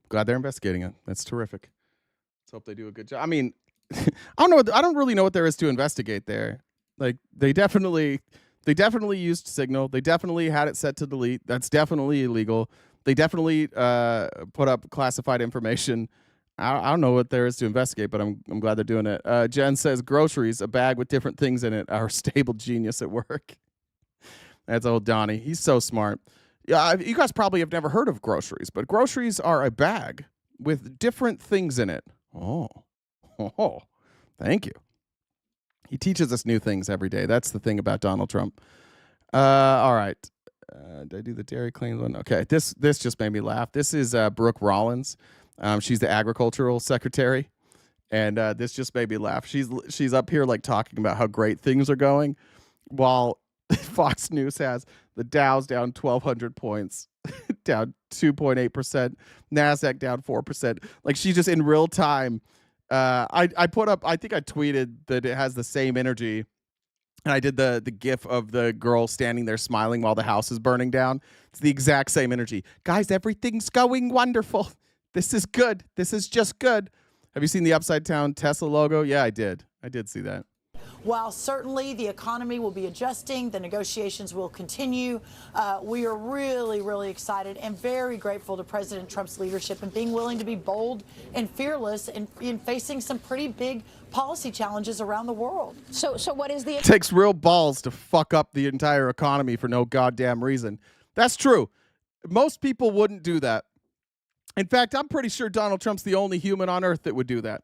Glad they're investigating it. That's terrific. Let's hope they do a good job. I mean, I don't really know what there is to investigate there. Like they definitely used Signal. They definitely had it set to delete. That's definitely illegal. They definitely put up classified information. I don't know what there is to investigate, but I'm glad they're doing it. Jen says groceries, a bag with different things in it. Our stable genius at work. That's old Donnie. He's so smart. Yeah, you guys probably have never heard of groceries, but groceries are a bag with different things in it. Oh, thank you. He teaches us new things every day. That's the thing about Donald Trump. All right. Did I do the Dairy Queen one? Okay, this just made me laugh. This is Brooke Rollins. She's the agricultural secretary, and this just made me laugh. She's up here like talking about how great things are going, while Fox News has the Dow's down 1,200 points, down 2.8%, NASDAQ down 4%. Like she's just in real time. I put up, I think I tweeted that it has the same energy. And I did the gif of the girl standing there smiling while the house is burning down. It's the exact same energy. Guys, everything's going wonderful. This is good. This is just good. Have you seen the upside down Tesla logo? Yeah, I did. I did see that. While certainly the economy will be adjusting, the negotiations will continue. We are really, really excited and very grateful to President Trump's leadership and being willing to be bold and fearless in facing some pretty big policy challenges around the world. So what is the... It takes real balls to fuck up the entire economy for no goddamn reason. That's true. Most people wouldn't do that. In fact, I'm pretty sure Donald Trump's the only human on earth that would do that.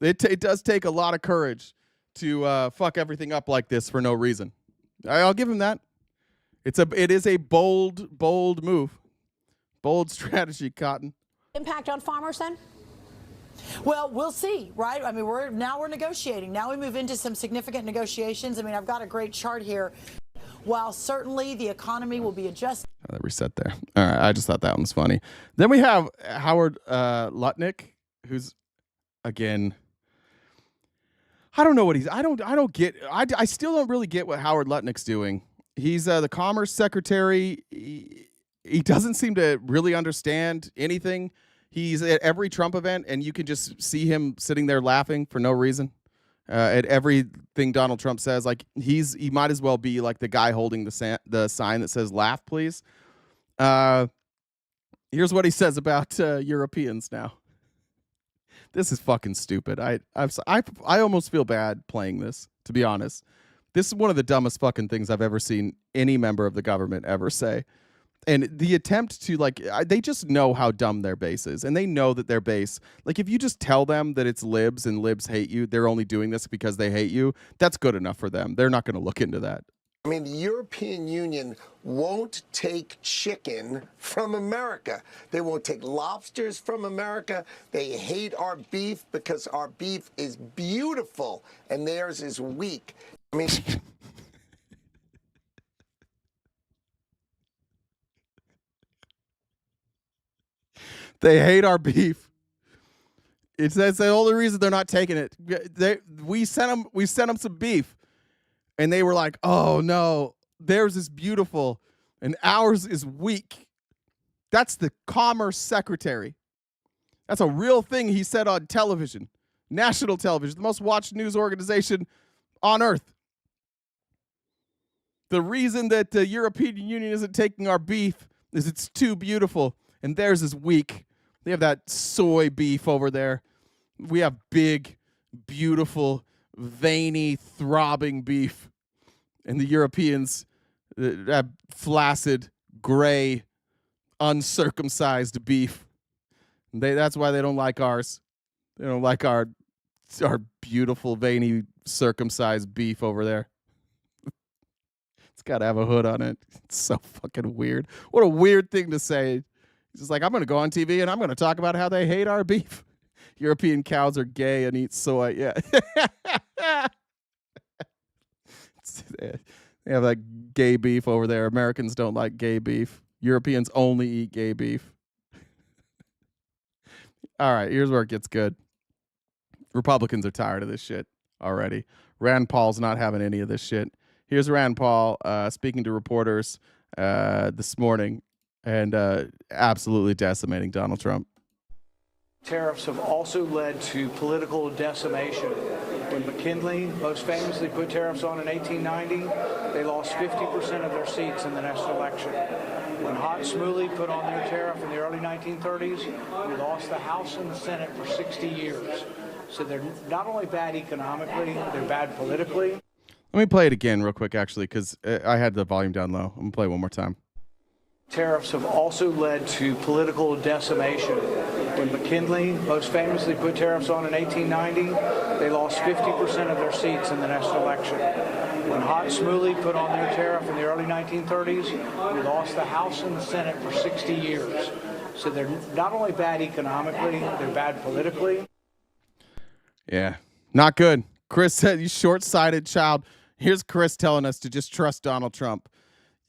It does take a lot of courage to fuck everything up like this for no reason. I'll give him that. It is a bold move. Bold strategy, Cotton. Impact on farmers then? Well, we'll see, right? I mean, we're negotiating. Now we move into some significant negotiations. I mean, I've got a great chart here. While certainly the economy will be adjusted. Oh, reset there. All right, I just thought that one was funny. Then we have Howard Lutnick, who's again, I don't know what I still don't really get what Howard Lutnick's doing. He's the Commerce Secretary. He doesn't seem to really understand anything. He's at every Trump event, and you can just see him sitting there laughing for no reason at everything Donald Trump says. Like he might as well be like the guy holding the sign that says "Laugh, please." Here's what he says about Europeans now. This is fucking stupid. I almost feel bad playing this, to be honest. This is one of the dumbest fucking things I've ever seen any member of the government ever say. And the attempt to, like, they just know how dumb their base is. And they know that their base, like, if you just tell them that it's libs and libs hate you, they're only doing this because they hate you, that's good enough for them. They're not going to look into that. I mean, the European Union won't take chicken from America. They won't take lobsters from America. They hate our beef because our beef is beautiful and theirs is weak. I mean... They hate our beef. It's the only reason they're not taking it. We sent them some beef, and they were like, "Oh no, theirs is beautiful, and ours is weak." That's the Commerce Secretary. That's a real thing he said on television, national television, the most watched news organization on earth. The reason that the European Union isn't taking our beef is it's too beautiful, and theirs is weak. They have that soy beef over there. We have big, beautiful, veiny, throbbing beef. And the Europeans have flaccid, gray, uncircumcised beef. That's why they don't like ours. They don't like our beautiful, veiny, circumcised beef over there. It's got to have a hood on it. It's so fucking weird. What a weird thing to say. He's just like, I'm going to go on TV and I'm going to talk about how they hate our beef. European cows are gay and eat soy. Yeah. They have like gay beef over there. Americans don't like gay beef. Europeans only eat gay beef. All right, here's where it gets good. Republicans are tired of this shit already. Rand Paul's not having any of this shit. Here's Rand Paul speaking to reporters this morning. And absolutely decimating Donald Trump. Tariffs have also led to political decimation. When McKinley most famously put tariffs on in 1890, they lost 50% of their seats in the next election. When Hott and Smolley put on their tariff in the early 1930s, we lost the House and the Senate for 60 years. So they're not only bad economically, they're bad politically. Let me play it again real quick, actually, because I had the volume down low. I'm going to play it one more time. Tariffs have also led to political decimation. When McKinley most famously put tariffs on in 1890, they lost 50% of their seats in the next election. When Hott Smolley put on their tariff in the early 1930s, we lost the House and the Senate for 60 years. So they're not only bad economically, they're bad politically. Yeah, not good. Chris said, you short-sighted child. Here's Chris telling us to just trust Donald Trump.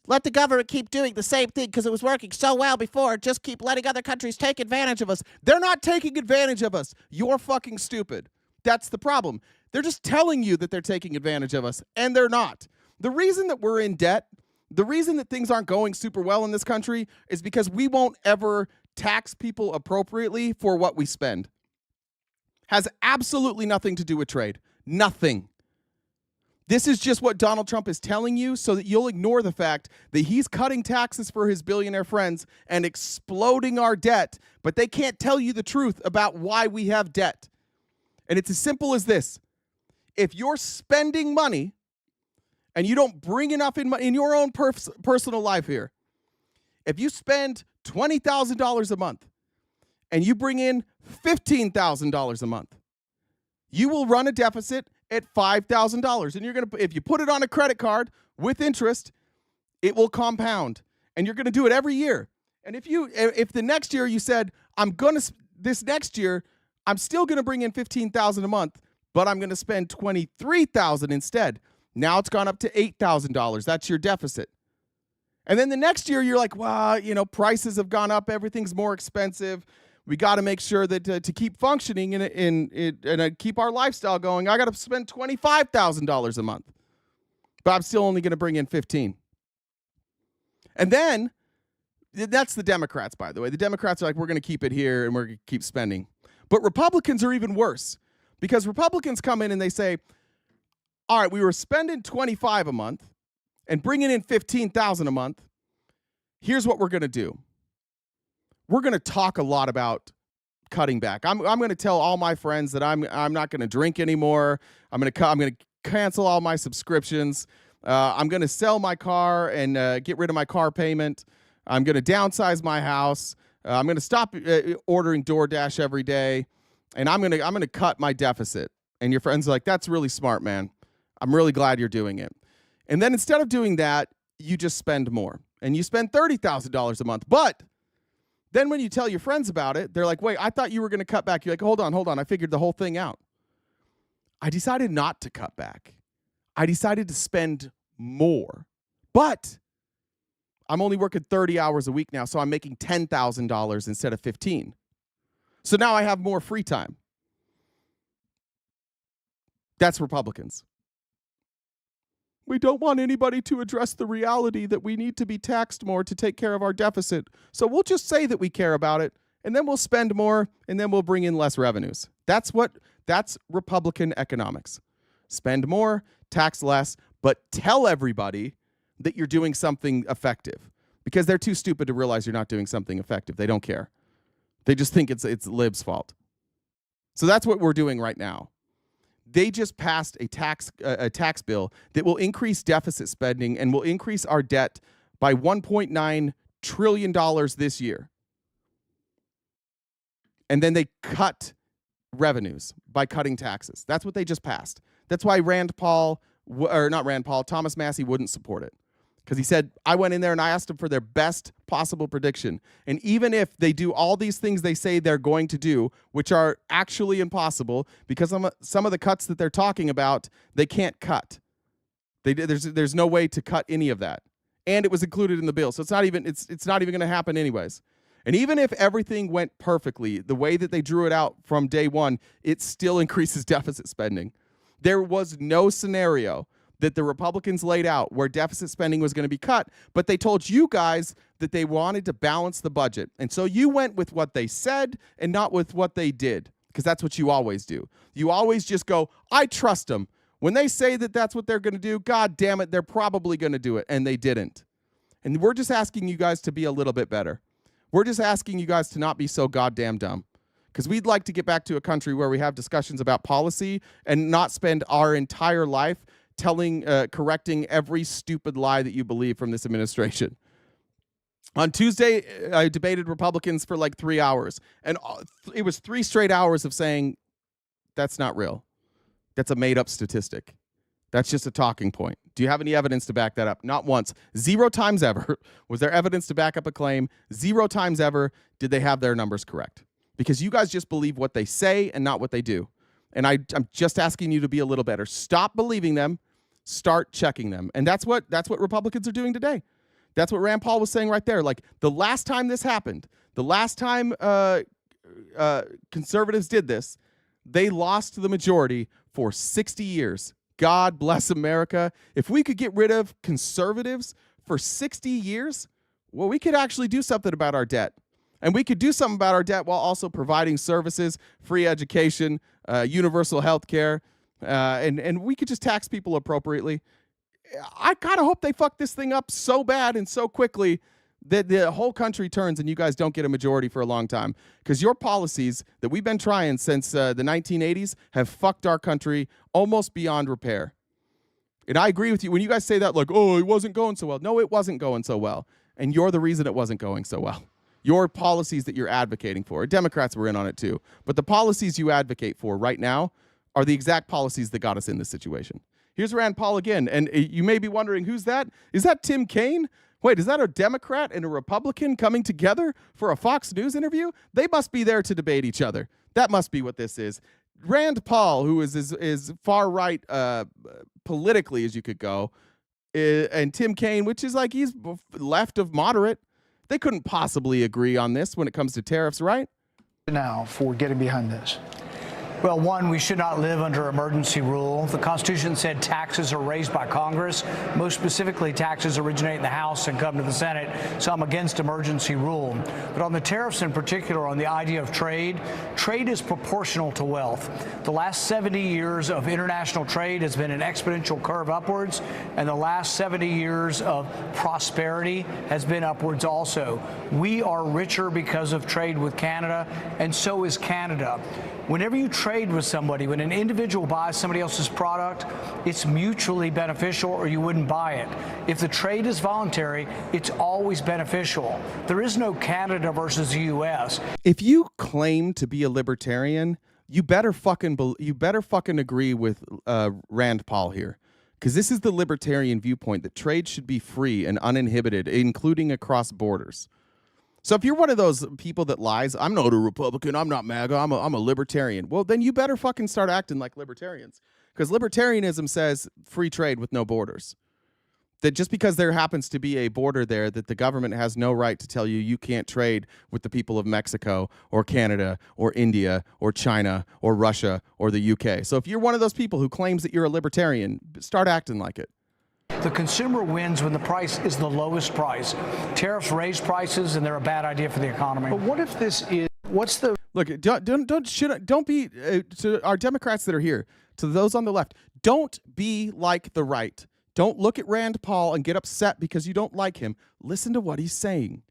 Let the government keep doing the same thing because it was working so well before. Just keep letting other countries take advantage of us. They're not taking advantage of us. You're fucking stupid. That's the problem. They're just telling you that they're taking advantage of us, and they're not. The reason that we're in debt, the reason that things aren't going super well in this country is because we won't ever tax people appropriately for what we spend. Has absolutely nothing to do with trade. Nothing. This is just what Donald Trump is telling you so that you'll ignore the fact that he's cutting taxes for his billionaire friends and exploding our debt, but they can't tell you the truth about why we have debt. And it's as simple as this. If you're spending money and you don't bring enough in your own personal life here, if you spend $20,000 a month and you bring in $15,000 a month, you will run a deficit at $5,000. And you're going to, if you put it on a credit card with interest, it will compound. And you're going to do it every year. And if the next year you said, this next year, I'm still going to bring in $15,000 a month, but I'm going to spend $23,000 instead. Now it's gone up to $8,000. That's your deficit. And then the next year you're like, well, prices have gone up. Everything's more expensive. We got to make sure that to keep functioning and keep our lifestyle going, I got to spend $25,000 a month. But I'm still only going to bring in $15,000. And then, that's the Democrats, by the way. The Democrats are like, we're going to keep it here and we're going to keep spending. But Republicans are even worse because Republicans come in and they say, all right, we were spending $25,000 a month and bringing in $15,000 a month. Here's what we're going to do. We're going to talk a lot about cutting back. I'm going to tell all my friends that I'm not going to drink anymore. I'm going to cancel all my subscriptions. I'm going to sell my car and get rid of my car payment. I'm going to downsize my house. I'm going to stop ordering DoorDash every day, and I'm going to cut my deficit. And your friends are like, "That's really smart, man. I'm really glad you're doing it." And then instead of doing that, you just spend more, and you spend $30,000 a month. But then when you tell your friends about it, they're like, "Wait, I thought you were going to cut back." You're like, hold on. I figured the whole thing out. I decided not to cut back. I decided to spend more. But I'm only working 30 hours a week now, so I'm making $10,000 instead of $15,000. So now I have more free time. That's Republicans. We don't want anybody to address the reality that we need to be taxed more to take care of our deficit. So we'll just say that we care about it, and then we'll spend more, and then we'll bring in less revenues. That's Republican economics. Spend more, tax less, but tell everybody that you're doing something effective because they're too stupid to realize you're not doing something effective. They don't care. They just think it's Lib's fault. So that's what we're doing right now. They just passed a tax bill that will increase deficit spending and will increase our debt by $1.9 trillion this year. And then they cut revenues by cutting taxes. That's what they just passed. That's why Thomas Massey wouldn't support it. Because he said, I went in there and I asked them for their best possible prediction. And even if they do all these things they say they're going to do, which are actually impossible, because some of the cuts that they're talking about, they can't cut. There's no way to cut any of that. And it was included in the bill. So it's not even going to happen anyways. And even if everything went perfectly, the way that they drew it out from day one, it still increases deficit spending. There was no scenario that the Republicans laid out where deficit spending was going to be cut, but they told you guys that they wanted to balance the budget. And so you went with what they said and not with what they did, because that's what you always do. You always just go, I trust them. When they say that that's what they're going to do, God damn it, they're probably going to do it, and they didn't. And we're just asking you guys to be a little bit better. We're just asking you guys to not be so goddamn dumb, because we'd like to get back to a country where we have discussions about policy and not spend our entire life correcting every stupid lie that you believe from this administration. On Tuesday, I debated Republicans for like 3 hours, and it was 3 straight hours of saying, that's not real. That's a made-up statistic. That's just a talking point. Do you have any evidence to back that up? Not once. 0 times ever was there evidence to back up a claim. 0 times ever did they have their numbers correct. Because you guys just believe what they say and not what they do. And I'm just asking you to be a little better. Stop believing them. Start checking them. And that's what Republicans are doing today. That's what Rand Paul was saying right there. Like, the last time this happened, the last time conservatives did this, they lost the majority for 60 years. God bless America. If we could get rid of conservatives for 60 years, well, we could actually do something about our debt. And we could do something about our debt while also providing services, free education, universal health care, and we could just tax people appropriately. I kind of hope they fuck this thing up so bad and so quickly that the whole country turns and you guys don't get a majority for a long time. Because your policies that we've been trying since the 1980s have fucked our country almost beyond repair. And I agree with you. When you guys say that, like, oh, it wasn't going so well. No, it wasn't going so well. And you're the reason it wasn't going so well. Your policies that you're advocating for. Democrats were in on it too. But the policies you advocate for right now are the exact policies that got us in this situation. Here's Rand Paul again. And you may be wondering, who's that? Is that Tim Kaine? Wait, is that a Democrat and a Republican coming together for a Fox News interview? They must be there to debate each other. That must be what this is. Rand Paul, who is far right politically as you could go, and Tim Kaine, which is like he's left of moderate, they couldn't possibly agree on this when it comes to tariffs, right? Now for getting behind this. Well, one, we should not live under emergency rule. The Constitution said taxes are raised by Congress. Most specifically, taxes originate in the House and come to the Senate. So I'm against emergency rule. But on the tariffs in particular, on the idea of trade, trade is proportional to wealth. The last 70 years of international trade has been an exponential curve upwards, and the last 70 years of prosperity has been upwards also. We are richer because of trade with Canada, and so is Canada. Whenever you trade with somebody, when an individual buys somebody else's product, it's mutually beneficial or you wouldn't buy it. If the trade is voluntary, it's always beneficial. There is no Canada versus the U.S. If you claim to be a libertarian, you better fucking agree with Rand Paul here. Because this is the libertarian viewpoint, that trade should be free and uninhibited, including across borders. So if you're one of those people that lies, I'm not a Republican, I'm not MAGA, I'm a libertarian. Well, then you better fucking start acting like libertarians. Because libertarianism says free trade with no borders. That just because there happens to be a border there, that the government has no right to tell you you can't trade with the people of Mexico or Canada or India or China or Russia or the UK. So if you're one of those people who claims that you're a libertarian, start acting like it. The consumer wins when the price is the lowest price. Tariffs raise prices, and they're a bad idea for the economy. But what if this is? What's the look? Don't be to our Democrats that are here, to those on the left. Don't be like the right. Don't look at Rand Paul and get upset because you don't like him. Listen to what he's saying.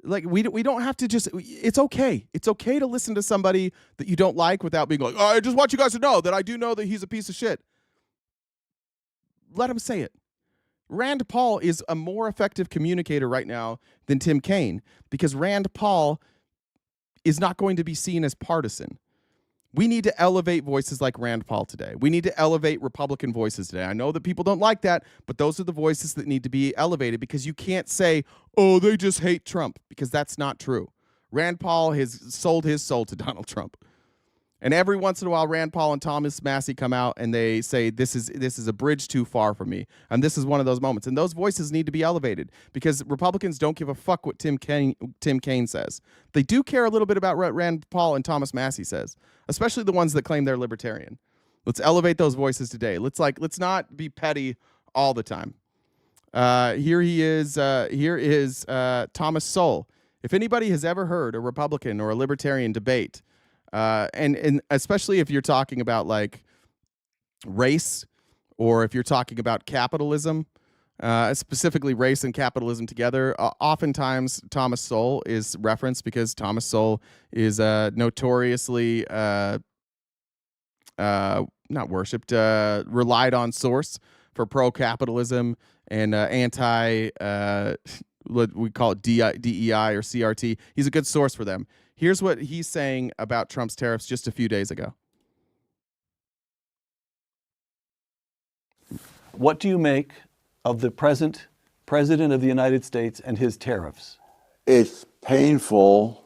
Like we don't have to just. It's okay. It's okay to listen to somebody that you don't like without being like, oh, I just want you guys to know that I do know that he's a piece of shit. Let him say it. Rand Paul is a more effective communicator right now than Tim Kaine, because Rand Paul is not going to be seen as partisan. We need to elevate voices like Rand Paul today. We need to elevate Republican voices today. I know that people don't like that, but those are the voices that need to be elevated, because you can't say, oh, they just hate Trump, because that's not true. Rand Paul has sold his soul to Donald Trump. And every once in a while, Rand Paul and Thomas Massie come out and they say, this is a bridge too far for me. And this is one of those moments. And those voices need to be elevated, because Republicans don't give a fuck what Tim Kaine says. They do care a little bit about what Rand Paul and Thomas Massie says, especially the ones that claim they're libertarian. Let's elevate those voices today. Let's not be petty all the time. Here is Thomas Sowell. If anybody has ever heard a Republican or a libertarian debate, and especially if you're talking about like race, or if you're talking about capitalism, specifically race and capitalism together, oftentimes Thomas Sowell is referenced, because Thomas Sowell is notoriously not worshipped, relied on source for pro-capitalism and anti what we call it DEI or CRT. He's a good source for them. Here's what he's saying about Trump's tariffs just a few days ago. What do you make of the present President of the United States and his tariffs? It's painful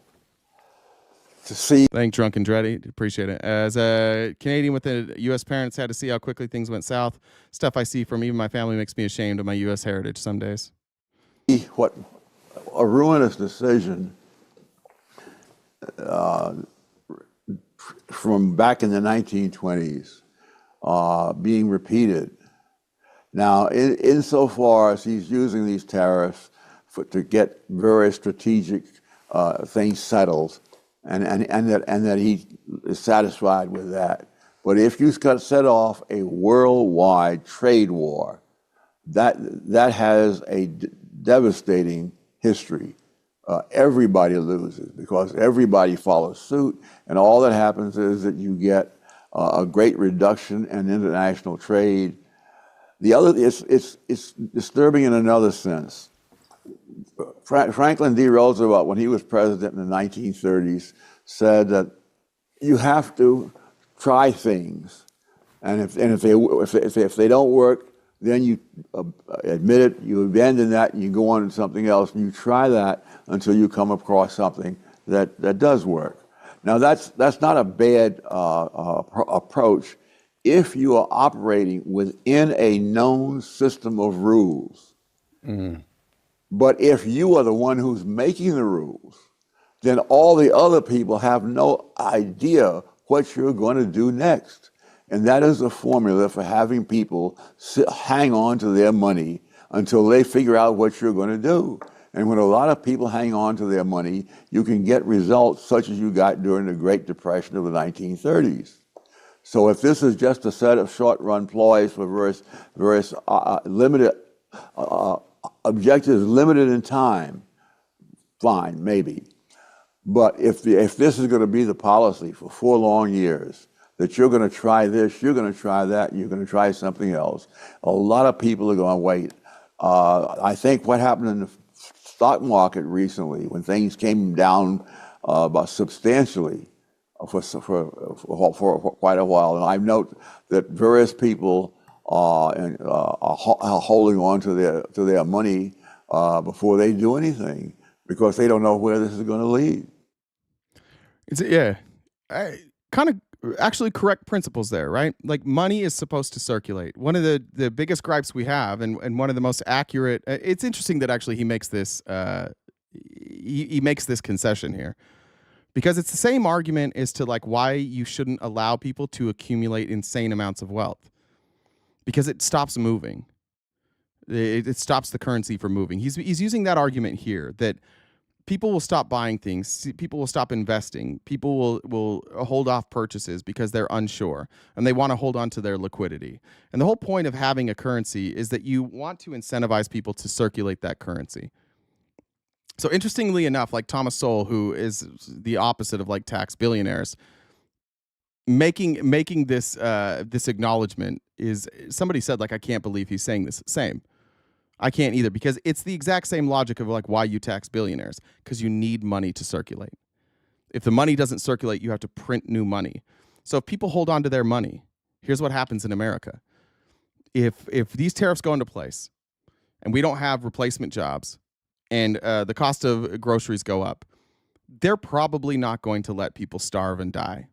to see. Thank Drunk and Dreddy. Appreciate it. As a Canadian with a U.S. parent, sad to see how quickly things went south. Stuff I see from even my family makes me ashamed of my U.S. heritage some days. What a ruinous decision from back in the 1920s being repeated. Now, insofar as he's using these tariffs to get very strategic things settled, and that he is satisfied with that. But if you set off a worldwide trade war, that has a devastating history. Everybody loses because everybody follows suit, and all that happens is that you get a great reduction in international trade. The other, it's disturbing in another sense. Franklin D. Roosevelt, when he was president in the 1930s, said that you have to try things, and if they don't work, then you admit it, you abandon that, and you go on to something else, and you try that until you come across something that does work. Now that's not a bad approach if you are operating within a known system of rules. But if you are the one who's making the rules, then all the other people have no idea what you're going to do next. And that is a formula for having people hang on to their money until they figure out what you're going to do. And when a lot of people hang on to their money, you can get results such as you got during the Great Depression of the 1930s. So if this is just a set of short-run ploys for various limited objectives, limited in time, fine, maybe. But if this is going to be the policy for 4 long years, that you're going to try this, you're going to try that, you're going to try something else, a lot of people are going to wait. I think what happened in the stock market recently, when things came down substantially for quite a while, and I note that various people are holding on to their money before they do anything because they don't know where this is going to lead. Kind of actually correct principles there, right? Like money is supposed to circulate. One of the biggest gripes we have, and one of the most accurate. It's interesting that actually he makes this he makes this concession here, because it's the same argument as to like why you shouldn't allow people to accumulate insane amounts of wealth, because it stops moving. It stops the currency from moving. He's using that argument here that people will stop buying things. People will stop investing. People will hold off purchases because they're unsure and they want to hold on to their liquidity. And the whole point of having a currency is that you want to incentivize people to circulate that currency. So interestingly enough, like Thomas Sowell, who is the opposite of like tax billionaires, making this this acknowledgement is, somebody said like, I can't believe he's saying this. Same. I can't either, because it's the exact same logic of like why you tax billionaires, because you need money to circulate. If the money doesn't circulate, you have to print new money. So if people hold on to their money, here's what happens in America. If these tariffs go into place and we don't have replacement jobs and the cost of groceries go up, they're probably not going to let people starve and die.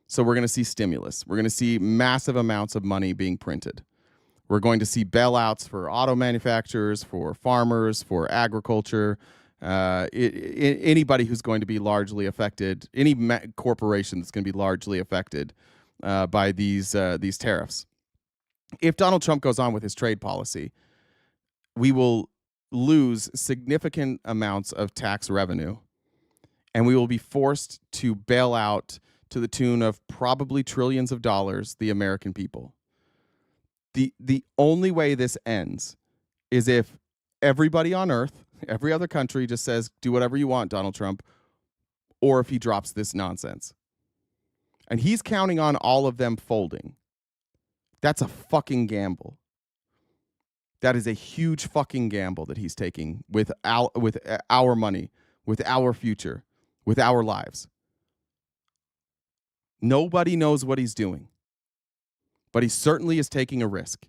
So we're going to see stimulus. We're going to see massive amounts of money being printed. We're going to see bailouts for auto manufacturers, for farmers, for agriculture, anybody who's going to be largely affected, any corporation that's going to be largely affected by these tariffs. If Donald Trump goes on with his trade policy, we will lose significant amounts of tax revenue, and we will be forced to bail out to the tune of probably trillions of dollars the American people. The only way this ends is if everybody on earth, every other country just says, do whatever you want, Donald Trump, or if he drops this nonsense. And he's counting on all of them folding. That's a fucking gamble. That is a huge fucking gamble that he's taking with our money, with our future, with our lives. Nobody knows what he's doing, but he certainly is taking a risk.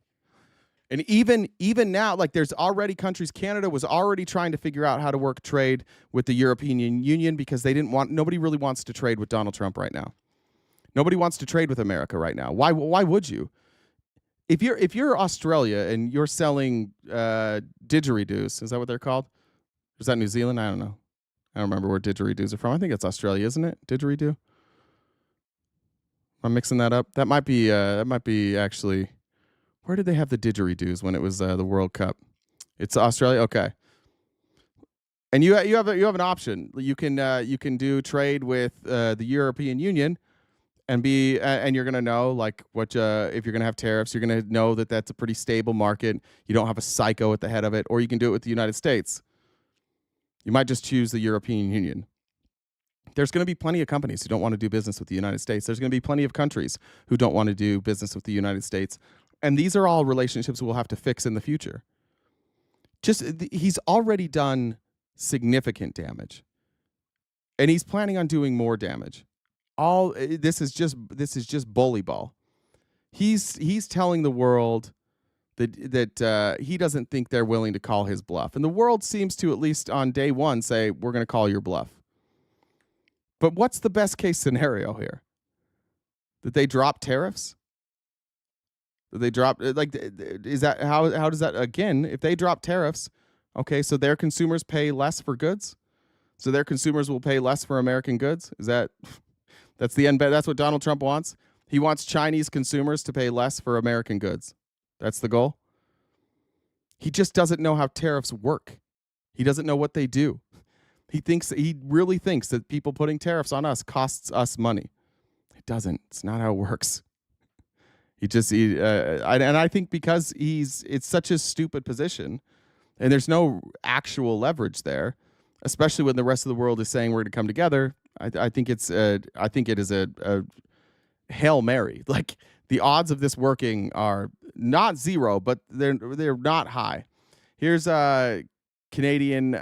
And even now, like there's already countries, Canada was already trying to figure out how to work trade with the European Union because nobody really wants to trade with Donald Trump right now. Nobody wants to trade with America right now. Why would you? If you're Australia and you're selling didgeridoos, is that what they're called? Is that New Zealand? I don't know. I don't remember where didgeridoos are from. I think it's Australia, isn't it? Didgeridoo? Am I mixing that up? That might be actually. Where did they have the didgeridoos when it was the World Cup? It's Australia. Okay. And you have an option. You can do trade with the European Union, and you're gonna know like what if you're gonna have tariffs, you're gonna know that that's a pretty stable market. You don't have a psycho at the head of it, or you can do it with the United States. You might just choose the European Union. There's going to be plenty of companies who don't want to do business with the United States. There's going to be plenty of countries who don't want to do business with the United States. And these are all relationships we'll have to fix in the future. He's already done significant damage. And he's planning on doing more damage. This is just bully ball. He's telling the world that he doesn't think they're willing to call his bluff. And the world seems to, at least on day one, say, we're going to call your bluff. But what's the best case scenario here? That they drop tariffs? That they drop, like, is that, how does that, again, if they drop tariffs, okay, so their consumers pay less for goods? So their consumers will pay less for American goods? That's the end, that's what Donald Trump wants? He wants Chinese consumers to pay less for American goods. That's the goal? He just doesn't know how tariffs work. He doesn't know what they do. He really thinks that people putting tariffs on us costs us money. It doesn't. It's not how it works. And I think because it's such a stupid position, and there's no actual leverage there, especially when the rest of the world is saying we're going to come together. I think it is a Hail Mary. Like the odds of this working are not zero, but they're not high. Here's Canadian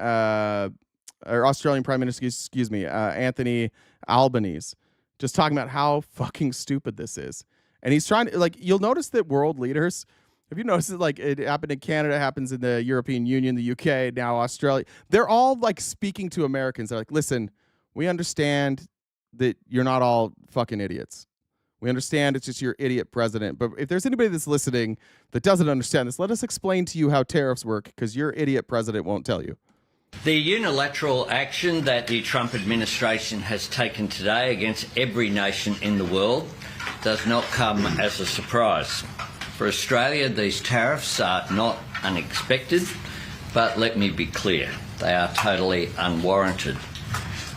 or Australian Prime Minister, excuse me, Anthony Albanese, just talking about how fucking stupid this is. And he's trying to, like, you'll notice that world leaders, have you noticed that, like, it happened in Canada, happens in the European Union, the UK, now Australia. They're all, like, speaking to Americans. They're like, listen, we understand that you're not all fucking idiots. We understand it's just your idiot president. But if there's anybody that's listening that doesn't understand this, let us explain to you how tariffs work, because your idiot president won't tell you. The unilateral action that the Trump administration has taken today against every nation in the world does not come as a surprise. For Australia, these tariffs are not unexpected, but let me be clear, they are totally unwarranted.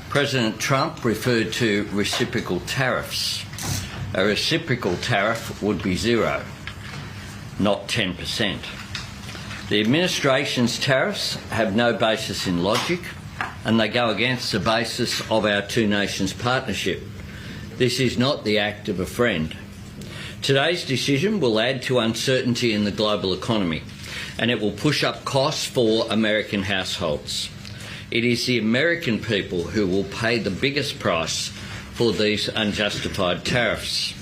President Trump referred to reciprocal tariffs. A reciprocal tariff would be 0, not 10%. The administration's tariffs have no basis in logic, and they go against the basis of our two nations partnership. This is not the act of a friend. Today's decision will add to uncertainty in the global economy, and it will push up costs for American households. It is the American people who will pay the biggest price for these unjustified tariffs.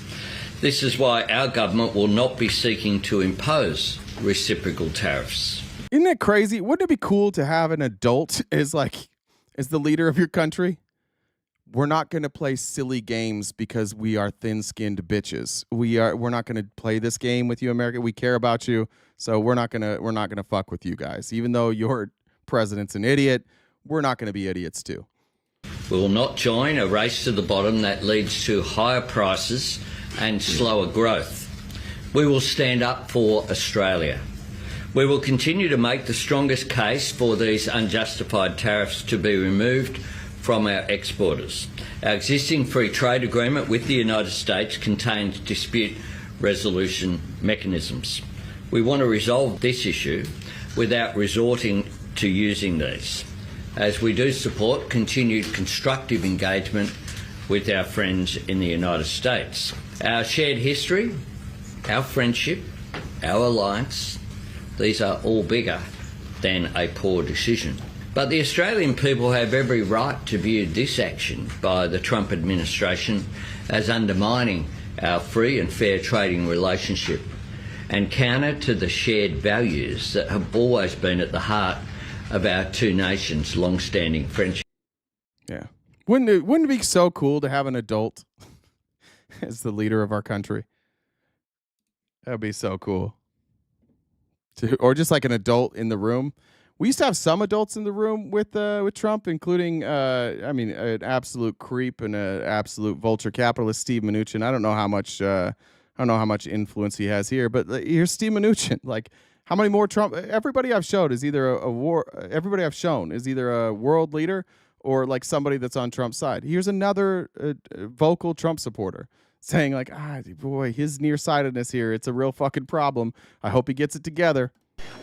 This is why our government will not be seeking to impose reciprocal tariffs. Isn't it crazy? Wouldn't it be cool to have an adult as the leader of your country? We're not going to play silly games because we are thin-skinned bitches. We're not going to play this game with you, America. We care about you, so we're not going to fuck with you guys. Even though your president's an idiot, we're not going to be idiots too. We will not join a race to the bottom that leads to higher prices and slower growth. We will stand up for Australia. We will continue to make the strongest case for these unjustified tariffs to be removed from our exporters. Our existing free trade agreement with the United States contains dispute resolution mechanisms. We want to resolve this issue without resorting to using these, as we do support continued constructive engagement with our friends in the United States. Our shared history, our friendship, our alliance These are all bigger than a poor decision. But the Australian people have every right to view this action by the Trump administration as undermining our free and fair trading relationship and counter to the shared values that have always been at the heart of our two nations' long-standing friendship. Yeah. Wouldn't it be so cool to have an adult as the leader of our country? That'd be so cool. Or just like an adult in the room. We used to have some adults in the room with Trump, including, an absolute creep and an absolute vulture capitalist, Steve Mnuchin. I don't know how much influence he has here, but here's Steve Mnuchin. Like, how many more Trump? Everybody I've shown is either Everybody I've shown is either a world leader or like somebody that's on Trump's side. Here's another vocal Trump supporter saying like, boy, his nearsightedness here, it's a real fucking problem. I hope he gets it together.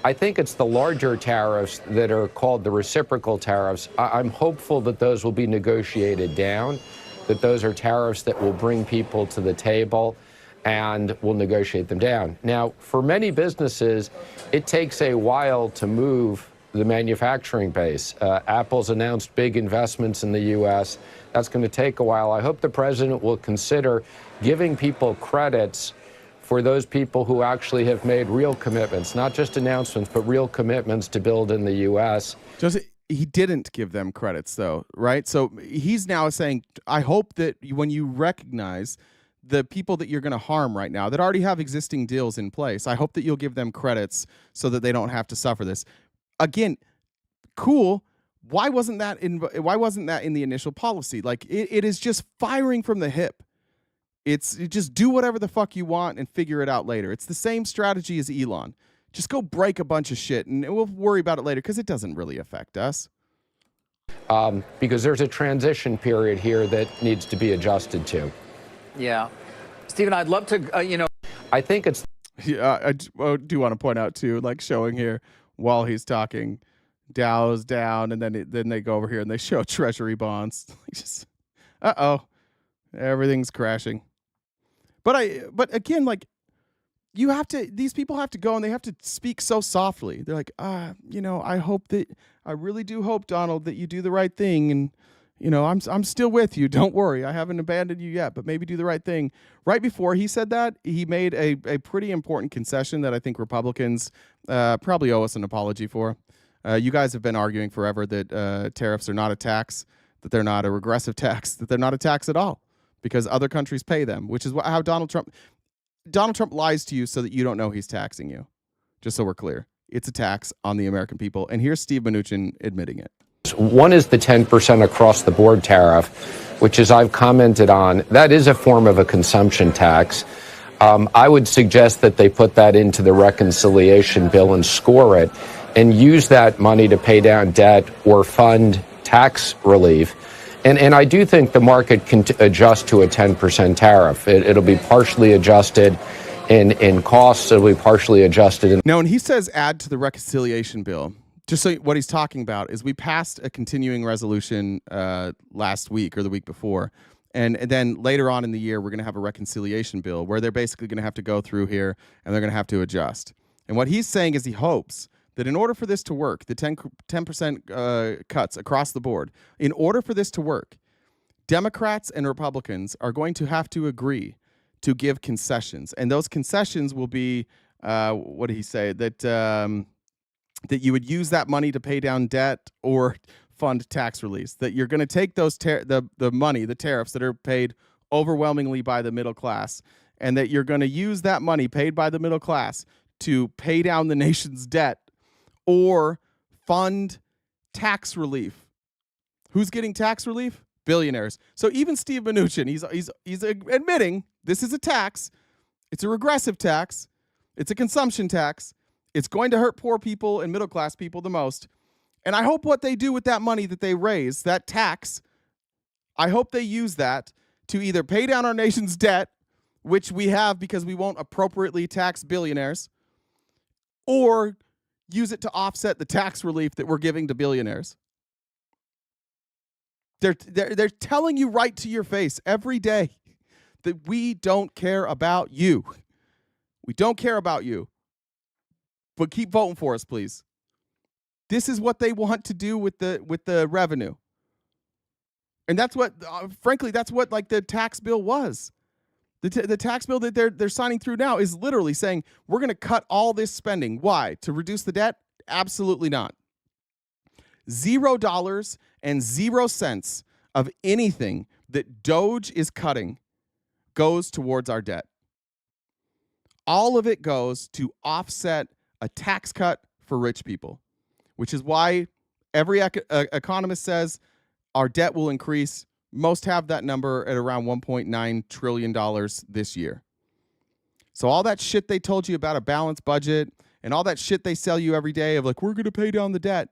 I think it's the larger tariffs that are called the reciprocal tariffs. I'm hopeful that those will be negotiated down, that those are tariffs that will bring people to the table and will negotiate them down. Now, for many businesses, it takes a while to move the manufacturing base. Apple's announced big investments in the U.S. That's going to take a while. I hope the president will consider giving people credits for those people who actually have made real commitments, not just announcements, but real commitments to build in the U.S. He didn't give them credits, though, right? So he's now saying, I hope that when you recognize the people that you're going to harm right now that already have existing deals in place, I hope that you'll give them credits so that they don't have to suffer this. Again, cool. Why wasn't that in the initial policy? Like, it is just firing from the hip. It's just do whatever the fuck you want and figure it out later. It's the same strategy as Elon. Just go break a bunch of shit and we'll worry about it later because it doesn't really affect us. Because there's a transition period here that needs to be adjusted to. Yeah. Stephen, I'd love to, I think it's... Yeah, I do want to point out, too, like showing here while he's talking, Dow's down, and then they go over here and they show Treasury bonds. Just, everything's crashing. But again, like, these people have to go and they have to speak so softly. They're like, I really do hope, Donald, that you do the right thing. And, I'm still with you. Don't worry. I haven't abandoned you yet, but maybe do the right thing. Right before he said that, he made a pretty important concession that I think Republicans probably owe us an apology for. You guys have been arguing forever that tariffs are not a tax, that they're not a regressive tax, that they're not a tax at all because other countries pay them, which is how Donald Trump lies to you so that you don't know he's taxing you. Just so we're clear. It's a tax on the American people. And here's Steve Mnuchin admitting it. One is the 10% across the board tariff, which, as I've commented on, that is a form of a consumption tax. I would suggest that they put that into the reconciliation bill and score it and use that money to pay down debt or fund tax relief. And I do think the market can adjust to a 10% tariff. It'll be partially adjusted in costs. It'll be partially adjusted. Now, when he says add to the reconciliation bill, just so what he's talking about is we passed a continuing resolution last week or the week before. And then later on in the year, we're going to have a reconciliation bill where they're basically going to have to go through here and they're going to have to adjust. And what he's saying is he hopes that in order for this to work, the 10% cuts across the board, in order for this to work, Democrats and Republicans are going to have to agree to give concessions. And those concessions will be, what did he say, that you would use that money to pay down debt or fund tax release, that you're going to take those the money, the tariffs that are paid overwhelmingly by the middle class, and that you're going to use that money paid by the middle class to pay down the nation's debt or fund tax relief. Who's getting tax relief? Billionaires. So even Steve Mnuchin, he's admitting this is a tax. It's a regressive tax. It's a consumption tax. It's going to hurt poor people and middle class people the most. And I hope what they do with that money that they raise, that tax, I hope they use that to either pay down our nation's debt, which we have because we won't appropriately tax billionaires, or use it to offset the tax relief that we're giving to billionaires. They're telling you right to your face every day that we don't care about you. We don't care about you. But keep voting for us, please. This is what they want to do with the revenue. And that's what, frankly, that's what like the tax bill was. The tax bill that they're signing through now is literally saying we're going to cut all this spending. Why? To reduce the debt? Absolutely not. $0 and 0 cents of anything that Doge is cutting goes towards our debt. All of it goes to offset a tax cut for rich people, which is why every economist says our debt will increase. Most have that number at around $1.9 trillion this year. So all that shit they told you about a balanced budget and all that shit they sell you every day of like, we're going to pay down the debt.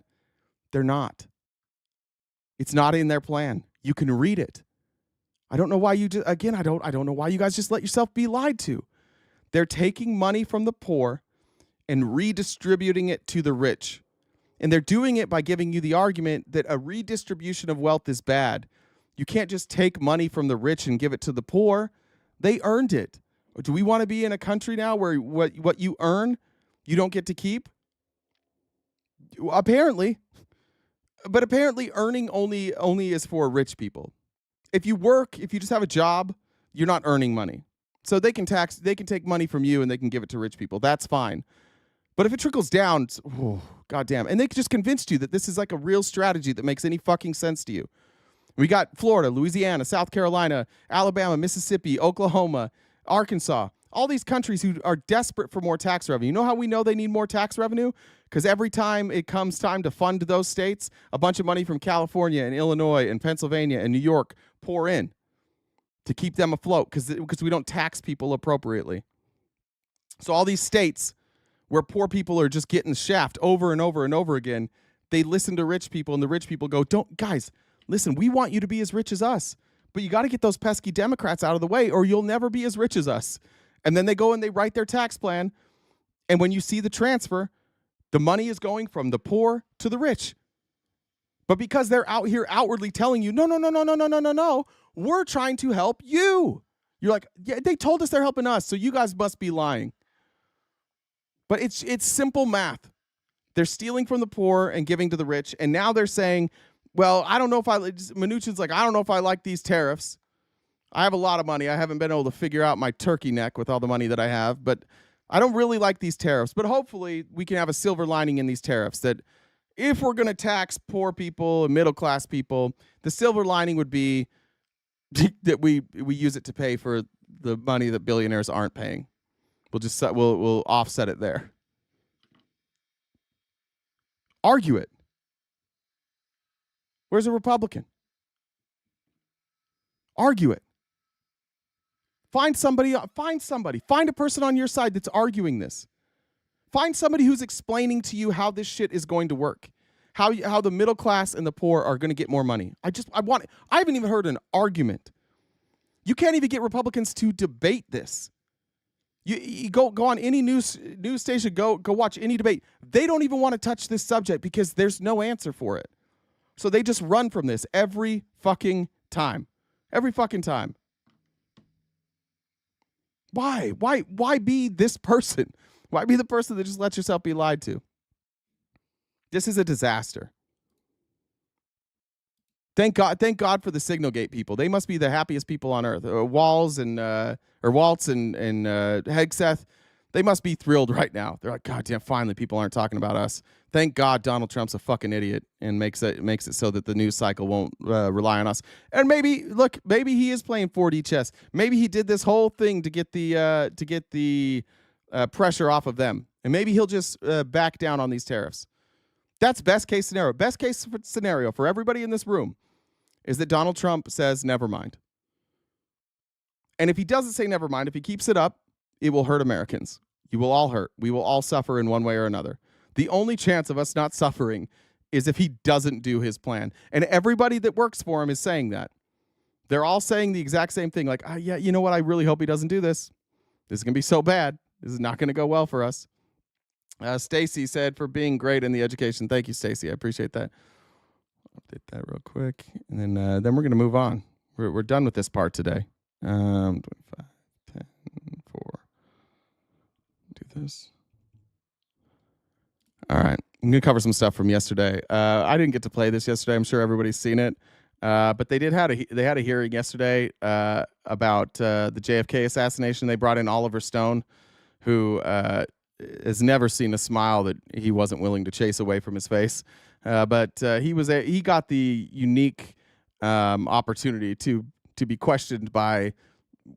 They're not. It's not in their plan. You can read it. I don't know why you just, again, I don't know why you guys just let yourself be lied to. They're taking money from the poor and redistributing it to the rich. And they're doing it by giving you the argument that a redistribution of wealth is bad. You can't just take money from the rich and give it to the poor. They earned it. Do we want to be in a country now where what you earn, you don't get to keep? Apparently. But apparently earning only is for rich people. If you work, if you just have a job, you're not earning money. So they can take money from you and they can give it to rich people. That's fine. But if it trickles down, goddamn. And they just convinced you that this is like a real strategy that makes any fucking sense to you. We got Florida, Louisiana, South Carolina, Alabama, Mississippi, Oklahoma, Arkansas, all these countries who are desperate for more tax revenue. You know how we know they need more tax revenue? Because every time it comes time to fund those states, a bunch of money from California and Illinois and Pennsylvania and New York pour in to keep them afloat because we don't tax people appropriately. So all these states where poor people are just getting shaft over and over and over again, they listen to rich people and the rich people go, guys, listen, we want you to be as rich as us, but you got to get those pesky Democrats out of the way or you'll never be as rich as us. And then they go and they write their tax plan. And when you see the transfer, the money is going from the poor to the rich. But because they're out here outwardly telling you, no, we're trying to help you. You're like, yeah, they told us they're helping us, so you guys must be lying. But it's simple math. They're stealing from the poor and giving to the rich. And now they're saying, well, I don't know if Mnuchin's like, I don't know if I like these tariffs. I have a lot of money. I haven't been able to figure out my turkey neck with all the money that I have, but I don't really like these tariffs. But hopefully we can have a silver lining in these tariffs that if we're going to tax poor people and middle-class people, the silver lining would be that we use it to pay for the money that billionaires aren't paying. We'll offset it there. Argue it. Where's a Republican? Argue it. Find somebody. Find a person on your side that's arguing this. Find somebody who's explaining to you how this shit is going to work. How the middle class and the poor are going to get more money. I haven't even heard an argument. You can't even get Republicans to debate this. You go on any news station, go watch any debate. They don't even want to touch this subject because there's no answer for it. So they just run from this every fucking time. Every fucking time. Why? Why be this person? Why be the person that just lets yourself be lied to? This is a disaster. Thank God for the Signalgate people. They must be the happiest people on earth. Waltz and Hegseth, they must be thrilled right now. They're like, God damn, finally people aren't talking about us. Thank God Donald Trump's a fucking idiot and makes it so that the news cycle won't rely on us. And maybe he is playing 4D chess. Maybe he did this whole thing to get the pressure off of them. And maybe he'll just back down on these tariffs. That's best case scenario. Best case scenario for everybody in this room is that Donald Trump says never mind. And if he doesn't say never mind, if he keeps it up, it will hurt Americans. You will all hurt. We will all suffer in one way or another. The only chance of us not suffering is if he doesn't do his plan. And everybody that works for him is saying that. They're all saying the exact same thing. Like, yeah, you know what? I really hope he doesn't do this. This is going to be so bad. This is not going to go well for us. Stacy said for being great in the education. Thank you, Stacy. I appreciate that. Update that real quick. And then we're going to move on. We're done with this part today. 25, 10, 4. Do this. I'm going to cover some stuff from yesterday. I didn't get to play this yesterday. I'm sure everybody's seen it. But they had a hearing yesterday about the JFK assassination. They brought in Oliver Stone, who has never seen a smile that he wasn't willing to chase away from his face. But he got the unique opportunity to be questioned by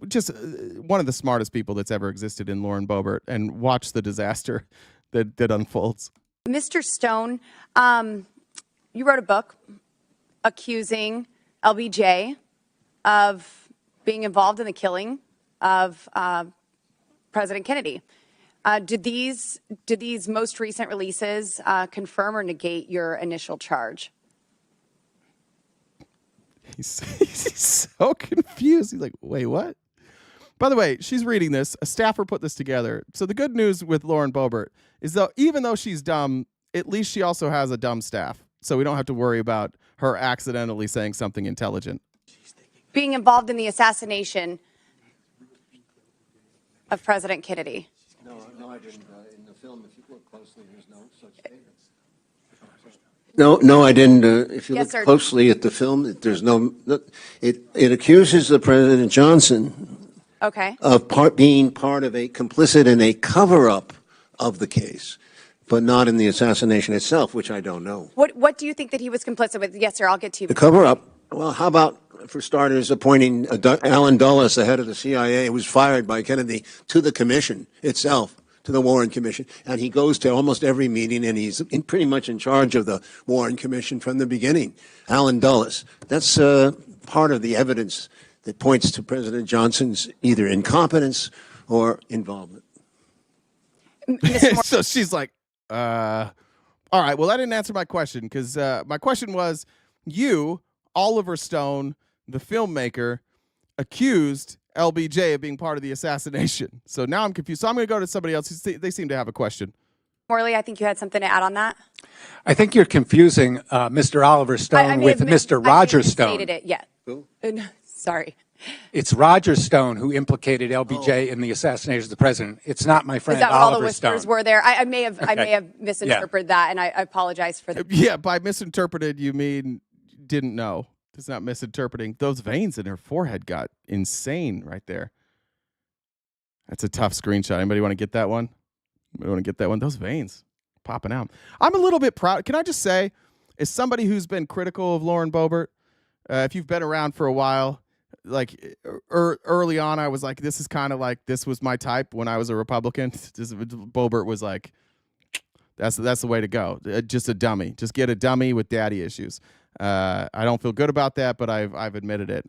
just one of the smartest people that's ever existed in Lauren Boebert, and watch the disaster that unfolds. Mr. Stone, you wrote a book accusing LBJ of being involved in the killing of President Kennedy. Did these most recent releases confirm or negate your initial charge? He's so confused. He's like, wait, what? By the way, she's reading this. A staffer put this together. So the good news with Lauren Boebert is that even though she's dumb, at least she also has a dumb staff. So we don't have to worry about her accidentally saying something intelligent. Being involved in the assassination of President Kennedy. No, I didn't. In the film, if you look closely, there's no such statements. No, I didn't. If you Yes, look sir. closely at the film, there's no. It accuses the President Johnson Okay. of being part of a complicit in a cover-up of the case, but not in the assassination itself, which I don't know. What do you think that he was complicit with? Yes, sir. I'll get to you. The cover-up. Well, how about, for starters, appointing Alan Dulles, the head of the CIA, who was fired by Kennedy, to the commission itself, to the Warren Commission, and he goes to almost every meeting, and he's pretty much in charge of the Warren Commission from the beginning. Alan Dulles. That's part of the evidence that points to President Johnson's either incompetence or involvement. So she's like, all right, well, that didn't answer my question, because my question was, you, Oliver Stone, the filmmaker, accused LBJ of being part of the assassination. So now I'm confused. So I'm going to go to somebody else. They seem to have a question. Morley, I think you had something to add on that. I think you're confusing Mr. Oliver Stone with Mr. Roger Stone. Stated it yet. Sorry. It's Roger Stone who implicated LBJ in the assassination of the president. It's not my friend Is that what all the Oliver whispers Stone. were there? I may have misinterpreted that, and I apologize for that. Yeah, by misinterpreted, you mean didn't know. It's not misinterpreting. Those veins in her forehead got insane right there. That's a tough screenshot. Anybody want to get that one? Anybody want to get that one? Those veins popping out. I'm a little bit proud. Can I just say, as somebody who's been critical of Lauren Boebert, if you've been around for a while, like early on, I was like, this is kind of like, this was my type when I was a Republican. Boebert was like, that's the way to go. Just a dummy. Just get a dummy with daddy issues. I don't feel good about that, but I've admitted it.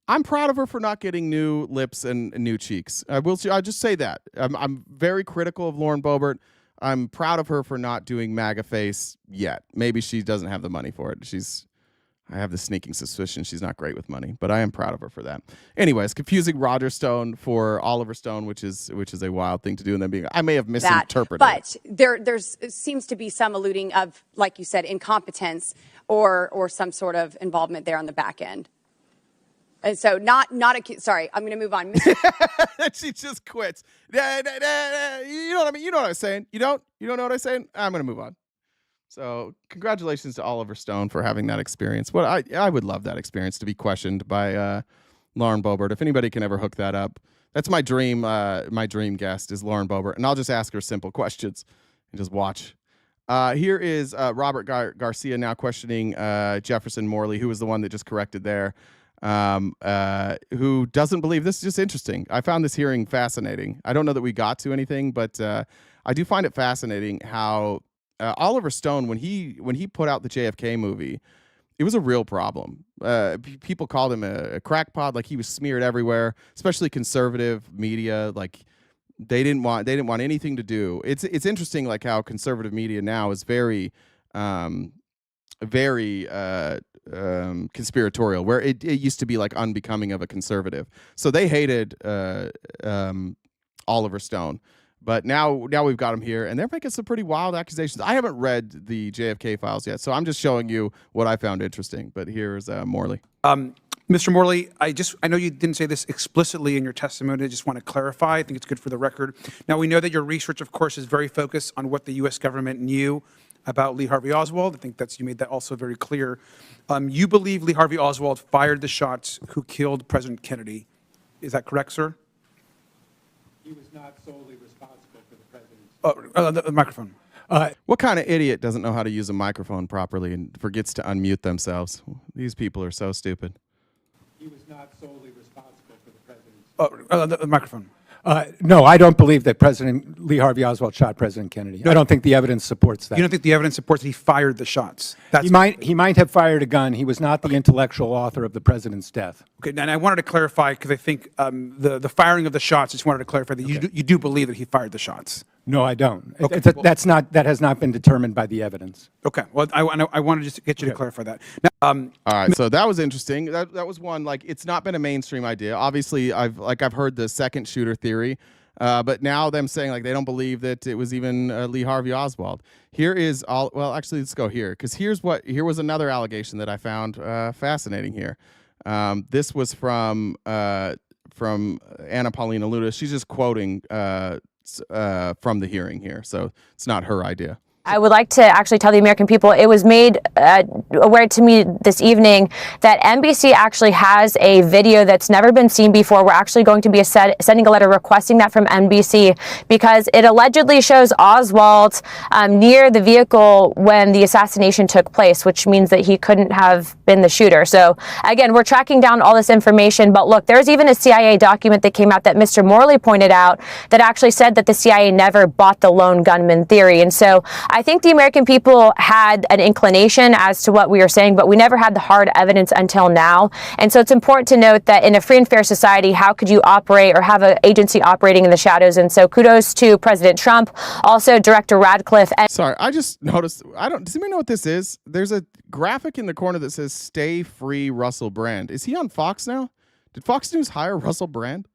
I'm proud of her for not getting new lips and new cheeks. I'll just say that. I'm very critical of Lauren Boebert. I'm proud of her for not doing MAGA face yet. Maybe she doesn't have the money for it. I have the sneaking suspicion she's not great with money, but I am proud of her for that. Anyways, confusing Roger Stone for Oliver Stone, which is a wild thing to do, and then being I may have misinterpreted. But there seems to be some alluding of, like you said, incompetence or some sort of involvement there on the back end. And so sorry, I'm going to move on. She just quits. You know what I mean? You know what I'm saying? You don't know what I'm saying? I'm going to move on. So congratulations to Oliver Stone for having that experience. Well, I would love that experience, to be questioned by Lauren Boebert. If anybody can ever hook that up, that's my dream. My dream guest is Lauren Boebert, and I'll just ask her simple questions and just watch. Here is Robert Garcia now questioning Jefferson Morley, who was the one that just corrected there, who doesn't believe this is just interesting. I found this hearing fascinating. I don't know that we got to anything, but I do find it fascinating how Oliver Stone, when he put out the JFK movie, it was a real problem. People called him a crackpot, like he was smeared everywhere, especially conservative media. Like they didn't want anything to do. It's interesting, like how conservative media now is very conspiratorial, where it used to be like unbecoming of a conservative. So they hated Oliver Stone. But now we've got him here, and they're making some pretty wild accusations. I haven't read the JFK files yet, so I'm just showing you what I found interesting. But here's Morley. Mr. Morley, I know you didn't say this explicitly in your testimony. I just want to clarify. I think it's good for the record. Now, we know that your research, of course, is very focused on what the U.S. government knew about Lee Harvey Oswald. I think you made that also very clear. You believe Lee Harvey Oswald fired the shots who killed President Kennedy. Is that correct, sir? He was not solely responsible for the president's. The microphone. What kind of idiot doesn't know how to use a microphone properly and forgets to unmute themselves? These people are so stupid. He was not solely responsible for the president's. The microphone. No, I don't believe that President Lee Harvey Oswald shot President Kennedy. I don't think the evidence supports that. You don't think the evidence supports that he fired the shots? He might have fired a gun. He was not the intellectual author of the president's death. Okay, and I wanted to clarify because I think the firing of the shots. Just wanted to clarify that you do believe that he fired the shots. No, I don't. Okay. That has not been determined by the evidence. Okay. Well, I wanted just to get you to clarify that. Now, all right. So that was interesting. That was one. Like, it's not been a mainstream idea. Obviously, I've heard the second shooter theory, but now them saying like they don't believe that it was even Lee Harvey Oswald. Here is all. Well, actually, let's go here because here was another allegation that I found fascinating here. This was from Anna Paulina Luda. She's just quoting from the hearing here, so it's not her idea. I would like to actually tell the American people, it was made aware to me this evening that NBC actually has a video that's never been seen before. We're actually going to be sending a letter requesting that from NBC because it allegedly shows Oswald near the vehicle when the assassination took place, which means that he couldn't have been the shooter. So again, we're tracking down all this information, but look, there's even a CIA document that came out that Mr. Morley pointed out that actually said that the CIA never bought the lone gunman theory. And so I think the American people had an inclination as to what we were saying, but we never had the hard evidence until now. And so it's important to note that in a free and fair society, how could you operate or have an agency operating in the shadows? And so kudos to President Trump, also Director Radcliffe. Sorry, I just noticed, does anybody know what this is? There's a graphic in the corner that says "Stay Free Russell Brand." Is he on Fox now? Did Fox News hire Russell Brand?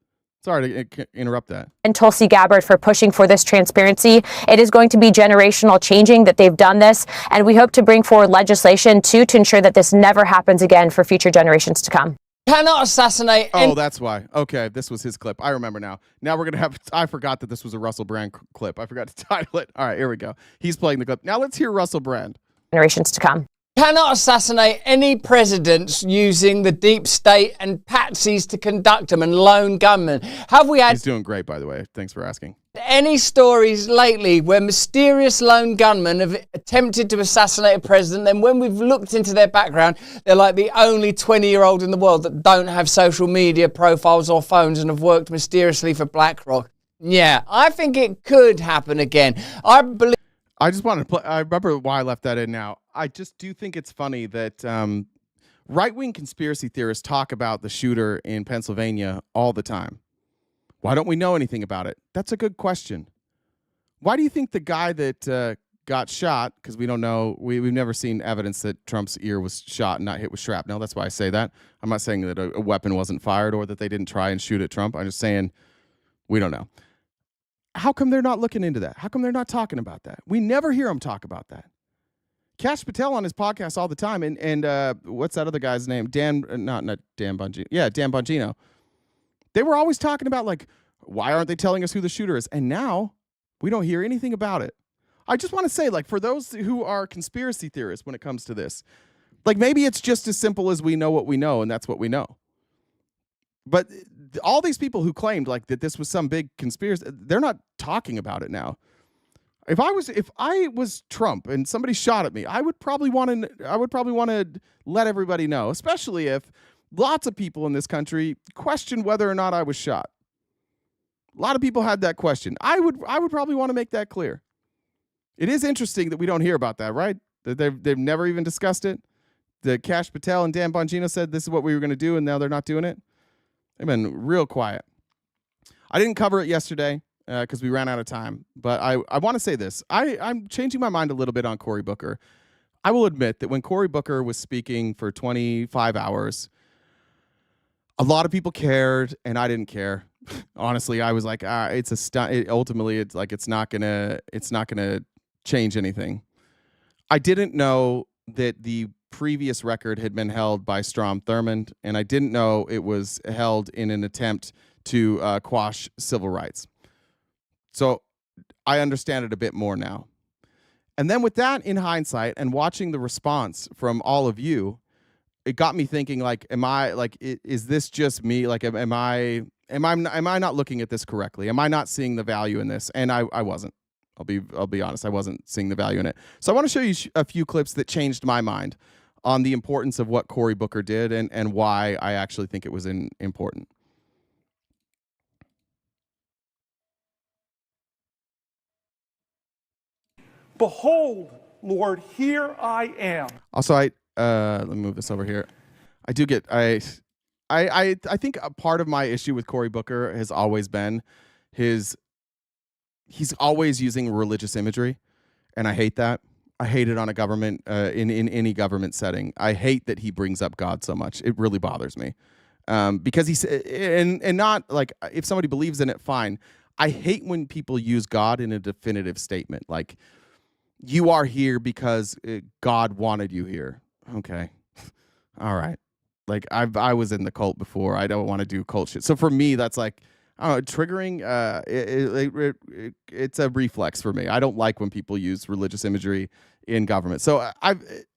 Sorry to interrupt that. And Tulsi Gabbard for pushing for this transparency. It is going to be generational changing that they've done this, and we hope to bring forward legislation to ensure that this never happens again for future generations to come. Cannot assassinate. Oh, that's why. Okay, this was his clip. I remember now. Now we're going to have... I forgot that this was a Russell Brand clip. I forgot to title it. All right, here we go. He's playing the clip. Now let's hear Russell Brand. Generations to come. Cannot assassinate any presidents using the deep state and patsies to conduct them and lone gunmen. Have we had... He's doing great, by the way. Thanks for asking. Any stories lately where mysterious lone gunmen have attempted to assassinate a president, then when we've looked into their background, they're like the only 20-year-old in the world that don't have social media profiles or phones and have worked mysteriously for BlackRock? Yeah, I think it could happen again. I believe... I just wanted to play. I remember why I left that in now. I just do think it's funny that right-wing conspiracy theorists talk about the shooter in Pennsylvania all the time. Why don't we know anything about it? That's a good question. Why do you think the guy that got shot, because we don't know, we've never seen evidence that Trump's ear was shot and not hit with shrapnel. That's why I say that. I'm not saying that a weapon wasn't fired or that they didn't try and shoot at Trump. I'm just saying we don't know. How come they're not looking into that? How come they're not talking about that? We never hear them talk about that. Kash Patel on his podcast all the time, and what's that other guy's name? Not Dan Bongino. Yeah, Dan Bongino. They were always talking about, like, why aren't they telling us who the shooter is? And now we don't hear anything about it. I just want to say, like, for those who are conspiracy theorists when it comes to this, like, maybe it's just as simple as we know what we know, and that's what we know. But all these people who claimed like that this was some big conspiracy, they're not talking about it now. If I was Trump and somebody shot at me, I would probably want to let everybody know, especially if lots of people in this country question whether or not I was shot. A lot of people had that question. I would probably want to make that clear. It is interesting that we don't hear about that, right? That they've never even discussed it. That Kash Patel and Dan Bongino said this is what we were going to do, and now they're not doing it. They've been real quiet. I didn't cover it yesterday because we ran out of time, but I want to say this. I'm changing my mind a little bit on Cory Booker. I will admit that when Cory Booker was speaking for 25 hours, a lot of people cared, and I didn't care. Honestly, I was like, it's a stunt. Ultimately, it's like it's not gonna change anything. I didn't know that the previous record had been held by Strom Thurmond, and I didn't know it was held in an attempt to quash civil rights. So I understand it a bit more now. And then with that in hindsight and watching the response from all of you, it got me thinking, like, is this just me? Like, am I not looking at this correctly? Am I not seeing the value in this? And I wasn't. I'll be honest. I wasn't seeing the value in it. So I want to show you a few clips that changed my mind on the importance of what Cory Booker did and why I actually think it was important. Behold, Lord, here I am. Also, let me move this over here. I do get I think a part of my issue with Cory Booker has always been he's always using religious imagery, and I hate that. I hate it on a government in any government setting. I hate that he brings up God so much. It really bothers me because he's and not like if somebody believes in it, fine. I hate when people use God in a definitive statement, like you are here because God wanted you here. Okay, all right. Like I was in the cult before. I don't want to do cult shit. So for me, that's like, I don't know, triggering. It's a reflex for me. I don't like when people use religious imagery in government. So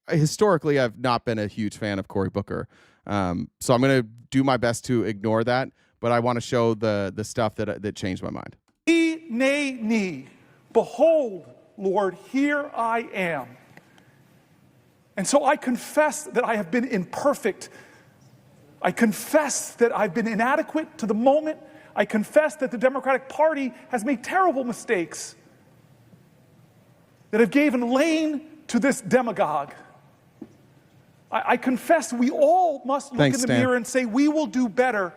historically I've not been a huge fan of Cory Booker. So I'm going to do my best to ignore that. But I want to show the stuff that changed my mind. Nay. Behold, Lord, here I am. And so I confess that I have been imperfect. I confess that I've been inadequate to the moment. I confess that the Democratic Party has made terrible mistakes, that have given lane to this demagogue. I confess we all must look in the mirror and say, we will do better.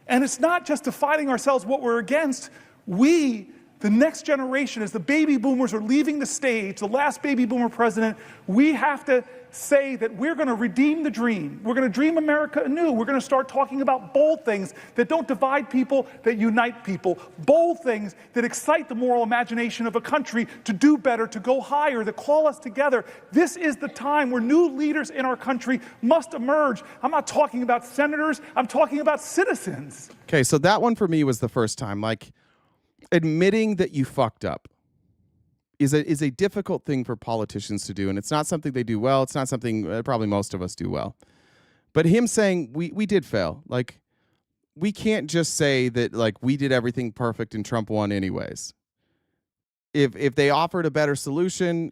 And it's not just defining ourselves what we're against. We, the next generation, as the baby boomers are leaving the stage, the last baby boomer president, we have to say that we're going to redeem the dream. We're going to dream America anew. We're going to start talking about bold things that don't divide people, that unite people. Bold things that excite the moral imagination of a country to do better, to go higher, that call us together. This is the time where new leaders in our country must emerge. I'm not talking about senators. I'm talking about citizens. Okay, so that one for me was the first time. Like, admitting that you fucked up is a difficult thing for politicians to do, and it's not something they do well. It's not something probably most of us do well. But him saying we did fail, like, we can't just say that like we did everything perfect and Trump won anyways. If they offered a better solution,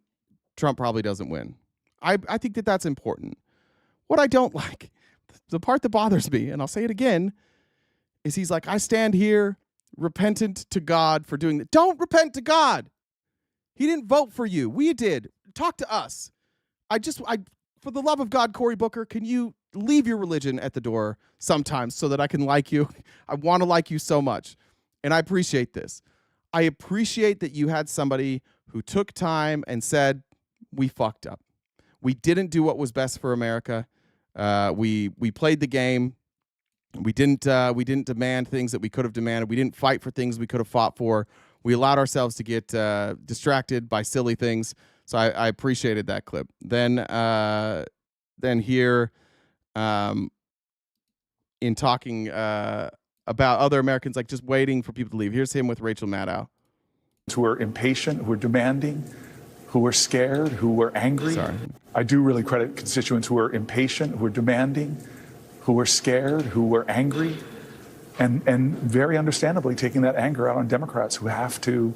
Trump probably doesn't win. I think that that's important. What I don't like, the part that bothers me, and I'll say it again, is he's like, I stand here repentant to God for doing that. Don't repent to God. He didn't vote for you. We did. Talk to us. For the love of God, Cory Booker, can you leave your religion at the door sometimes so that I can like you? I want to like you so much. And I appreciate this. I appreciate that you had somebody who took time and said, we fucked up. We didn't do what was best for America. We played the game. We didn't demand things that we could have demanded. We didn't fight for things we could have fought for. We allowed ourselves to get distracted by silly things. So I appreciated that clip. Then here, in talking about other Americans, like just waiting for people to leave. Here's him with Rachel Maddow. Who are impatient, who are demanding, who are scared, who are angry. Sorry. I do really credit constituents who are impatient, who are demanding, who are scared, who are angry, and very understandably taking that anger out on Democrats who have to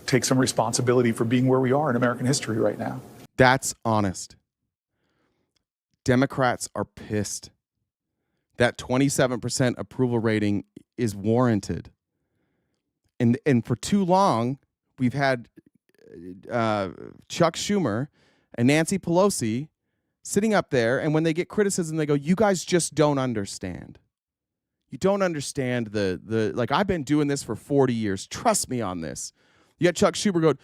take some responsibility for being where we are in American history right now. That's honest. Democrats are pissed. That 27% approval rating is warranted. And for too long, we've had Chuck Schumer and Nancy Pelosi sitting up there, and when they get criticism, they go, you guys just don't understand. You don't understand like, I've been doing this for 40 years. Trust me on this. Yet Chuck Schumer goes,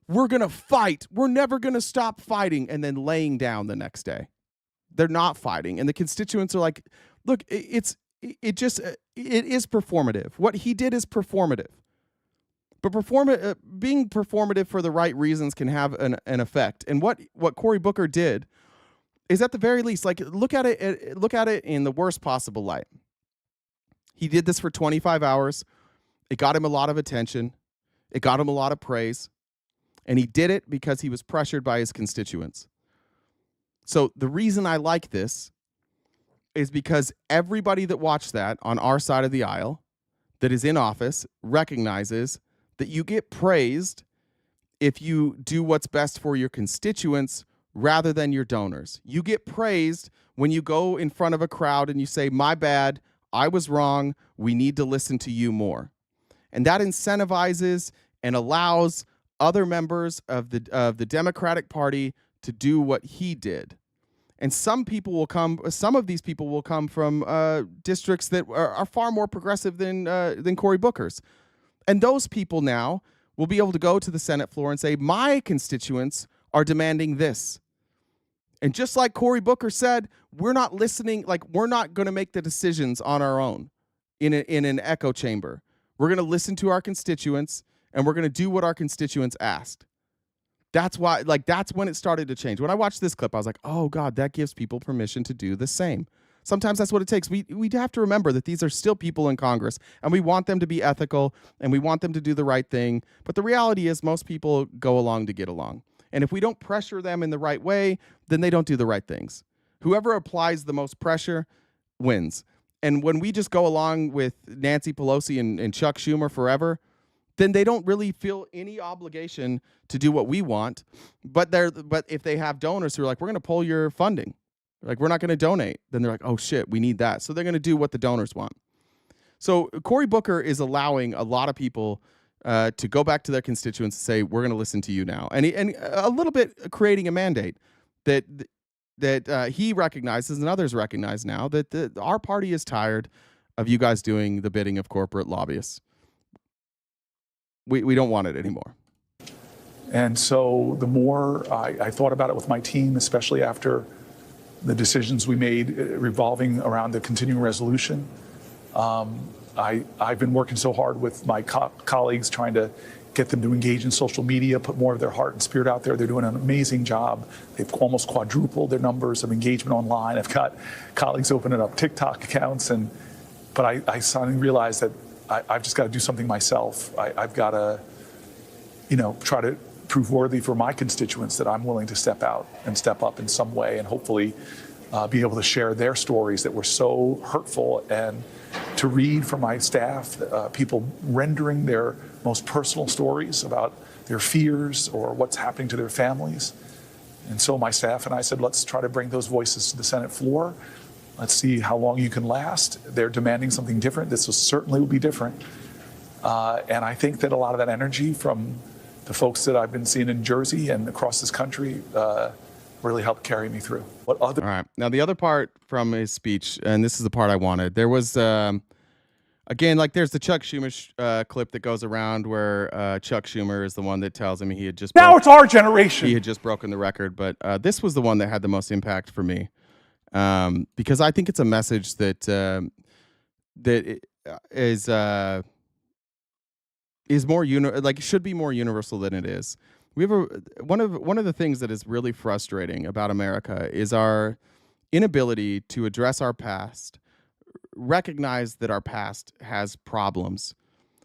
we're going to fight. We're never going to stop fighting. And then laying down the next day. They're not fighting. And the constituents are like, look, it is performative. What he did is performative. But being performative for the right reasons can have an effect. And what Cory Booker did is, at the very least, like, look at it in the worst possible light. He did this for 25 hours. It got him a lot of attention. It got him a lot of praise. And he did it because he was pressured by his constituents. So the reason I like this is because everybody that watched that on our side of the aisle that is in office recognizes that you get praised if you do what's best for your constituents rather than your donors. You get praised when you go in front of a crowd and you say, my bad, I was wrong, we need to listen to you more. And that incentivizes and allows other members of the Democratic Party to do what he did. And some of these people will come from districts that are far more progressive than Cory Booker's. And those people now will be able to go to the Senate floor and say, my constituents are demanding this. And just like Cory Booker said, we're not listening, like we're not going to make the decisions on our own in an echo chamber. We're going to listen to our constituents and we're going to do what our constituents asked. That's why, like, that's when it started to change. When I watched this clip, I was like, oh God, that gives people permission to do the same. Sometimes that's what it takes. We have to remember that these are still people in Congress and we want them to be ethical and we want them to do the right thing. But the reality is most people go along to get along. And if we don't pressure them in the right way, then they don't do the right things. Whoever applies the most pressure wins. And when we just go along with Nancy Pelosi and Chuck Schumer forever, then they don't really feel any obligation to do what we want. But if they have donors who are like, we're going to pull your funding, like we're not going to donate, then they're like, oh shit, we need that. So they're going to do what the donors want. So Cory Booker is allowing a lot of people to go back to their constituents and say, we're going to listen to you now. And a little bit creating a mandate that he recognizes and others recognize now that our party is tired of you guys doing the bidding of corporate lobbyists. We don't want it anymore. And so the more I thought about it with my team, especially after the decisions we made revolving around the continuing resolution, I've been working so hard with my colleagues trying to get them to engage in social media, put more of their heart and spirit out there. They're doing an amazing job. They've almost quadrupled their numbers of engagement online. I've got colleagues opening up TikTok accounts, but I suddenly realized that I've just got to do something myself. I've got to, try to prove worthy for my constituents that I'm willing to step out and step up in some way and hopefully be able to share their stories that were so hurtful, and to read from my staff, people rendering their most personal stories about their fears or what's happening to their families. And so my staff and I said, let's try to bring those voices to the Senate floor. Let's see how long you can last. They're demanding something different. This certainly will be different. And I think that a lot of that energy from the folks that I've been seeing in Jersey and across this country really helped carry me through. All right. Now, the other part from his speech, and this is the part I wanted, there was, again, like there's the Chuck Schumer clip that goes around where Chuck Schumer is the one that tells him he had just... Now it's our generation. He had just broken the record. But this was the one that had the most impact for me. Because I think it's a message that is more should be more universal than it is. We have one of the things that is really frustrating about America is our inability to address our past, recognize that our past has problems,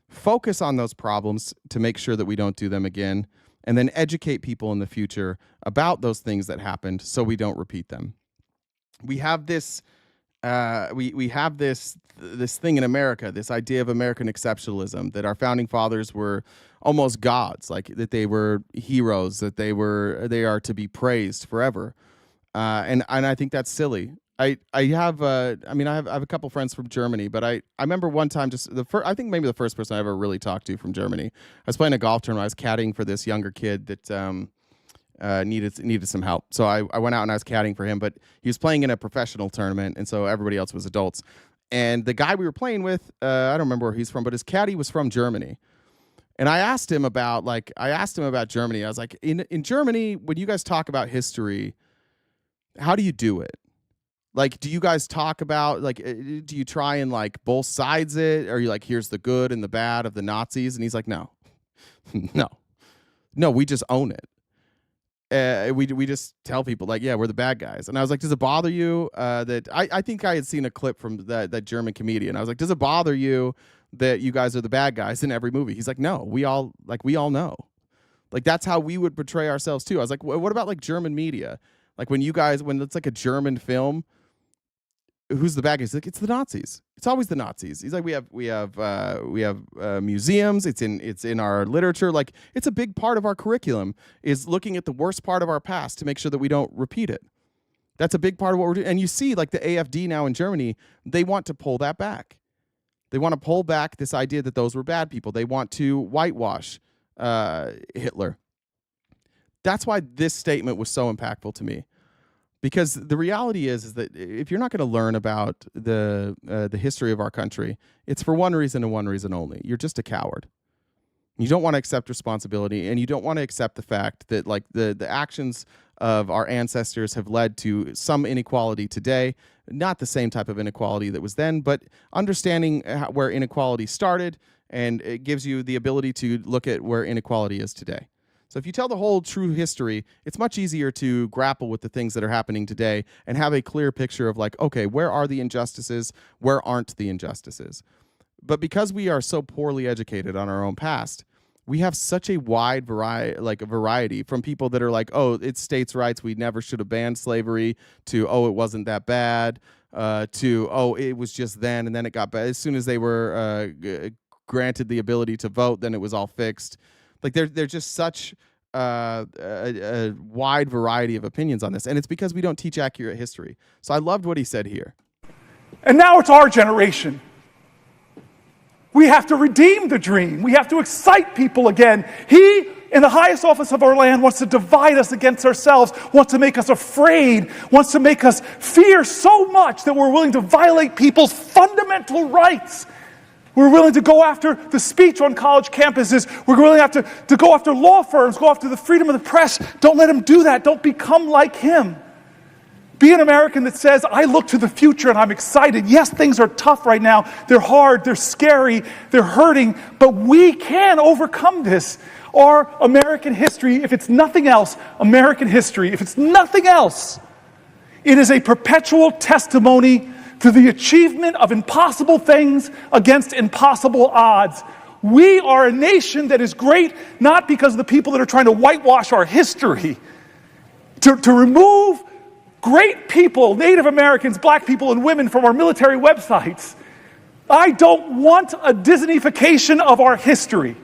focus on those problems to make sure that we don't do them again, and then educate people in the future about those things that happened so we don't repeat them. We have this we have this thing in America, this idea of American exceptionalism, that our founding fathers were almost gods, like that they were heroes, that they are to be praised forever. And I think that's silly. I have a couple friends from Germany, but I remember one time I think maybe the first person I ever really talked to from Germany. I was playing a golf tournament. I was caddying for this younger kid that needed some help. So I went out and I was caddying for him, but he was playing in a professional tournament, and so everybody else was adults. And the guy we were playing with, I don't remember where he's from, but his caddy was from Germany. And I asked him about Germany. I was like, in Germany, when you guys talk about history, how do you do it? Like, do you guys talk about, like, do you try and, like, both sides it? Or are you like, here's the good and the bad of the Nazis? And he's like, no, we just own it. We just tell people, like, yeah, we're the bad guys. And I was like, does it bother you that I think I had seen a clip from that German comedian. I was like, does it bother you that you guys are the bad guys in every movie? He's like, no, we all know. Like, that's how we would portray ourselves too. I was like, what about like German media? Like when it's like a German film, who's the bad guy? He's like, it's the Nazis. It's always the Nazis. He's like, we have museums. It's in our literature. Like, it's a big part of our curriculum is looking at the worst part of our past to make sure that we don't repeat it. That's a big part of what we're doing. And you see, like the AfD now in Germany, they want to pull that back. They want to pull back this idea that those were bad people. They want to whitewash Hitler. That's why this statement was so impactful to me. Because the reality is that if you're not going to learn about the history of our country, it's for one reason and one reason only. You're just a coward. You don't want to accept responsibility, and you don't want to accept the fact that like the actions of our ancestors have led to some inequality today. Not the same type of inequality that was then, but understanding where inequality started, and it gives you the ability to look at where inequality is today. So if you tell the whole true history, it's much easier to grapple with the things that are happening today and have a clear picture of like, okay, where are the injustices? Where aren't the injustices? But because we are so poorly educated on our own past, we have such a wide variety from people that are like, oh, it's states' rights. We never should have banned slavery, to, oh, it wasn't that bad, to, oh, it was just then, and then it got bad. As soon as they were granted the ability to vote, then it was all fixed. Like, they're just such a wide variety of opinions on this. And it's because we don't teach accurate history. So I loved what he said here. And now it's our generation. We have to redeem the dream. We have to excite people again. He, in the highest office of our land, wants to divide us against ourselves, wants to make us afraid, wants to make us fear so much that we're willing to violate people's fundamental rights. We're willing to go after the speech on college campuses. We're willing to go after law firms, go after the freedom of the press. Don't let him do that. Don't become like him. Be an American that says, I look to the future and I'm excited. Yes, things are tough right now. They're hard, they're scary, they're hurting, but we can overcome this. Our American history, if it's nothing else, American history, if it's nothing else, it is a perpetual testimony to the achievement of impossible things against impossible odds. We are a nation that is great not because of the people that are trying to whitewash our history. To remove great people, Native Americans, black people, and women from our military websites. I don't want a Disneyfication of our history.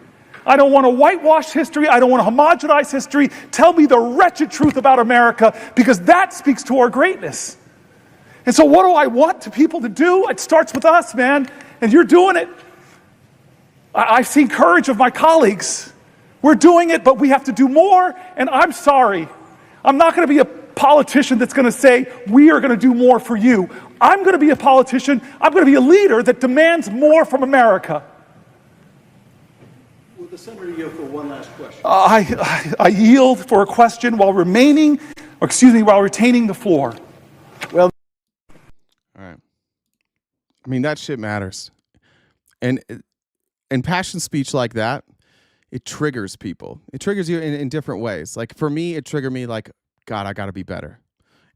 I don't want to whitewash history. I don't want to homogenize history. Tell me the wretched truth about America, because that speaks to our greatness. And so what do I want to people to do? It starts with us, man, and you're doing it. I've seen courage of my colleagues. We're doing it, but we have to do more, and I'm sorry. I'm not going to be a politician that's going to say, we are going to do more for you. I'm going to be a politician. I'm going to be a leader that demands more from America. Will the senator yield for one last question? I yield for a question while retaining the floor. Well, all right. I mean, that shit matters. And passion speech like that, it triggers people. It triggers you in different ways. Like, for me, it triggered me like, God, I got to be better.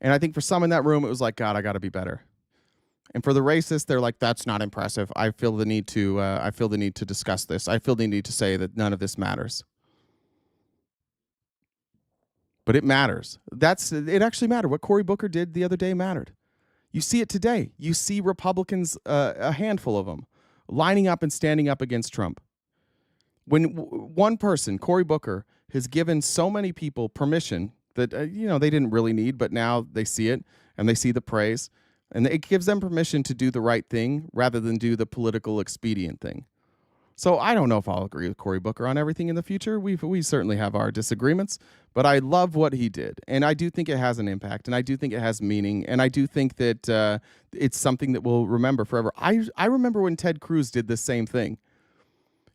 And I think for some in that room, it was like, God, I got to be better. And for the racists, they're like, that's not impressive. I feel the need to discuss this. I feel the need to say that none of this matters. But it matters. It actually mattered. What Cory Booker did the other day mattered. You see it today. You see Republicans, a handful of them, lining up and standing up against Trump. When one person, Cory Booker, has given so many people permission that they didn't really need, but now they see it and they see the praise, and it gives them permission to do the right thing rather than do the political expedient thing. So I don't know if I'll agree with Cory Booker on everything in the future. We certainly have our disagreements, but I love what he did, and I do think it has an impact, and I do think it has meaning, and I do think that it's something that we'll remember forever. I remember when Ted Cruz did the same thing.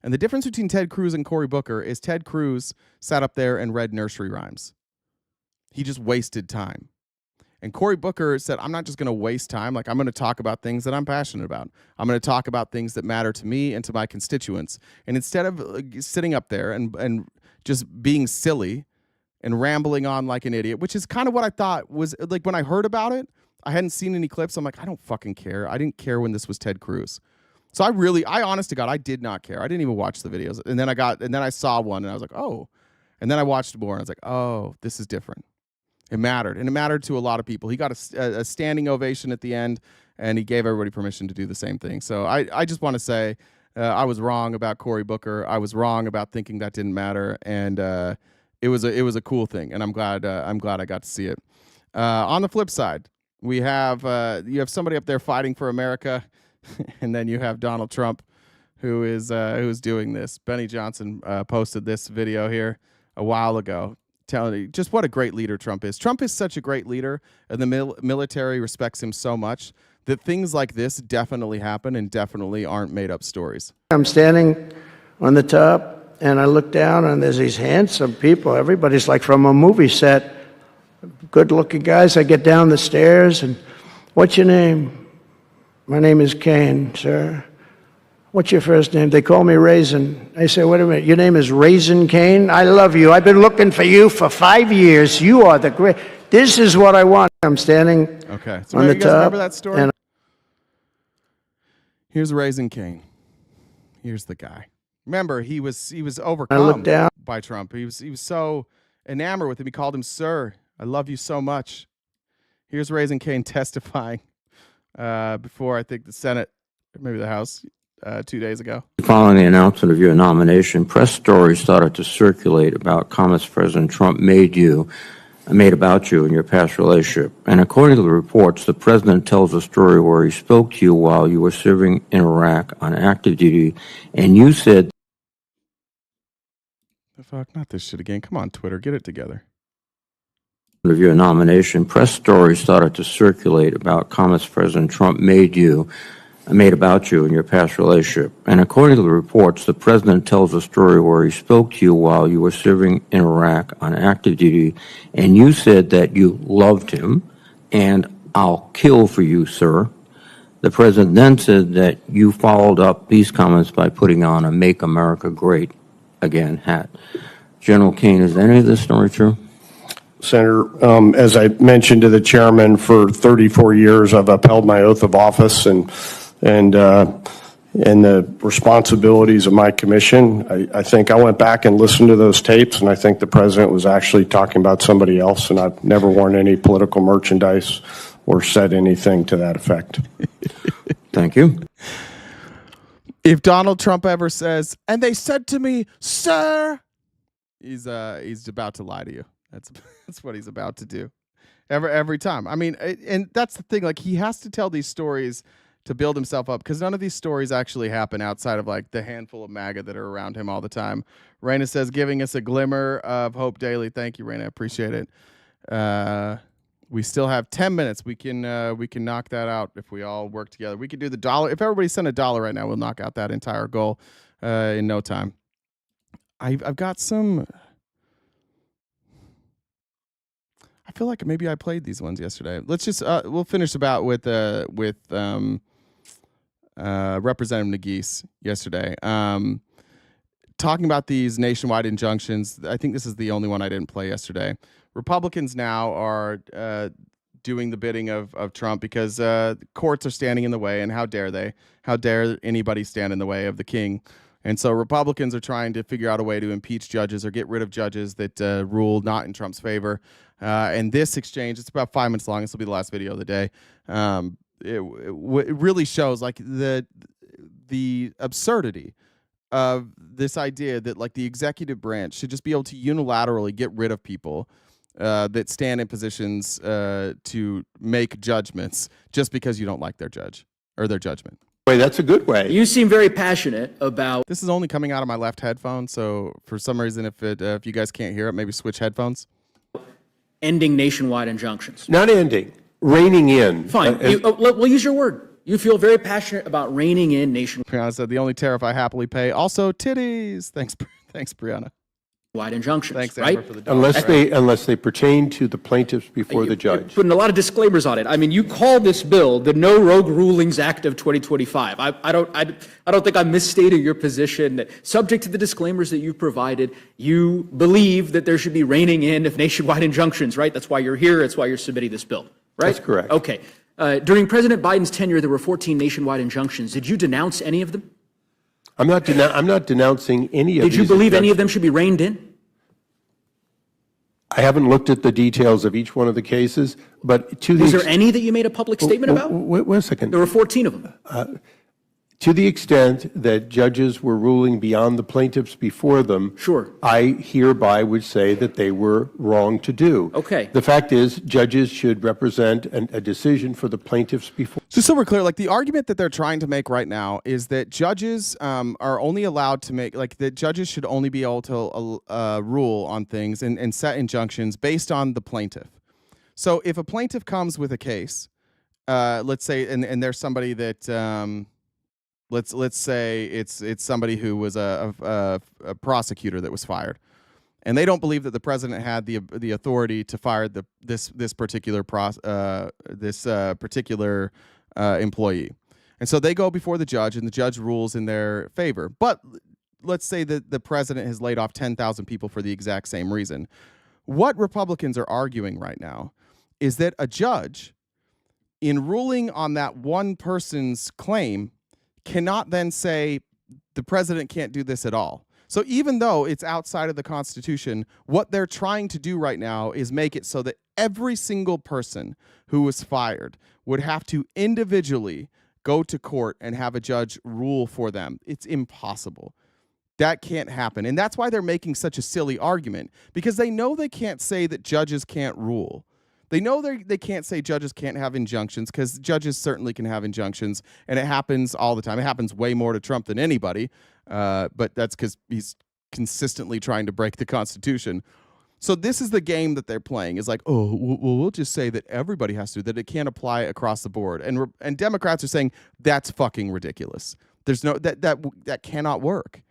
And the difference between Ted Cruz and Cory Booker is Ted Cruz sat up there and read nursery rhymes. He just wasted time. And Cory Booker said, I'm not just going to waste time. Like, I'm going to talk about things that I'm passionate about. I'm going to talk about things that matter to me and to my constituents. And instead of sitting up there and just being silly and rambling on like an idiot, which is kind of what I thought was, like, when I heard about it, I hadn't seen any clips. I'm like, I don't fucking care. I didn't care when this was Ted Cruz. So I honest to God, I did not care. I didn't even watch the videos. And then I saw one and I was like, oh. And then I watched more and I was like, oh, this is different. It mattered. And it mattered to a lot of people. He got a standing ovation at the end, and he gave everybody permission to do the same thing. So I just want to say I was wrong about Cory Booker. I was wrong about thinking that didn't matter. And it was a cool thing. And I'm glad I got to see it. On the flip side, we have you have somebody up there fighting for America, and then you have Donald Trump, who's doing this. Benny Johnson posted this video here a while ago, telling you just what a great leader Trump is. Trump is such a great leader, and the military respects him so much that things like this definitely happen and definitely aren't made up stories. I'm standing on the top, and I look down, and there's these handsome people. Everybody's like from a movie set. Good-looking guys. I get down the stairs, and what's your name? My name is Kane, sir. What's your first name? They call me Raisin. I say, wait a minute, your name is Raisin Kane? I love you. I've been looking for you for 5 years. You are the great. This is what I want. I'm standing so on the you guys top. remember that story? And here's Raisin Kane. Here's the guy. Remember, he was I look overcome down. by Trump. He was so enamored with him. He called him sir. I love you so much. Here's Raisin Kane testifying before, I think, the Senate, or maybe the House, 2 days ago. Following the announcement of your nomination, press stories started to circulate about comments President Trump made about you and your past relationship. And according to the reports, the president tells a story where he spoke to you while you were serving in Iraq on active duty, and you said, The fuck, not this shit again. Come on, Twitter, get it together. of your nomination, press stories started to circulate about comments President Trump made about you and your past relationship. And according to the reports, the president tells a story where he spoke to you while you were serving in Iraq on active duty, and you said that you loved him, and I'll kill for you, sir. The president then said that you followed up these comments by putting on a Make America Great Again hat. General Kane, is any of this story true? Senator, as I mentioned to the chairman, for 34 years I've upheld my oath of office and the responsibilities of my commission. I think I went back and listened to those tapes, and I think the president was actually talking about somebody else, and I've never worn any political merchandise or said anything to that effect. Thank you. If Donald Trump ever says, and they said to me, sir, he's about to lie to you. That's what he's about to do every time. I mean, and that's the thing. Like, he has to tell these stories to build himself up, because none of these stories actually happen outside of like the handful of MAGA that are around him all the time. Raina says, giving us a glimmer of hope daily. Thank you, Raina. Appreciate it. We still have 10 minutes. We can knock that out if we all work together. We could do the dollar. If everybody sent $1 right now, we'll knock out that entire goal in no time. I've got some. I feel like maybe I played these ones yesterday. Let's just we'll finish about with Representative Nagise yesterday. Talking about these nationwide injunctions. I think this is the only one I didn't play yesterday. Republicans now are doing the bidding of Trump because courts are standing in the way, and how dare they? How dare anybody stand in the way of the king? And so Republicans are trying to figure out a way to impeach judges or get rid of judges that rule not in Trump's favor. And this exchange, it's about 5 minutes long. This will be the last video of the day. It really shows like the absurdity of this idea that like the executive branch should just be able to unilaterally get rid of people that stand in positions to make judgments just because you don't like their judge or their judgment. That's a good way. You seem very passionate about. This is only coming out of my left headphone, so for some reason, if you guys can't hear it, maybe switch headphones. Ending nationwide injunctions. Not ending, reining in. Fine. We'll use your word. You feel very passionate about reining in nationwide. Brianna said the only tariff I happily pay. Also titties. Thanks, Brianna. Wide injunctions. Thanks, right? Amber, for the Unless they pertain to the plaintiffs before the judge. Putting a lot of disclaimers on it. I mean, you call this bill the No Rogue Rulings Act of 2025. I don't think I'm misstating your position. That subject to the disclaimers that you provided, you believe that there should be reining in of nationwide injunctions, right? That's why you're here. That's why you're submitting this bill, right? That's correct. Okay. During President Biden's tenure, there were 14 nationwide injunctions. Did you denounce any of them? I'm not denouncing any of these. Did you believe any of them should be reined in? I haven't looked at the details of each one of the cases, but to the Was there any that you made a public statement about? Wait a second. There were 14 of them. To the extent that judges were ruling beyond the plaintiffs before them, sure, I hereby would say that they were wrong to do. Okay. The fact is, judges should represent a decision for the plaintiffs before. Just so we're clear, like the argument that they're trying to make right now is that judges are only allowed to make, like that judges should only be able to rule on things and set injunctions based on the plaintiff. So if a plaintiff comes with a case, let's say, and there's somebody that, let's say it's somebody who was a prosecutor that was fired, and they don't believe that the president had the authority to fire this particular employee, and so they go before the judge, and the judge rules in their favor. But let's say that the president has laid off 10,000 people for the exact same reason. What Republicans are arguing right now is that a judge, in ruling on that one person's claim, cannot then say the president can't do this at all. So even though it's outside of the Constitution, what they're trying to do right now is make it so that every single person who was fired would have to individually go to court and have a judge rule for them. It's impossible. That can't happen. And that's why they're making such a silly argument, because they know they can't say that judges can't rule. They know they can't say judges can't have injunctions, because judges certainly can have injunctions, and it happens all the time. It happens way more to Trump than anybody, but that's because he's consistently trying to break the Constitution. So this is the game that they're playing, is like, oh, well, we'll just say that everybody has to, that it can't apply across the board. And Democrats are saying that's fucking ridiculous. There's no that cannot work.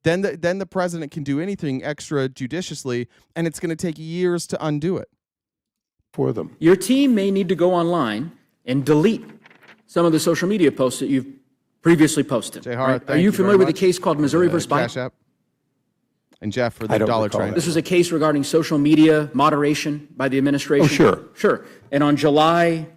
Then the president can do anything extrajudiciously, and it's going to take years to undo it. For them. Your team may need to go online and delete some of the social media posts that you've previously posted. Right? Are you familiar with a case called Missouri versus Biden? And Jeff for the dollar train. This was a case regarding social media moderation by the administration. Oh, sure. Sure. And on July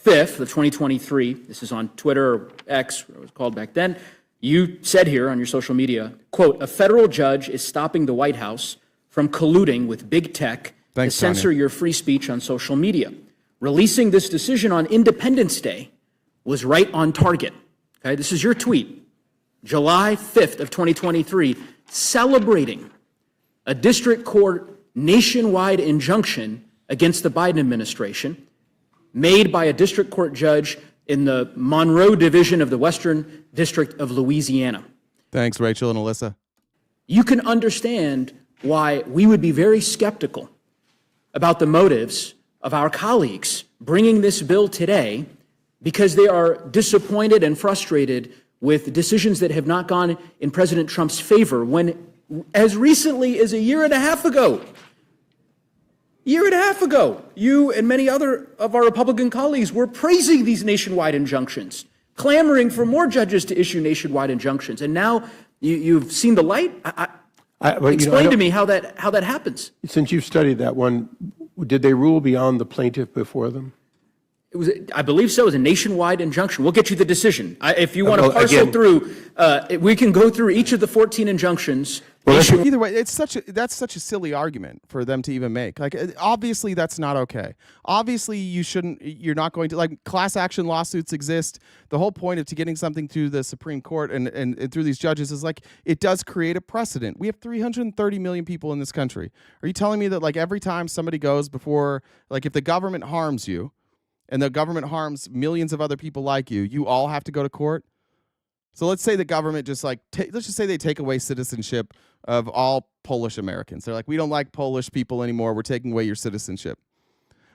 5th of 2023, this is on Twitter or X, what it was called back then, you said here on your social media, quote, "A federal judge is stopping the White House from colluding with big tech to censor your free speech on social media. Releasing this decision on Independence Day was right on target." Okay, this is your tweet, July 5th of 2023, celebrating a district court nationwide injunction against the Biden administration made by a district court judge in the Monroe Division of the Western District of Louisiana. Thanks, Rachel and Alyssa. You can understand why we would be very skeptical about the motives of our colleagues bringing this bill today, because they are disappointed and frustrated with decisions that have not gone in President Trump's favor, when as recently as a year and a half ago, you and many other of our Republican colleagues were praising these nationwide injunctions, clamoring for more judges to issue nationwide injunctions. And now you've seen the light. Explain to me how that happens. Since you've studied that one, did they rule beyond the plaintiff before them? It was, I believe so. It was a nationwide injunction. We'll get you the decision. If you want to parcel through, we can go through each of the 14 injunctions. Well, either way, that's such a silly argument for them to even make. Like, obviously, that's not okay. Obviously, you're not going to, like, class action lawsuits exist. The whole point of getting something through the Supreme Court and through these judges is, like, it does create a precedent. We have 330 million people in this country. Are you telling me that, like, every time somebody goes before, like, if the government harms you and the government harms millions of other people like you, you all have to go to court? So let's say the government just, like, let's just say they take away citizenship of all Polish Americans. They're like, we don't like Polish people anymore. We're taking away your citizenship.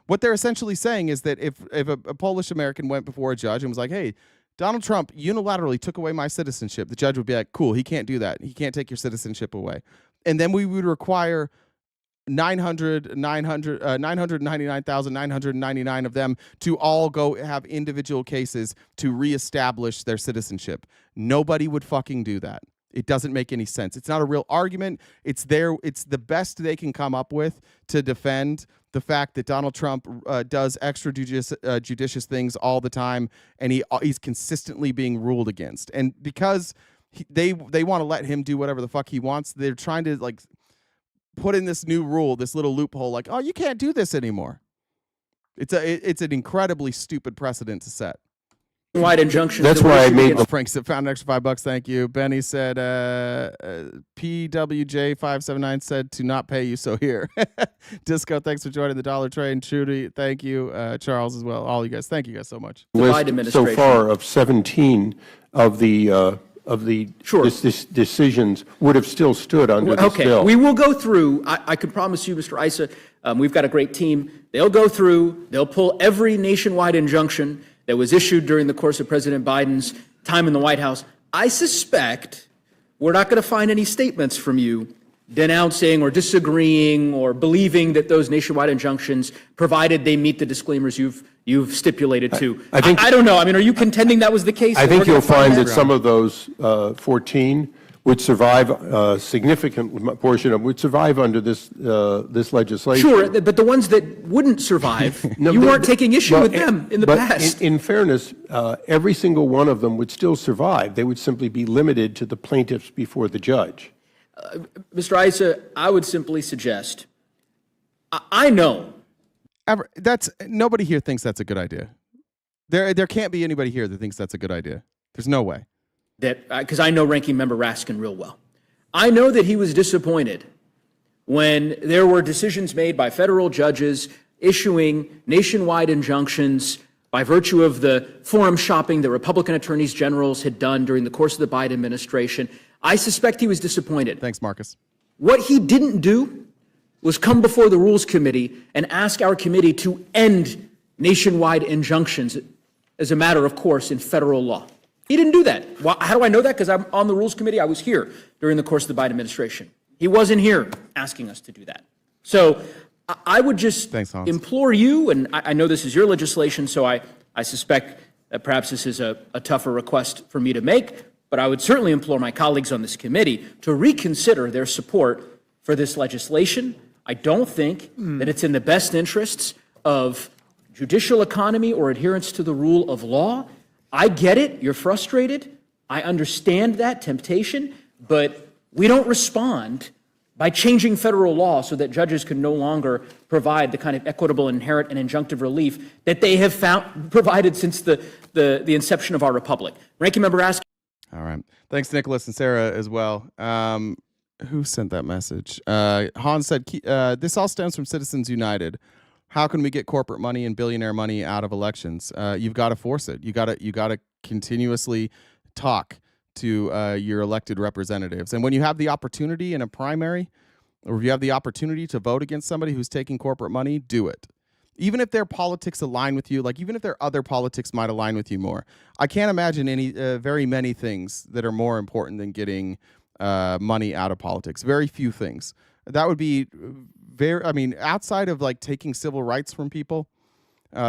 What they're essentially saying is that if a Polish American went before a judge and was like, hey, Donald Trump unilaterally took away my citizenship, the judge would be like, cool, he can't do that. He can't take your citizenship away. And then we would require 999,999 of them to all go have individual cases to reestablish their citizenship. Nobody would fucking do that. It doesn't make any sense. It's not a real argument. It's the best they can come up with to defend the fact that Donald Trump does extrajudicious things all the time, and he's consistently being ruled against. And because they want to let him do whatever the fuck he wants, they're trying to, like, put in this new rule, this little loophole, like, oh, you can't do this anymore. It's an incredibly stupid precedent to set. Wide injunction. That's why I made the Frank said, found an extra $5. Thank you. Benny said, PWJ579 said to not pay you. So here, Disco, thanks for joining the Dollar Train. Trudy, thank you. Charles as well. All you guys, thank you guys so much. List so far of 17 of the decisions would have still stood under this bill. We will go through. I can promise you, Mr. Issa, we've got a great team. They'll go through. They'll pull every nationwide injunction that was issued during the course of President Biden's time in the White House. I suspect we're not going to find any statements from you denouncing or disagreeing or believing that those nationwide injunctions, provided they meet the disclaimers you've stipulated to. I don't know. I mean, are you contending that was the case? I think you'll find that some of those 14 would survive, a significant portion of them would survive under this legislation. Sure, but the ones that wouldn't survive, you weren't taking issue with them in the past. In fairness, every single one of them would still survive. They would simply be limited to the plaintiffs before the judge. Mr. Issa, I would simply suggest, I know. Nobody here thinks that's a good idea. There can't be anybody here that thinks that's a good idea. There's no way. Because I know Ranking Member Raskin real well. I know that he was disappointed when there were decisions made by federal judges issuing nationwide injunctions by virtue of the forum shopping that Republican attorneys generals had done during the course of the Biden administration. I suspect he was disappointed. Thanks, Marcus. What he didn't do was come before the Rules Committee and ask our committee to end nationwide injunctions as a matter of course in federal law. He didn't do that. How do I know that? Because I'm on the Rules Committee. I was here during the course of the Biden administration. He wasn't here asking us to do that. So I would just implore you, and I know this is your legislation, so I suspect that perhaps this is a tougher request for me to make, but I would certainly implore my colleagues on this committee to reconsider their support for this legislation. I don't think that it's in the best interests of judicial economy or adherence to the rule of law. I get it. You're frustrated. I understand that temptation, but we don't respond by changing federal law so that judges can no longer provide the kind of equitable, inherent, and injunctive relief that they have provided since the inception of our republic. Ranking Member Raskin. All right. Thanks, Nicholas and Sarah as well. Who sent that message? Hans said, this all stems from Citizens United. How can we get corporate money and billionaire money out of elections? You've got to force it. You got to continuously talk to your elected representatives. And when you have the opportunity in a primary, or if you have the opportunity to vote against somebody who's taking corporate money, do it. Even if their politics align with you, like even if their other politics might align with you more. I can't imagine very many things that are more important than getting money out of politics. Very few things. That would be outside of like taking civil rights from people,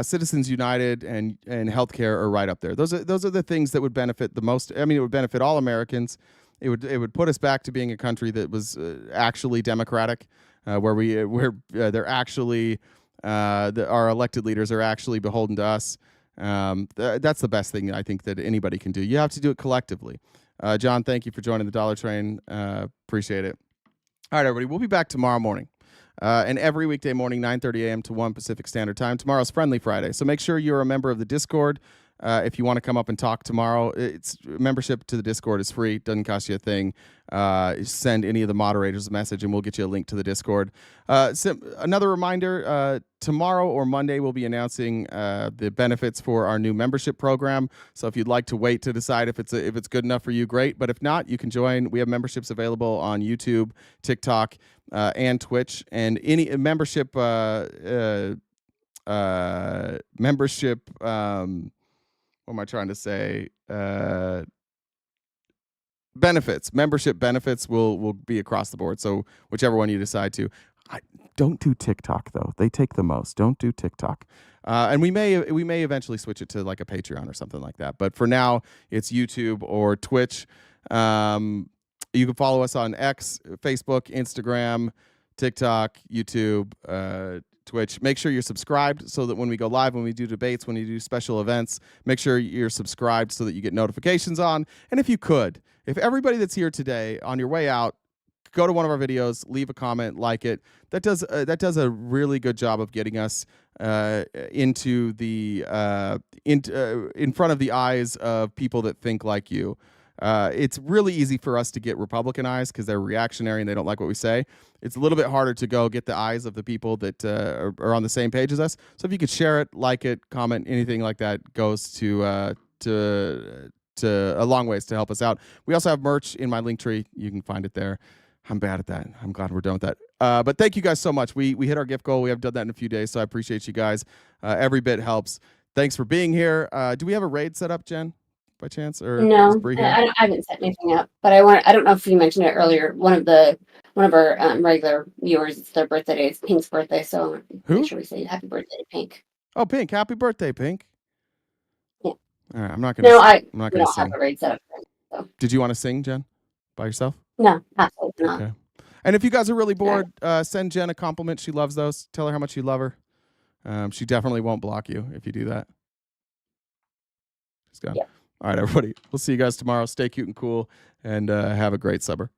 Citizens United and healthcare are right up there. Those are the things that would benefit the most. I mean, it would benefit all Americans. It would put us back to being a country that was actually democratic, where they're actually our elected leaders are actually beholden to us. That's the best thing I think that anybody can do. You have to do it collectively. John, thank you for joining the Dollar Train. Appreciate it. All right, everybody. We'll be back tomorrow morning. And every weekday morning, 9:30 a.m. to 1 Pacific Standard Time. Tomorrow's Friendly Friday, so make sure you're a member of the Discord. If you want to come up and talk tomorrow, membership to the Discord is free. Doesn't cost you a thing. Send any of the moderators a message, and we'll get you a link to the Discord. Another reminder, tomorrow or Monday, we'll be announcing the benefits for our new membership program. So if you'd like to wait to decide if it's good enough for you, great. But if not, you can join. We have memberships available on YouTube, TikTok, and Twitch. And any membership what am I trying to say? Benefits. Membership benefits will be across the board. So whichever one you decide to. Don't do TikTok though. They take the most. Don't do TikTok. And we may eventually switch it to like a Patreon or something like that. But for now, it's YouTube or Twitch. You can follow us on X, Facebook, Instagram, TikTok, YouTube, Twitch. Make sure you're subscribed so that when we go live, when we do debates, when we do special events, make sure you're subscribed so that you get notifications on. And if everybody that's here today on your way out, go to one of our videos, leave a comment, like it. That does a really good job of getting us into the in front of the eyes of people that think like you. It's really easy for us to get Republican eyes because they're reactionary and they don't like what we say. It's a little bit harder to go get the eyes of the people that are on the same page as us. So if you could share it, like it, comment, anything like that goes to a long ways to help us out. We also have merch in my link tree. You can find it there. I'm bad at that. I'm glad we're done with that. But thank you guys so much. We hit our gift goal. We have done that in a few days, so I appreciate you guys. Every bit helps. Thanks for being here. Do we have a raid set up, Jen, by chance? Or No, is Bree here? I haven't set anything up. But I don't know if you mentioned it earlier. One of our regular viewers, it's their birthday today. It's Pink's birthday, so Who? make sure we say happy birthday to Pink. Oh, Pink. Happy birthday, Pink. Yeah. All right, I'm not gonna. No, I'm we not gonna don't have sing. a raid set up. So. Did you want to sing, Jen, by yourself? No, absolutely not. Okay. And if you guys are really bored, send Jen a compliment. She loves those. Tell her how much you love her. She definitely won't block you if you do that. She's gone. Yeah. All right, everybody. We'll see you guys tomorrow. Stay cute and cool, and have a great supper.